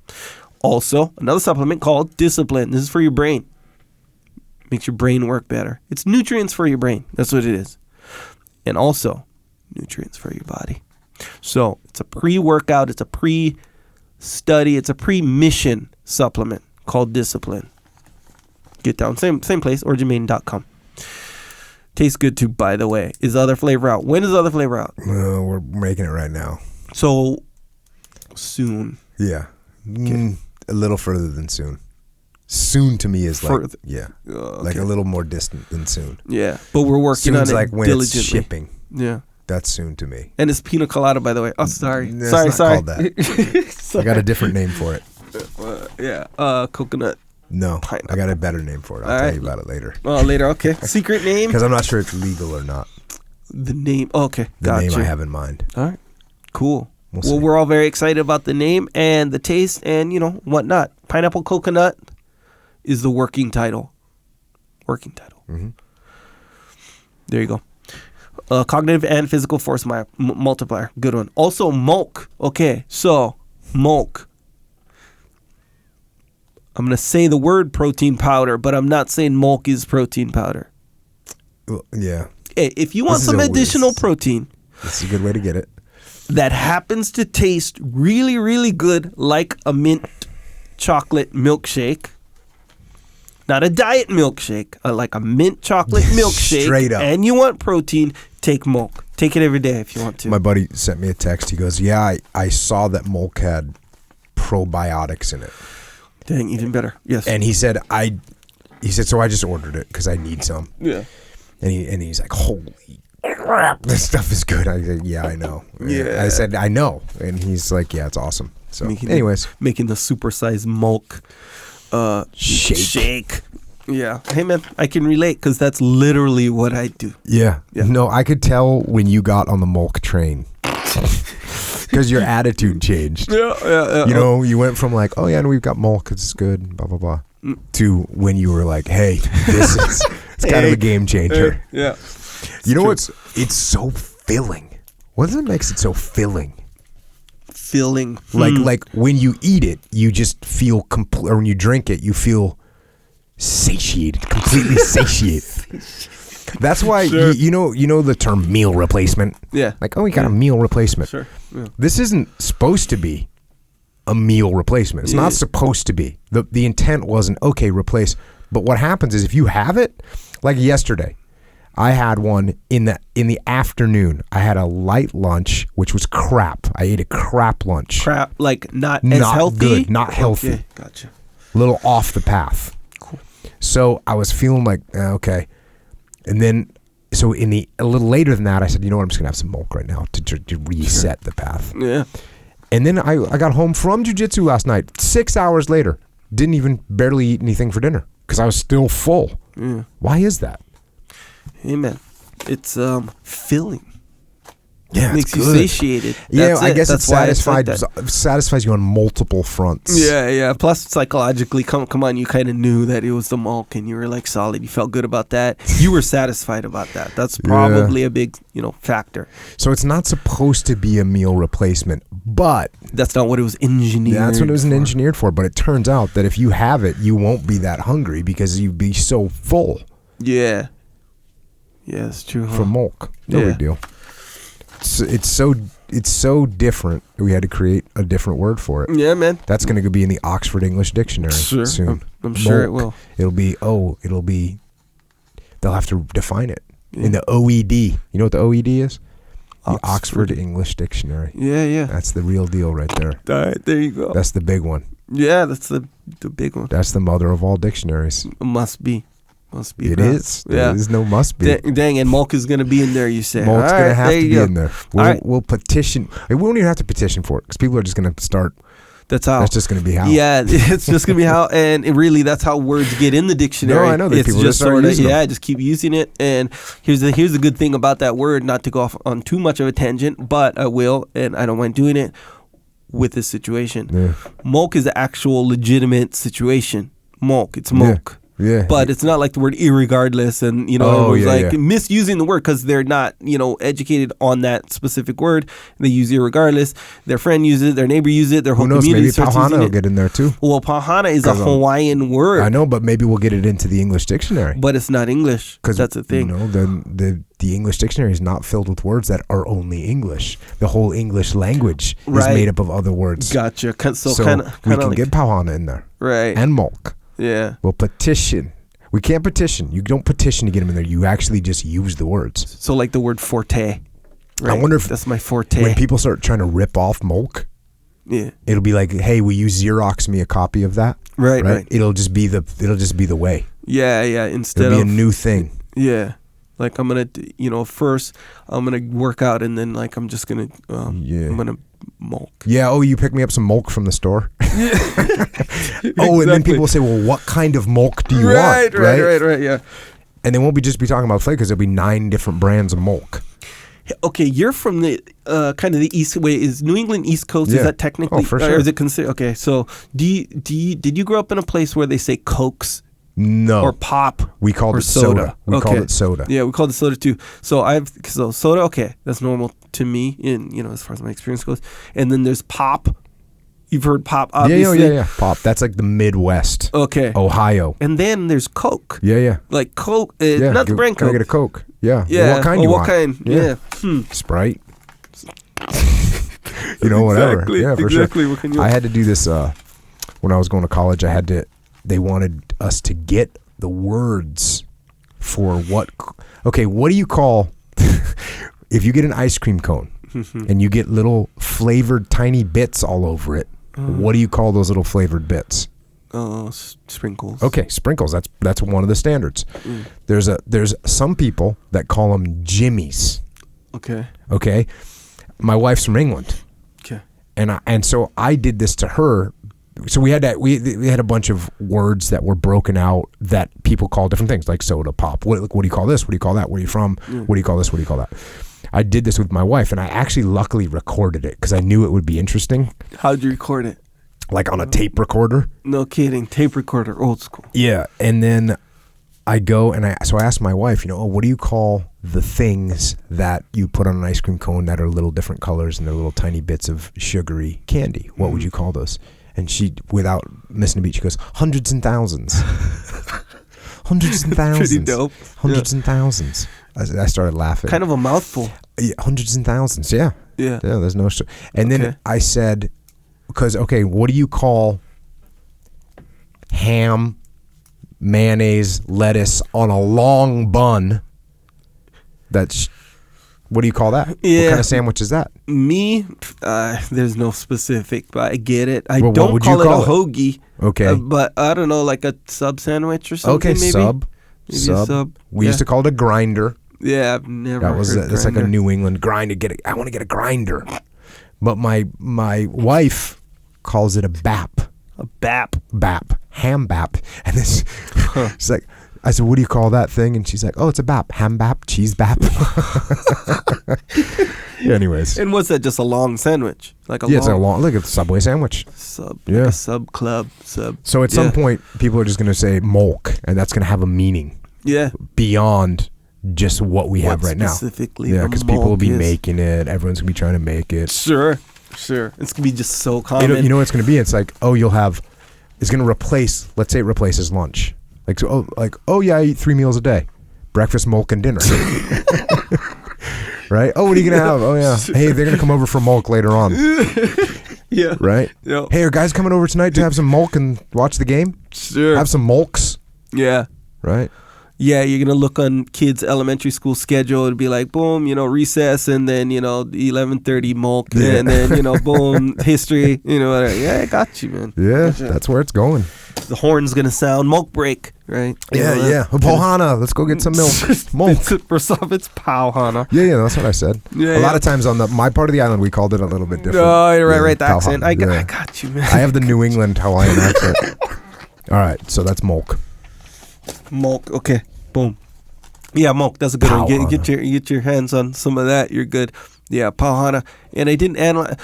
Also, another supplement called Discipline. This is for your brain. Makes your brain work better. It's nutrients for your brain. That's what it is. And also, nutrients for your body. So, it's a pre-workout. It's a pre-study. It's a pre-mission supplement called Discipline. Get down. Same place, originmaine.com. Tastes good too, by the way. Is the other flavor out? When is the other flavor out? We're making it right now. So, soon. Yeah. A little further than soon. Soon to me is like, like a little more distant than soon. Yeah, but we're working Soon's on it like when diligently. it's shipping. Yeah. That's soon to me. And it's pina colada, by the way. Oh, sorry. It's not sorry. called that. I got a different name for it. Coconut. No, Pineapple. I got a better name for it. I'll All tell right. you about it later. Oh, later. Okay. Secret name. Because I'm not sure it's legal or not. The name. Okay. The Gotcha. name I have in mind. All right. Cool. We'll Well, see. we're all very excited about the name and the taste and, whatnot. Pineapple coconut is the working title. Working title. Mm-hmm. There you go. Cognitive and physical force multiplier. Good one. Also, milk. Okay, so milk. I'm going to say the word protein powder, but I'm not saying milk is protein powder. Well, yeah. Hey, if you want This is some a additional waste. protein This is a good way to get it. that happens to taste really, really good like a mint chocolate milkshake, not a diet milkshake, like a mint chocolate milkshake, Straight up. and you want protein, take milk. Take it every day if you want to. My buddy sent me a text. He goes, yeah, I saw that milk had probiotics in it. Dang, even better. Yes. And he said, so I just ordered it because I need some. Yeah. And he's like, holy crap, this stuff is good. I said, yeah, I know. Yeah. I said, I know. And he's like, yeah, it's awesome. So anyways. Making the supersized milk shake. Yeah. Hey, man, I can relate because that's literally what I do. Yeah. No, I could tell when you got on the milk train. Because your attitude changed. Yeah. You went from like, oh yeah, no, we've got milk, it's good, blah blah blah, to when you were like, hey, it's kind of a game changer. Yeah. You know what's? It's so filling. What is it makes it so filling? Filling. Like when you eat it, you just feel complete, or when you drink it, you feel satiated, completely satiated. That's why Sure. you know the term meal replacement. Yeah. Like, oh, we got a meal replacement. Sure. Yeah. This isn't supposed to be a meal replacement. It's not supposed to be. The intent wasn't, okay, replace. But what happens is if you have it, like yesterday, I had one in the afternoon. I had a light lunch, which was crap. I ate a crap lunch. Crap, like not as healthy? Good, not healthy. Okay, gotcha. A little off the path. Cool. So I was feeling like, okay. And then, so a little later than that, I said, you know what, I'm just going to have some milk right now to reset the path. Yeah. And then I got home from Jiu Jitsu last night, 6 hours later. Didn't even barely eat anything for dinner because I was still full. Yeah. Why is that? Hey, man, it's filling. Yeah, Makes it's you good. satiated. Yeah, That's I it. guess That's it why it's like satisfies you on multiple fronts. Yeah. Plus, psychologically, come on, you kind of knew that it was the milk, and you were like solid. You felt good about that. You were satisfied about that. That's probably a big, factor. So it's not supposed to be a meal replacement, but That's not what it was engineered. that's what it was for. engineered for. But it turns out that if you have it, you won't be that hungry because you'd be so full Yeah. Yeah, it's true. Huh? from milk. No big deal. It's so different. We had to create a different word for it. Yeah, man. That's going to be in the Oxford English Dictionary soon. I'm sure it will. It'll be. They'll have to define it in the OED. You know what the OED is? The Oxford English Dictionary. Yeah. That's the real deal right there. All right, there you go. That's the big one. Yeah, that's the big one. That's the mother of all dictionaries. Must be. It is. Yeah. There is no must be. Dang, and milk is going to be in there, you say. Milk's going to have to be in there. Right. We'll petition. We won't even have to petition for it because people are just going to start. That's how. That's just going to be how. Yeah, it's just going to be how. And really, that's how words get in the dictionary. No, I know that it's people just just start sort of, using them. just keep using it. And here's the good thing about that word, not to go off on too much of a tangent, but I will, and I don't mind doing it with this situation. Yeah. Milk is the actual legitimate situation. Milk, it's milk. Yeah. But it's not like the word irregardless and, everyone's misusing the word because they're not, educated on that specific word. They use irregardless. Their friend uses it. Their neighbor uses it. Their whole Who knows? community Maybe starts Pauhana using will it. get in there too. Well, Pauhana is a Hawaiian word. I know, but maybe we'll get it into the English dictionary. But it's not English. Because that's the thing. The English dictionary is not filled with words that are only English. The whole English language is Right. made up of other words. Gotcha. So we kind can of get Pauhana in there. Right. And milk. Yeah. We'll petition. We can't petition. You don't petition to get them in there. You actually just use the words. So like the word forte. Right? I wonder if that's my forte. when people start trying to rip off milk, it'll be like, hey, will you Xerox me a copy of that? Right. It'll just be the way. Yeah. Instead It'll be of a new thing. Yeah. Like I'm gonna, first I'm gonna work out, and then like I'm just gonna, I'm gonna Mulk. Yeah. Oh, you pick me up some mulk from the store. Oh, and then people will say, well, what kind of mulk do you want? Right. Yeah. And they won't just be talking about flavor because there'll be 9 different brands of mulk. Okay, you're from the kind of the east. Wait, is New England East Coast? Yeah. Is that technically? Oh, for sure. Or is it considered? Okay, so did you grow up in a place where they say Cokes? No. Or pop? We called or it soda. We called it soda. Yeah, we called it soda too. So soda. Okay, that's normal to me in as far as my experience goes. And then there's pop. You've heard pop, obviously. Yeah. Pop. That's like the Midwest. Okay. Ohio. And then there's Coke. Yeah. Like Coke, not the brand Coke. Can I get a Coke? Yeah. Yeah. Well, what kind do you want? What kind? Yeah. Sprite. Whatever. Exactly. Yeah, for exactly. sure. What can you? I had to do this when I was going to college. They wanted us to get the words for what. Okay, what do you call if you get an ice cream cone and you get little flavored tiny bits all over it? What do you call those little flavored bits? Sprinkles. Okay, sprinkles. That's one of the standards. There's some people that call them jimmies. Okay. My wife's from England. Okay. And so I did this to her. So we had a bunch of words that were broken out that people call different things, like soda, pop. What do you call this? What do you call that? Where are you from? What do you call this? What do you call that? I did this with my wife, and I actually luckily recorded it because I knew it would be interesting. How'd you record it? Like on a tape recorder. No kidding. Tape recorder, old school. Yeah. And then I go and I asked my wife, what do you call the things that you put on an ice cream cone that are little different colors and they're little tiny bits of sugary candy? What would you call those? And she, without missing a beat, she goes, hundreds and thousands. Hundreds and thousands. Pretty dope. Hundreds and thousands. I started laughing. Kind of a mouthful. Yeah, hundreds and thousands. Yeah. Yeah. There's no. And then I said, because what do you call ham, mayonnaise, lettuce on a long bun? What do you call that? Yeah. What kind of sandwich is that? Me, there's no specific, but I get it. I Well, what don't would call you it call a hoagie. Okay. But I don't know, like a sub sandwich or something. Okay, maybe? sub. Maybe a sub. We used to call it a grinder. Yeah, I've never. That's like a New England grinder. I want to get a grinder. But my wife calls it a bap. A bap. Bap. Ham bap. And this, she's like, I said, what do you call that thing? And she's like, oh, it's a bap. Ham bap, cheese bap. Anyways. And what's that? Just a long sandwich? Like a it's like a Subway sandwich. Sub. Yeah. Like a sub club. Sub. So at some point, people are just going to say mulk, and that's going to have a meaning. Yeah. Beyond just what we have right now. Specifically. Yeah, because people will be making it. Everyone's going to be trying to make it. Sure. It's going to be just so common. You know what it's going to be? It's like, it's going to replace, let's say it replaces lunch. Like, I eat 3 meals a day. Breakfast, mulk, and dinner. Right? Oh, what are you going to have? Oh, yeah. Hey, they're going to come over for mulk later on. Yeah. Right? Yep. Hey, are guys coming over tonight to have some mulk and watch the game? Sure. Have some mulks? Yeah. Right? Yeah, you're going to look on kids' elementary school schedule. It'll be like, boom, recess, and then, 11:30 mulk, and then, boom, history, whatever. Yeah, I got you, man. Yeah, that's where it's going. The horn's going to sound mulk break, right? Yeah. Pohana, let's go get some milk. Mulk. First off, it's Pauhana. Yeah, that's what I said. Yeah, a lot of times on my part of the island, we called it a little bit different. Oh, you're right, the Pauhana. accent. I got you, man. I have the New England Hawaiian accent. All right, so that's mulk. Mulk, okay, boom. Yeah, mulk, that's a good one. Get your hands on some of that. You're good. Yeah, Pauhana. And I didn't analyze.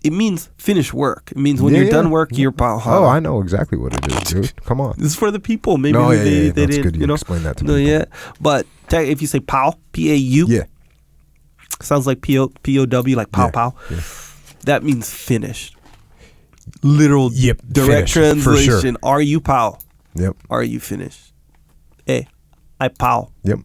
It means finish work. It means when you're done work, you're Pauhana. Oh, I know exactly what it is, dude. Come on. This is for the people. Maybe they that's didn't. Good. You explain that to me. me. Yeah, but if you say pow, P-A-U, yeah, sounds like P-O-W, like pow pow. Yeah. That means finished. Literal direct translation. Sure. Are you pow? Yep. Are you finished? Hey, I pow. Yep.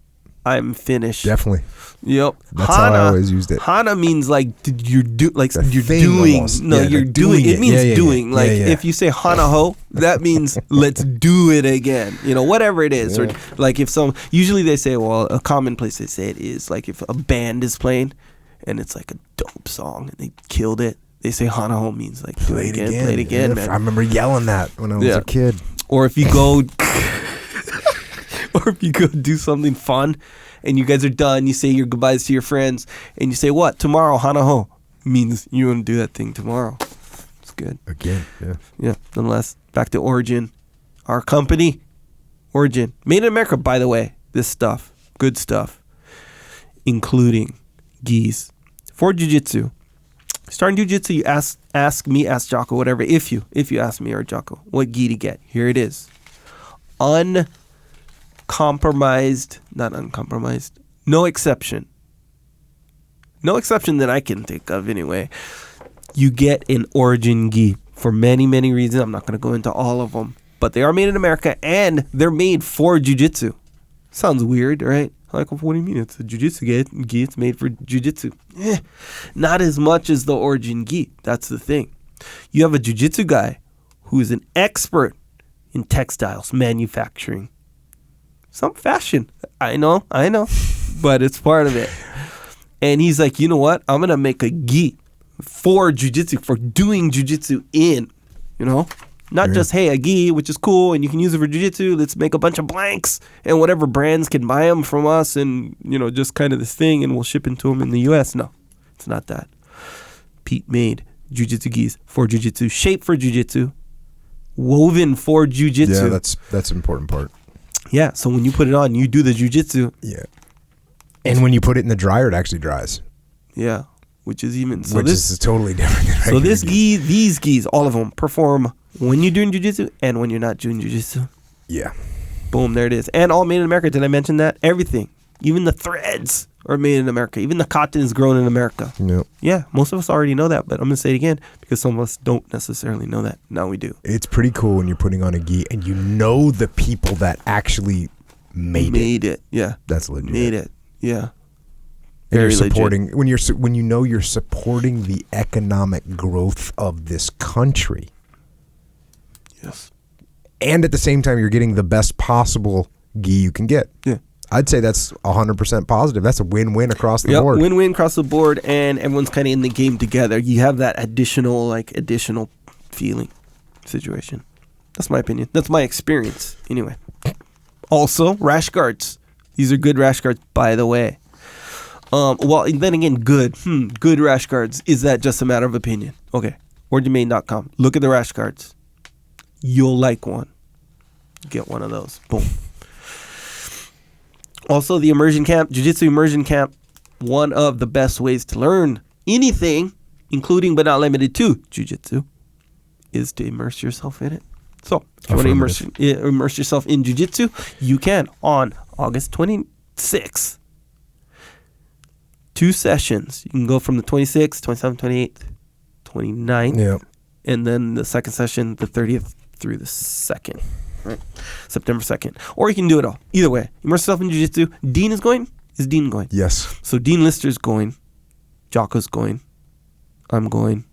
I'm finished. Definitely. Yep. That's how I always used it. Hana means like you're doing. Almost. No, you're doing. It means doing. Like if you say hana ho, that means let's do it again. Whatever it is. Or like if usually they say, well, a common place they say it is like if a band is playing and it's like a dope song and they killed it. They say hana ho means like play it again, man. I remember yelling that when I was a kid. Or if you go. Or if you go do something fun and you guys are done, you say your goodbyes to your friends and you say, what? Tomorrow, hana ho. means you want to do that thing tomorrow. It's good. Again, yeah. Yeah. Nonetheless, back to Origin. Our company, Origin. Made in America, by the way. This stuff. Good stuff. Including gis. For Jiu-Jitsu. Starting Jiu-Jitsu, you ask me, ask Jocko, whatever. If you ask me or Jocko, what gi to get. Here it is. Uncompromised. Not uncompromised. No exception. No exception that I can think of anyway. You get an Origin gi for many, many reasons. I'm not going to go into all of them. But they are made in America and they're made for Jiu-Jitsu. Sounds weird, right? Like, what do you mean? It's a Jiu-Jitsu gi. It's made for Jiu-Jitsu. Not as much as the Origin gi. That's the thing. You have a Jiu-Jitsu guy who is an expert in textiles, manufacturing. Some fashion. I know. But it's part of it. And he's like, you know what? I'm going to make a gi for Jiu-Jitsu, for doing Jiu-Jitsu in, Not just, hey, a gi, which is cool, and you can use it for Jiu-Jitsu. Let's make a bunch of blanks, and whatever brands can buy them from us, and, just kind of this thing, and we'll ship into them in the U.S. No, it's not that. Pete made Jiu-Jitsu gis for Jiu-Jitsu, shaped for Jiu-Jitsu, woven for Jiu-Jitsu. Yeah, that's an important part. Yeah, so when you put it on, you do the Jiu-Jitsu. Yeah. And when you put it in the dryer, it actually dries. Yeah, which is even... So which is totally different than so this gi, these gis, all of them, perform when you're doing Jiu-Jitsu and when you're not doing Jiu-Jitsu. Yeah. Boom, there it is. And all made in America. Did I mention that? Everything. Even the threads are made in America. Even the cotton is grown in America. Yep. Yeah, most of us already know that, but I'm going to say it again because some of us don't necessarily know that. Now we do. It's pretty cool when you're putting on a gi and you know the people that actually made it. Yeah. That's legit. Made it. Yeah. And Very you're supporting legit. when you know you're supporting the economic growth of this country. Yes. And at the same time, you're getting the best possible gi you can get. Yeah. I'd say that's 100% positive. That's a win-win across the board. Win-win across the board, and everyone's kind of in the game together. You have that additional feeling situation. That's my opinion. That's my experience, anyway. Also, rash guards. These are good rash guards, by the way. Well, and then again, good rash guards. Is that just a matter of opinion? Okay, OriginMain.com. Look at the rash guards. You'll like one. Get one of those. Boom. Also, the immersion camp, Jiu-Jitsu immersion camp, one of the best ways to learn anything, including but not limited to Jiu-Jitsu, is to immerse yourself in it. So, if you want to immerse yourself in Jiu-Jitsu, you can on August 26th. 2 sessions. You can go from the 26th, 27th, 28th, 29th. Yeah. And then the second session, the 30th through the 2nd. Right? September 2nd. Or you can do it all. Either way. Immerse yourself in Jiu-Jitsu. Dean is going? Is Dean going? Yes. So Dean Lister's going. Jocko's going. I'm going.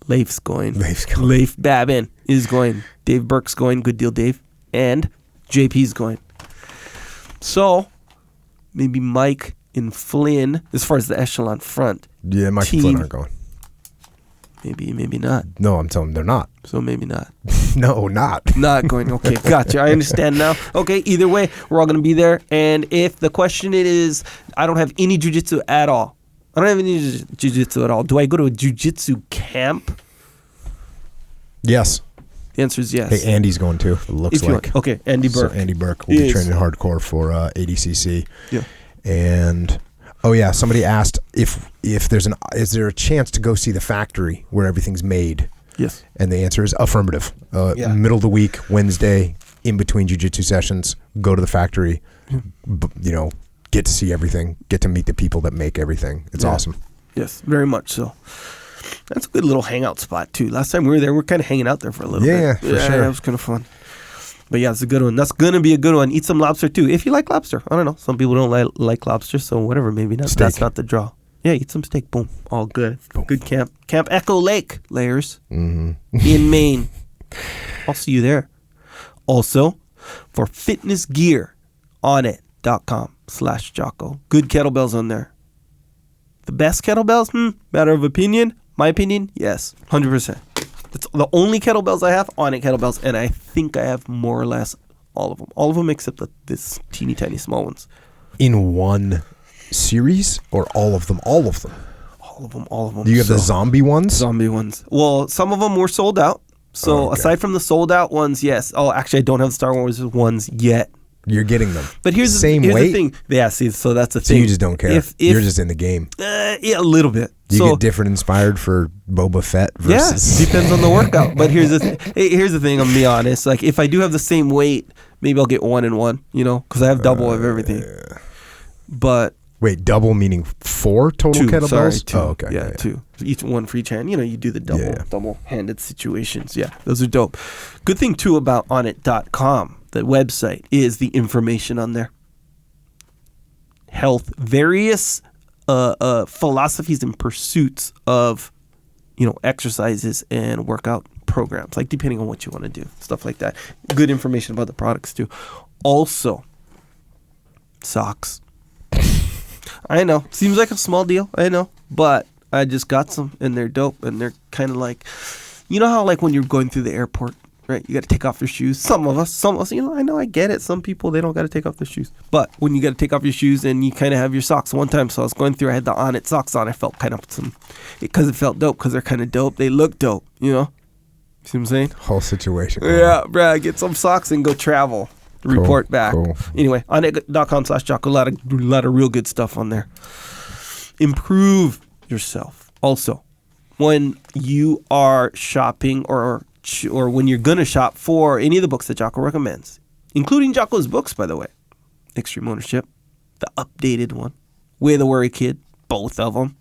Leif's going. Leif Babin is going. Dave Burke's going. Good deal, Dave. And JP's going. So, maybe Mike and Flynn, as far as the echelon front. Yeah, Mike and Flynn aren't going. Maybe not. No, I'm telling them they're not. So maybe not. No, not. Not going. Okay, gotcha. I understand now. Okay, either way, we're all going to be there. And if the question is, I don't have any jiu-jitsu at all. I don't have any jiu-jitsu at all. Do I go to a jiu-jitsu camp? Yes. The answer is yes. Hey, Andy's going too, it looks like. Okay, Andy Burke. So Andy Burke will be training hardcore for ADCC. Yeah. And... oh yeah, somebody asked if is there a chance to go see the factory where everything's made? Yes. And the answer is affirmative. Middle of the week, Wednesday, in between jiu-jitsu sessions, go to the factory, get to see everything, get to meet the people that make everything. It's awesome. Yes, very much so. That's a good little hangout spot too. Last time we were there, we were kind of hanging out there for a little bit. Yeah, for sure. Yeah, that was kind of fun. But yeah, it's a good one. That's going to be a good one. Eat some lobster too. If you like lobster. I don't know. Some people don't like lobster, so whatever. Maybe not. Steak. That's not the draw. Yeah, eat some steak. Boom. All good. Boom. Good camp. Camp Echo Lake, Layers, in Maine. I'll see you there. Also, for fitness gear, onit.com/Jocko. Good kettlebells on there. The best kettlebells? Matter of opinion. My opinion, yes. 100%. That's the only kettlebells I have, Onnit kettlebells, and I think I have more or less all of them. All of them except this teeny tiny small ones. In one series or all of them? All of them. All of them. Do you have the zombie ones? Zombie ones. Well, some of them were sold out. So aside from the sold out ones, yes. Oh, actually, I don't have the Star Wars ones yet. You're getting them. But here's weight? the thing. Yeah, see, so that's the So thing. you just don't care. You're just in the game. Yeah, a little bit. You get different inspired for Boba Fett versus... Yeah, depends on the workout. But here's the thing. I'm going to be honest. Like, if I do have the same weight, maybe I'll get 1 and 1, because I have double of everything. But... Wait, double meaning 4 total 2, kettlebells? Sorry, 2. Oh, okay. Yeah, 2. Each one for each hand. You do the double-handed situations. Yeah, those are dope. Good thing, too, about onit.com, the website, is the information on there. Health, various philosophies and pursuits of, exercises and workout programs, like depending on what you want to do, stuff like that. Good information about the products, too. Also, socks. I know. Seems like a small deal. I know. But I just got some, and they're dope, and they're kind of like, how like when you're going through the airport, right? You got to take off your shoes. Some of us, I know, I get it. Some people, they don't got to take off their shoes. But when you got to take off your shoes and you kind of have your socks. One time, so I was going through, I had the Onnit socks on. I felt kind of because it felt dope, because they're kind of dope. They look dope, See what I'm saying? Whole situation. Yeah, bro. Get some socks and go travel. Report back. Cool. Anyway, onit.com/Jocko, a lot of real good stuff on there. Improve yourself. Also, when you are shopping or when you're gonna shop for any of the books that Jocko recommends, including Jocko's books, by the way, Extreme Ownership, the updated one, Way of the Worry Kid, both of them,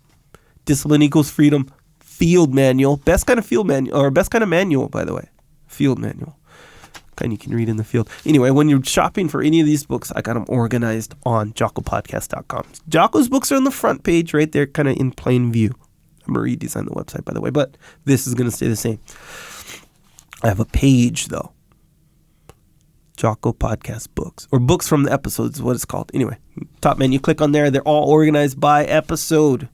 Discipline Equals Freedom, Field Manual, best kind of field manual, or best kind of manual, by the way, field manual. Kind you can read in the field. Anyway, when you're shopping for any of these books, I got them organized on JockoPodcast.com. Jocko's books are on the front page right there, kind of in plain view. I'm going to redesign the website, by the way, but this is going to stay the same. I have a page, though. Jocko Podcast Books, or Books from the Episodes is what it's called. Anyway, top menu, click on there. They're all organized by episode.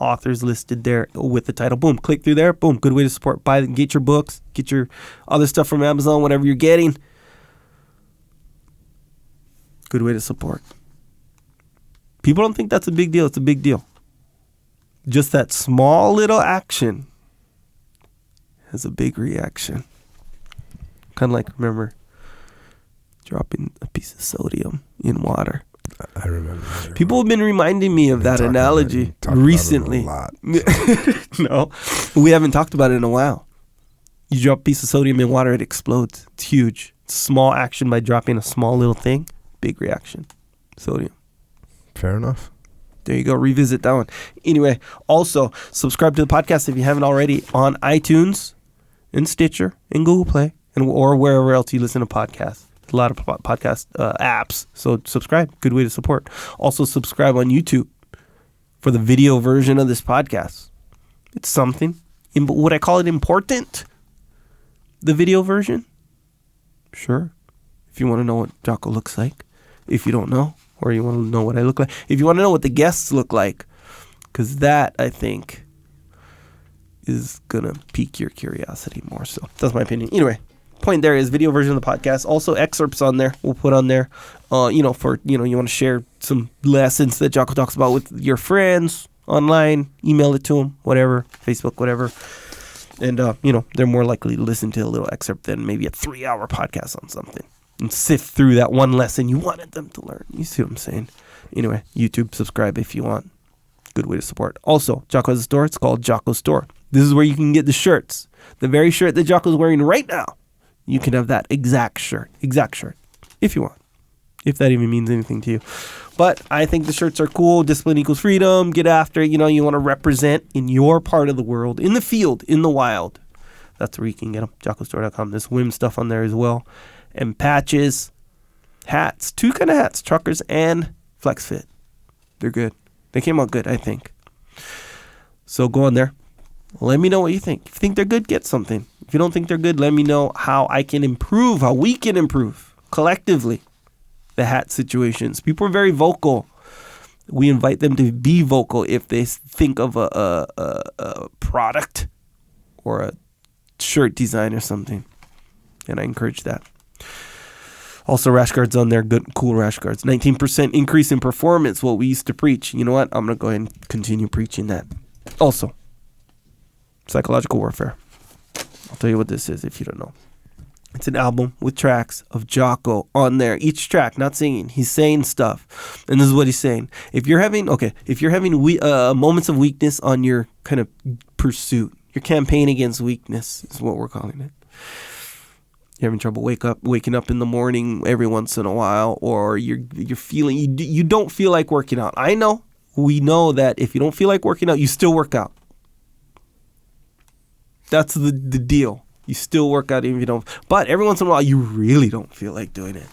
Authors listed there with the title. Boom. Click through there. Boom. Good way to support. Get your books. Get your other stuff from Amazon, whatever you're getting. Good way to support. People don't think that's a big deal. It's a big deal. Just that small little action has a big reaction. Kind of like, remember, dropping a piece of sodium in water. I remember. People have been reminding me of that analogy recently. No, we haven't talked about it in a while. You drop a piece of sodium in water, it explodes. It's huge. Small action by dropping a small little thing, big reaction. Sodium. Fair enough. There you go. Revisit that one. Anyway, also subscribe to the podcast if you haven't already on iTunes and Stitcher and Google Play or wherever else you listen to podcasts. A lot of podcast apps. So subscribe. Good way to support. Also subscribe on YouTube for the video version of this podcast. It's something. Would I call it important? The video version? Sure. If you want to know what Jocko looks like. If you don't know, or you want to know what I look like. If you want to know what the guests look like. Because that, I think, is going to pique your curiosity more so. That's my opinion. Anyway. Point there is video version of the podcast. Also excerpts on there. We'll put on there, for, you want to share some lessons that Jocko talks about with your friends online, email it to them, whatever, Facebook, whatever. And, they're more likely to listen to a little excerpt than maybe a 3-hour podcast on something and sift through that one lesson you wanted them to learn. You see what I'm saying? Anyway, YouTube, subscribe if you want. Good way to support. Also, Jocko has a store. It's called Jocko Store. This is where you can get the shirts. The very shirt that Jocko's wearing right now. You can have that exact shirt, if you want, if that even means anything to you. But I think the shirts are cool. Discipline Equals Freedom. Get after it. You want to represent in your part of the world, in the field, in the wild. That's where you can get them. JockoStore.com. There's women's stuff on there as well. And patches, hats, 2 kind of hats, truckers and flex fit. They're good. They came out good, I think. So go on there. Let me know what you think. If you think they're good, get something. If you don't think they're good, let me know how I can improve, how we can improve collectively the hat situations. People are very vocal. We invite them to be vocal if they think of a product or a shirt design or something. And I encourage that. Also, rash guards on there. Good, cool rash guards. 19% increase in performance, what we used to preach. You know what? I'm going to go ahead and continue preaching that. Also, Psychological Warfare. I'll tell you what this is if you don't know. It's an album with tracks of Jocko on there. Each track, not singing, he's saying stuff. And this is what he's saying. If you're having moments of weakness on your kind of pursuit, your campaign against weakness is what we're calling it. You're having trouble waking up in the morning every once in a while, or you're feeling you don't feel like working out. We know that if you don't feel like working out, you still work out. That's the deal. You still work out even if you don't. But every once in a while, you really don't feel like doing it.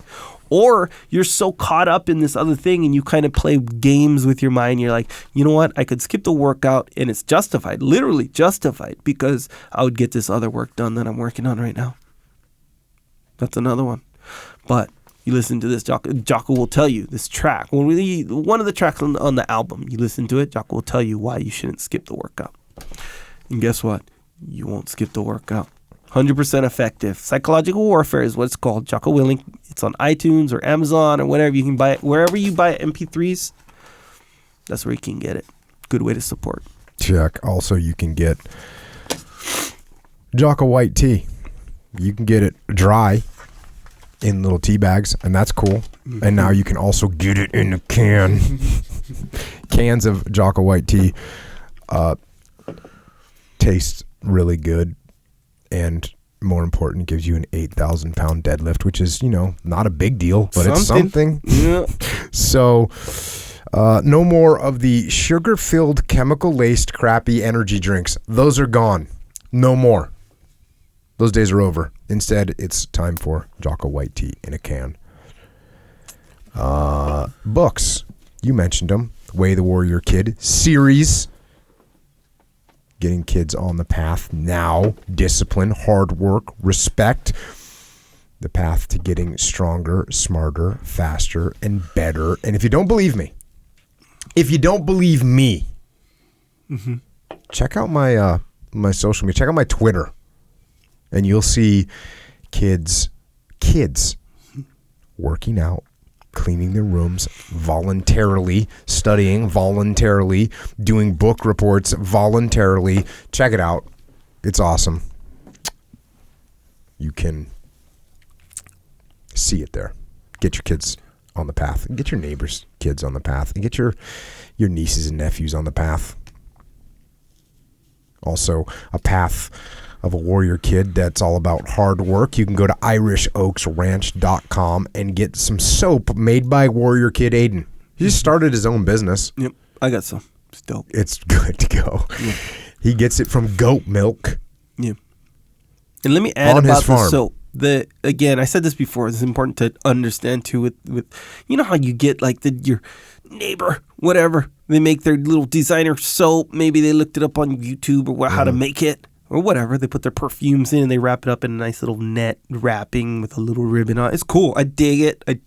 Or you're so caught up in this other thing and you kind of play games with your mind. You're like, you know what? I could skip the workout and it's justified, literally justified, because I would get this other work done that I'm working on right now. That's another one. But you listen to this, Jocko will tell you this track. One of the tracks on the album, you listen to it, Jocko will tell you why you shouldn't skip the workout. And guess what? You won't skip the workout. 100% effective. Psychological Warfare is what it's called. Jocko Willink. It's on iTunes or Amazon or whatever. You can buy it. Wherever you buy MP3s, that's where you can get it. Good way to support. Check. Also, you can get Jocko white tea. You can get it dry in little tea bags, and that's cool. Mm-hmm. And now you can also get it in a can. Cans of Jocko white tea taste really good. And more important, gives you an 8,000 pound deadlift, which is, not a big deal, but it's something. Yeah. So, no more of the sugar-filled, chemical-laced, crappy energy drinks. Those are gone. No more. Those days are over. Instead, it's time for Jocko white tea in a can. Books. You mentioned them. Way the Warrior Kid series. Getting kids on the path now. Discipline, hard work, respect. The path to getting stronger, smarter, faster, and better. And if you don't believe me, mm-hmm. check out my my social media. Check out my Twitter. And you'll see kids working out, cleaning their rooms voluntarily, studying voluntarily, doing book reports voluntarily. Check it out. It's awesome. You can see it there. Get your kids on the path. And get your neighbors' kids on the path. And get your nieces and nephews on the path. Also, a path of a warrior kid that's all about hard work. You can go to IrishOaksRanch.com and get some soap made by Warrior Kid Aiden. He just started his own business. Yep, I got some. It's dope. It's good to go. Yep. He gets it from goat milk. Yeah. And let me add about the soap. Again, I said this before. It's important to understand too. With how you get like your neighbor, whatever. They make their little designer soap. Maybe they looked it up on YouTube or how to make it. Or whatever. They put their perfumes in and they wrap it up in a nice little net wrapping with a little ribbon on it. It's cool. I dig it. But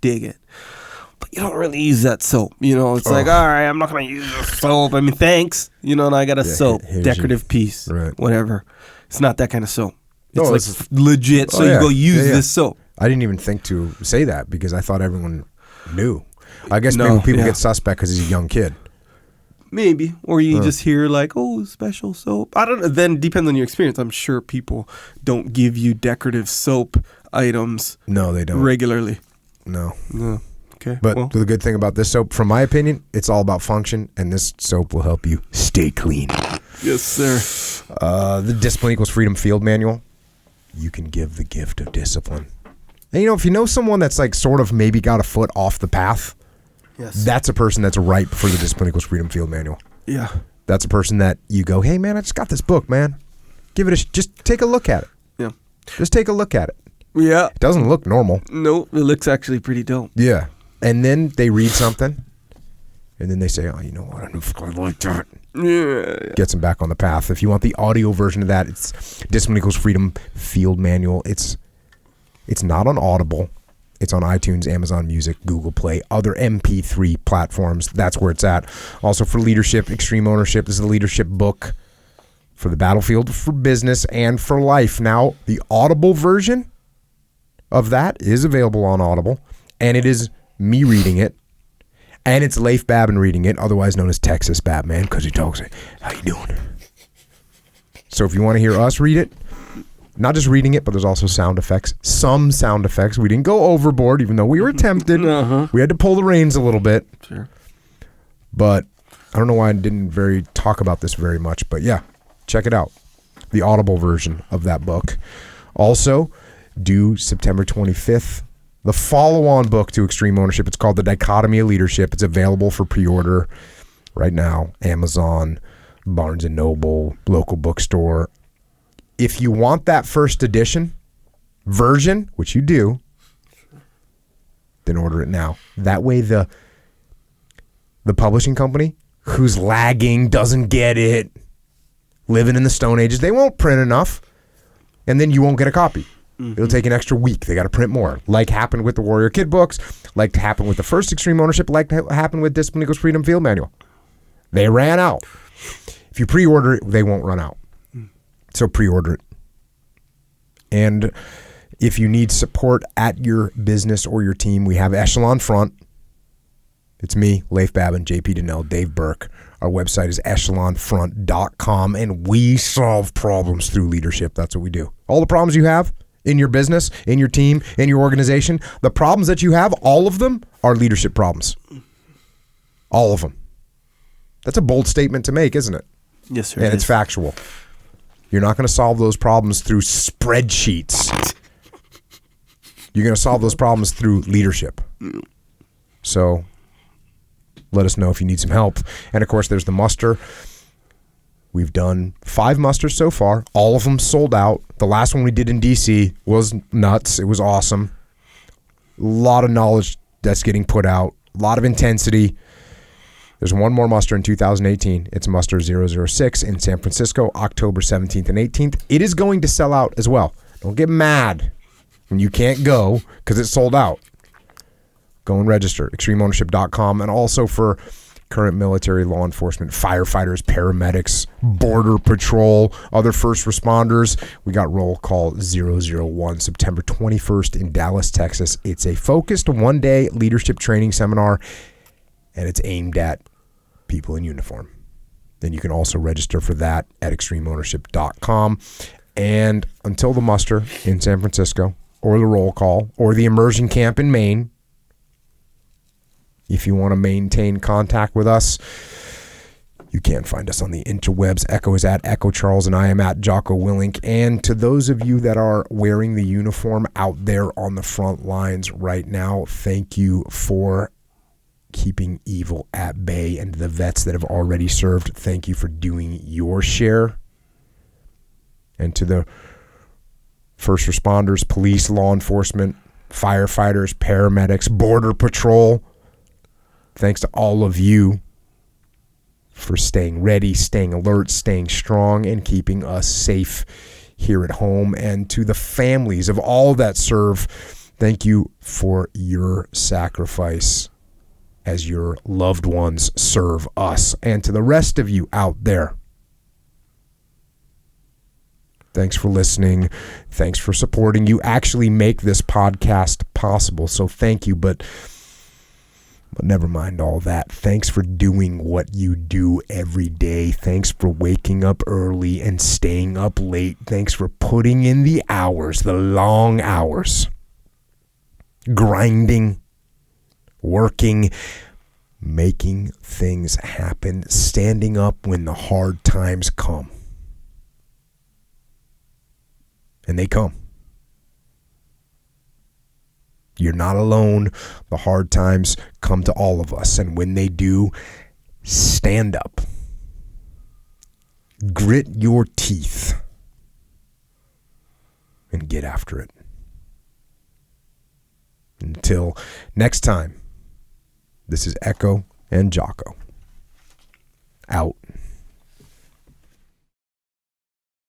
you don't really use that soap. It's like, all right, I'm not going to use the soap. I mean, thanks. And I got a soap. Decorative piece. Right. Whatever. It's not that kind of soap. It's legit. So you go use this soap. I didn't even think to say that because I thought everyone knew. I guess people get suspect because he's a young kid. Maybe. Or you just hear like, oh, special soap. I don't know. Then depends on your experience. I'm sure people don't give you decorative soap items. No, they don't. Regularly. No. Okay. But the good thing about this soap, from my opinion, it's all about function, and this soap will help you stay clean. Yes, sir. The Discipline Equals Freedom Field Manual. You can give the gift of discipline. And if you know someone that's like sort of maybe got a foot off the path, yes, that's a person that's ripe for the Discipline Equals Freedom Field Manual. Yeah. That's a person that you go, hey, man, I just got this book, man. Give it just take a look at it. Yeah. Just take a look at it. Yeah. It doesn't look normal. No, it looks actually pretty dope. Yeah. And then they read something, and then they say, oh, you know what? I like that. Yeah. Gets them back on the path. If you want the audio version of that, it's Discipline Equals Freedom Field Manual. It's not on Audible. It's on iTunes, Amazon Music, Google Play, other MP3 platforms. That's where it's at. Also for leadership, extreme ownership. This is a leadership book for the battlefield, for business, and for life. Now, the Audible version of that is available on Audible, and it is me reading it, and it's Leif Babin reading it, otherwise known as Texas Batman, because he talks like, how you doing? So if you want to hear us read it, not just reading it, but there's also sound effects. Some sound effects. We didn't go overboard, even though we were tempted. We had to pull the reins a little bit. Sure. But I don't know why I didn't talk about this very much. But yeah, check it out. The Audible version of that book. Also, due September 25th, the follow-on book to Extreme Ownership. It's called The Dichotomy of Leadership. It's available for pre-order right now. Amazon, Barnes & Noble, local bookstore. If you want that first edition version, which you do, then order it now. That way the publishing company who's lagging, doesn't get it, living in the Stone Ages, they won't print enough, and then you won't get a copy. It'll take an extra week. They got to print more. Like happened with the Warrior Kid books, like happened with the first Extreme Ownership, like happened with Discipline Equals Freedom Field Manual. They ran out. If you pre-order it, they won't run out. So pre-order it. And if you need support at your business or your team, we have Echelon Front. It's me, Leif Babin, JP Donnell, Dave Burke. Our website is echelonfront.com, and we solve problems through leadership. That's what we do. All the problems you have in your business, in your team, in your organization, the problems that you have, all of them are leadership problems. All of them. That's a bold statement to make, isn't it? Yes, sir. And it's factual. You're not going to solve those problems through spreadsheets. You're going to solve those problems through leadership. So let us know if you need some help. And of course, there's the muster. We've done 5 musters so far. All of them sold out. The last one we did in DC was nuts. It was awesome. A lot of knowledge that's getting put out. A lot of intensity. There's one more muster in 2018. It's muster 006 in San Francisco, October 17th and 18th. It is going to sell out as well. Don't get mad when you can't go because it's sold out. Go and register, extremeownership.com. And also for current military, law enforcement, firefighters, paramedics, border patrol, other first responders, we got roll call 001, September 21st in Dallas, Texas. It's a focused one-day leadership training seminar, and it's aimed at people in uniform. Then you can also register for that at extremeownership.com. And until the muster in San Francisco, or the roll call, or the immersion camp in Maine, if you want to maintain contact with us, you can find us on the interwebs. Echo is at Echo Charles, and I am at Jocko Willink. And to those of you that are wearing the uniform out there on the front lines right now, thank you for keeping evil at bay. And the vets that have already served, thank you for doing your share. And to the first responders, police, law enforcement, firefighters, paramedics, border patrol, thanks to all of you for staying ready, staying alert, staying strong, and keeping us safe here at home. And to the families of all that serve, thank you for your sacrifice as your loved ones serve us. And to the rest of you out there, thanks for listening. Thanks for supporting. You actually make this podcast possible, so thank you. But never mind all that. Thanks for doing what you do every day. Thanks for waking up early and staying up late. Thanks for putting in the hours, the long hours. Grinding, working, making things happen, standing up when the hard times come. And they come. You're not alone. The hard times come to all of us. And when they do, stand up. Grit your teeth. And get after it. Until next time, this is Echo and Jocko. Out.